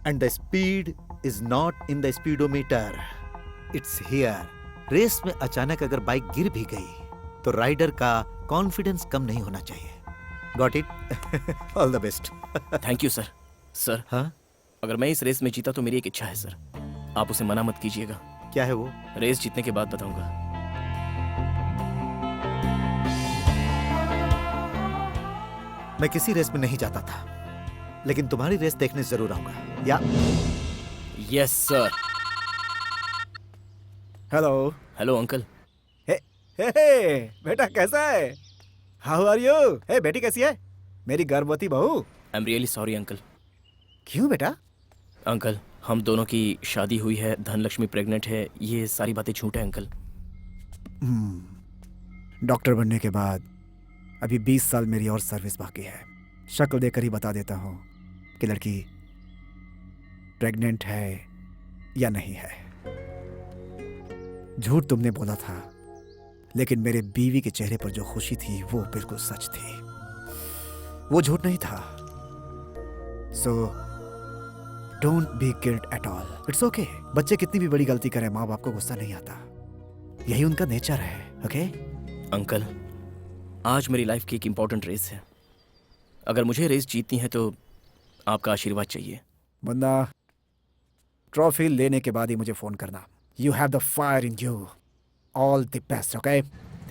And the speed is not in the speedometer, it's here. Race में अचानक अगर बाइक गिर भी गई तो राइडर का कॉन्फिडेंस कम नहीं होना चाहिए। Got it? All the best. Thank you sir. Sir, हाँ, अगर मैं इस रेस में जीता तो मेरी एक इच्छा है सर, आप उसे मना मत कीजिएगा। क्या है वो? रेस जीतने के बाद बताऊंगा। मैं किसी रेस में नहीं जाता था, लेकिन तुम्हारी रेस देखने जरूर आऊंगा। या yes sir. Hello. Hello uncle. Hey, hey, बेटा कैसा है? How are you? हे, बेटी कैसी है? मेरी गर्भवती बहू। I am really sorry uncle. क्यों बेटा? अंकल, हम दोनों की शादी हुई है, धनलक्ष्मी प्रेग्नेंट है, ये सारी बातें झूठ है अंकल। डॉक्टर बनने के बाद अभी 20 साल मेरी और सर्विस बाकी है। शक्ल देखकर ही बता देता हूँ कि लड़की प्रेग्नेंट है या नहीं है। झूठ तुमने बोला था, लेकिन मेरे बीवी के चेहरे पर जो खुशी थी वो बिल्कुल सच थी, वो झूठ नहीं था। So don't be guilt at all, it's okay. बच्चे कितनी भी बड़ी गलती करें, माँ बाप को गुस्सा नहीं आता, यही उनका नेचर है। ओके अंकल, आज मेरी लाइफ की एक इम्पोर्टेंट रेस है। अगर मुझे रेस जीतनी है तो आपका आशीर्वाद चाहिए। मुन्ना, ट्रॉफी लेने के बाद ही मुझे फोन करना। You have the fire in you. All the best. Okay,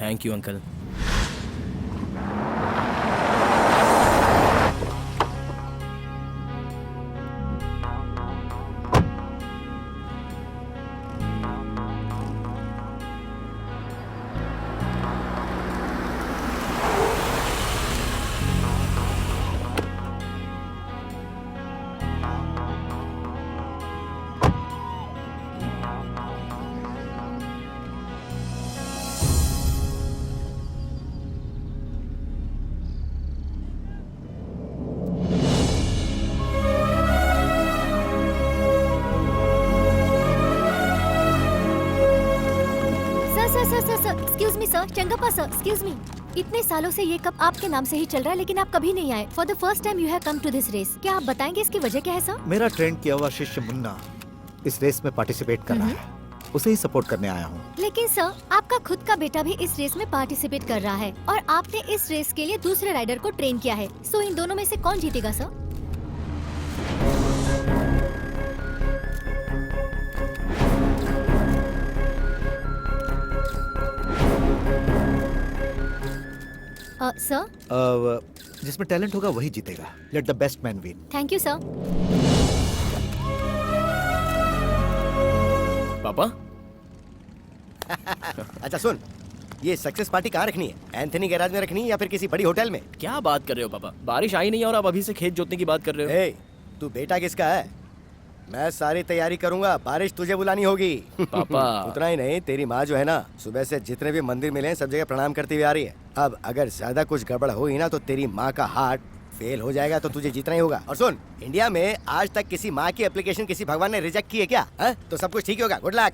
thank you uncle. Excuse me sir, Changappa sir, excuse me. इतने सालों से ये कप आपके नाम से ही चल रहा है, लेकिन आप कभी नहीं आए। For the first time you have come to this race. क्या आप बताएंगे इसकी वजह क्या है सर? मेरा ट्रेंड किया हुआ शिष्य मुन्ना इस रेस में पार्टिसिपेट कर रहा है, उसे ही सपोर्ट करने आया हूँ। लेकिन सर, आपका खुद का बेटा भी इस रेस में पार्टिसिपेट कर रहा है और आपने इस रेस के लिए दूसरे राइडर को ट्रेन किया है। सो इन दोनों में से कौन जीतेगा सर? सर, जिसमें टैलेंट होगा वही जीतेगा। Let the best man win. Thank you sir. पापा अच्छा सुन, ये सक्सेस पार्टी कहाँ रखनी है? एंथनी गैराज में रखनी है या फिर किसी बड़ी होटल में? क्या बात कर रहे हो पापा? बारिश आई नहीं है और आप अभी से खेत जोतने की बात कर रहे हो। ए, तू बेटा किसका है? मैं सारी तैयारी करूंगा, बारिश तुझे बुलानी होगी। पापा उतना ही नहीं, तेरी माँ जो है ना, सुबह से जितने भी मंदिर मिले हैं सब जगह प्रणाम करती हुई आ रही है। अब अगर ज्यादा कुछ गड़बड़ हुई ना तो तेरी माँ का हार्ट फेल हो जाएगा, तो तुझे जीतना ही होगा। और सुन, इंडिया में आज तक किसी माँ की एप्लीकेशन किसी भगवान ने रिजेक्ट की है क्या? है? तो सब कुछ ठीक होगा। Good luck.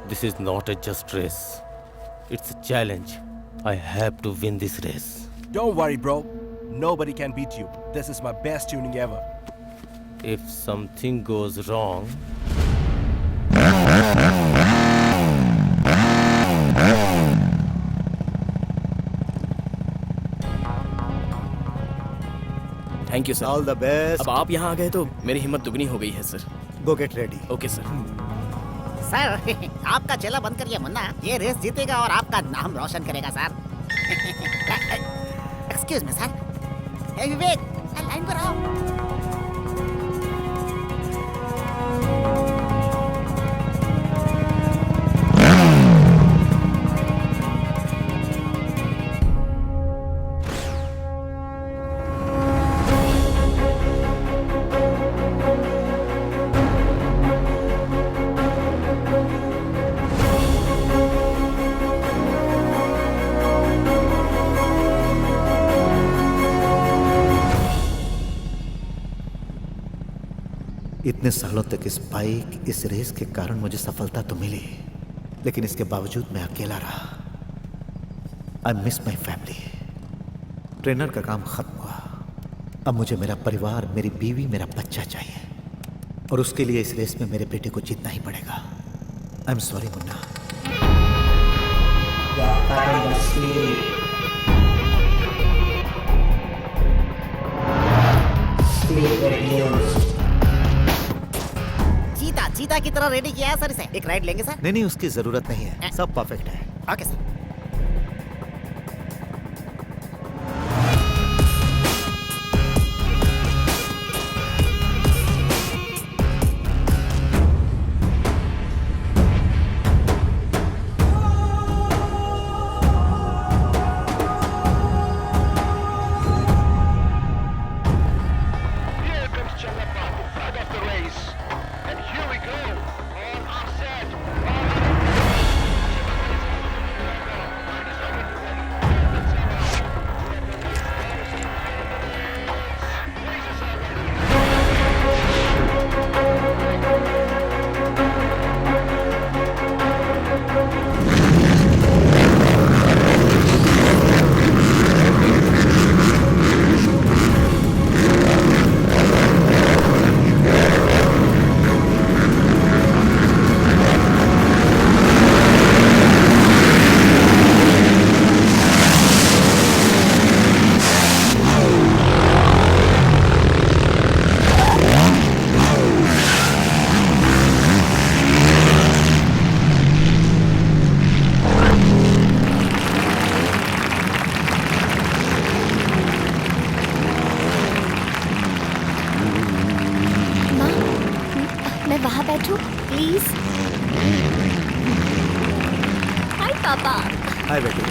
This is not a just race. It's a challenge. I have to win this race. Don't worry, bro. Nobody can beat you. This is my best tuning ever. If something goes wrong, thank you sir. All the best. अब आप यहाँ आ गए तो मेरी हिम्मत दुगनी हो गई है सर। गो get ready. Okay sir. Sir, आपका चेला बंद करिए मुन्ना, ये रेस जीतेगा और आपका नाम रोशन करेगा सर। Excuse me sir. ए विवेक, लाइन पर आओ। इतने सालों तक इस बाइक, इस रेस के कारण मुझे सफलता तो मिली, लेकिन इसके बावजूद मैं अकेला रहा। I miss my family. Trainer का काम खत्म हुआ, अब मुझे मेरा परिवार, मेरी बीवी, मेरा बच्चा चाहिए, और उसके लिए इस रेस में मेरे बेटे को जीतना ही पड़ेगा। I am sorry Munna. चीता की तरह रेडी किया है सर इसे। एक राइड लेंगे सर? नहीं, उसकी जरूरत नहीं है, सब परफेक्ट है। Okay sir. हाय बेटी।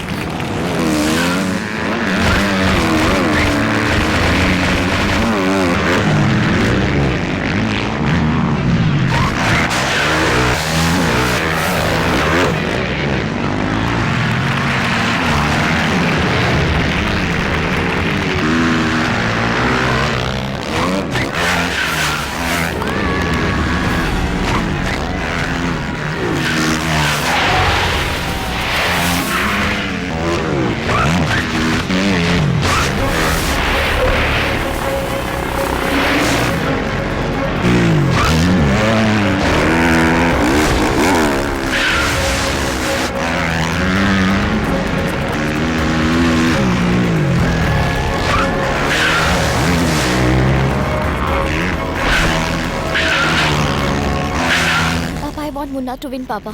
पापा, I want Munna to win पापा।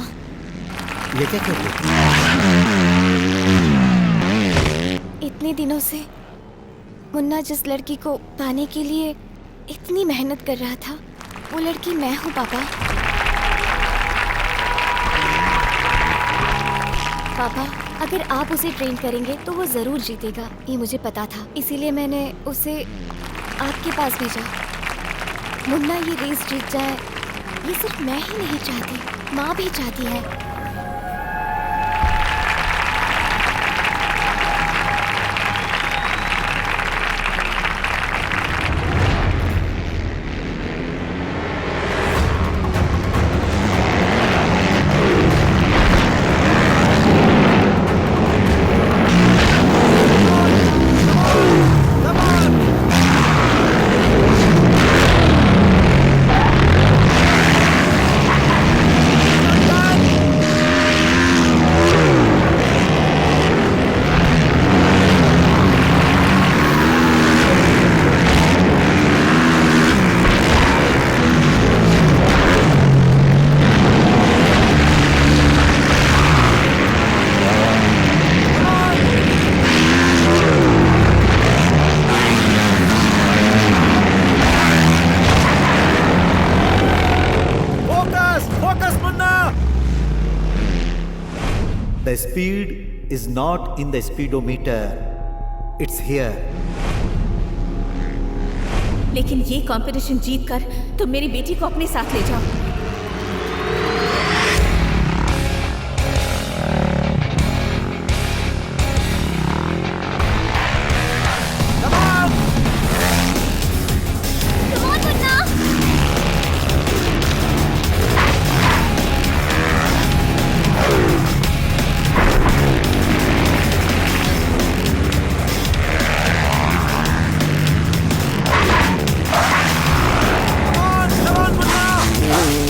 ये क्या कर रही? इतने दिनों से मुन्ना जिस लड़की को पाने के लिए इतनी मेहनत कर रहा था, वो लड़की मैं हूँ पापा। पापा, अगर आप उसे ट्रेन करेंगे तो वो जरूर जीतेगा, ये मुझे पता था। इसीलिए मैंने उसे आपके पास भेजा। मुन्ना ये रेस जीत जाए, ये सिर्फ मैं ही नहीं चाहती, माँ भी चाहती है। The speed is not in the speedometer. It's here. लेकिन ये कंपटीशन जीत कर तुम मेरी बेटी को अपने साथ ले जाओ। Come on, Munna!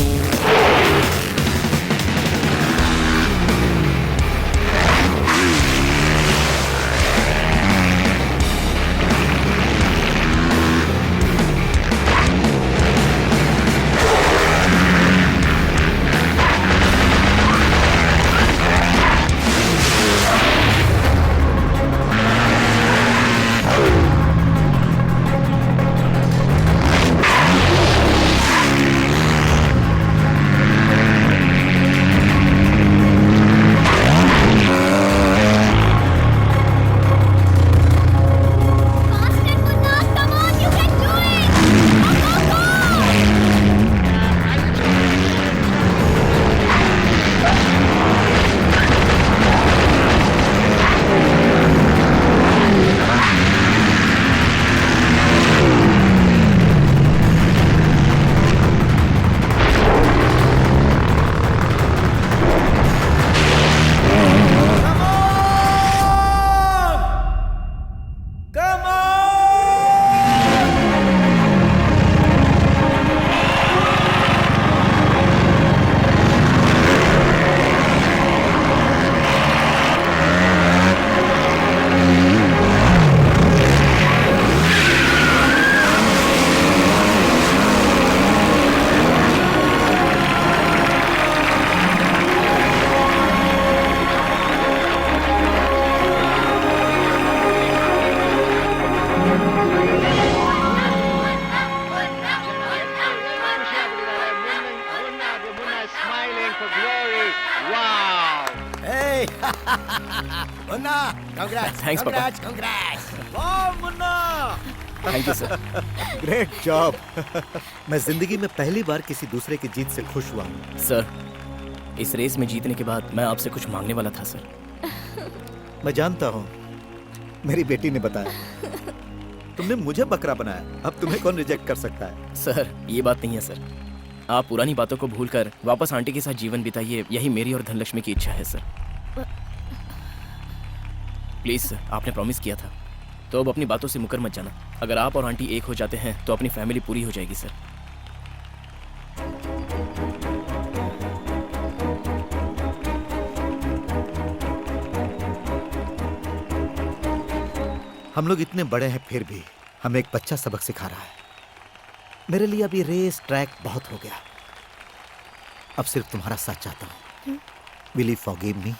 Munna, congrats, Thanks, पापा। congrats, congrats. Thank you sir. Great job. मैं जिंदगी में पहली बार किसी दूसरे की जीत से खुश हुआ हूँ। सर, इस रेस में जीतने के बाद मैं आपसे कुछ मांगने वाला था सर। मैं जानता हूँ, मेरी बेटी ने बताया। तुमने मुझे बकरा बनाया, अब तुम्हें कौन रिजेक्ट कर सकता है? सर, ये बात नहीं है सर। आप पुरानी बातों को भूलकर वापस आंटी के साथ जीवन बिताइए, यही मेरी और धनलक्ष्मी की इच्छा है सर। प्लीज सर, आपने प्रॉमिस किया था, तो अब अपनी बातों से मुकर मत जाना। अगर आप और आंटी एक हो जाते हैं तो अपनी फैमिली पूरी हो जाएगी सर। हम लोग इतने बड़े हैं फिर भी हमें एक बच्चा सबक सिखा रहा है। मेरे लिए अब ये रेस ट्रैक बहुत हो गया। अब सिर्फ तुम्हारा साथ चाहता हूँ। Will you forgive me?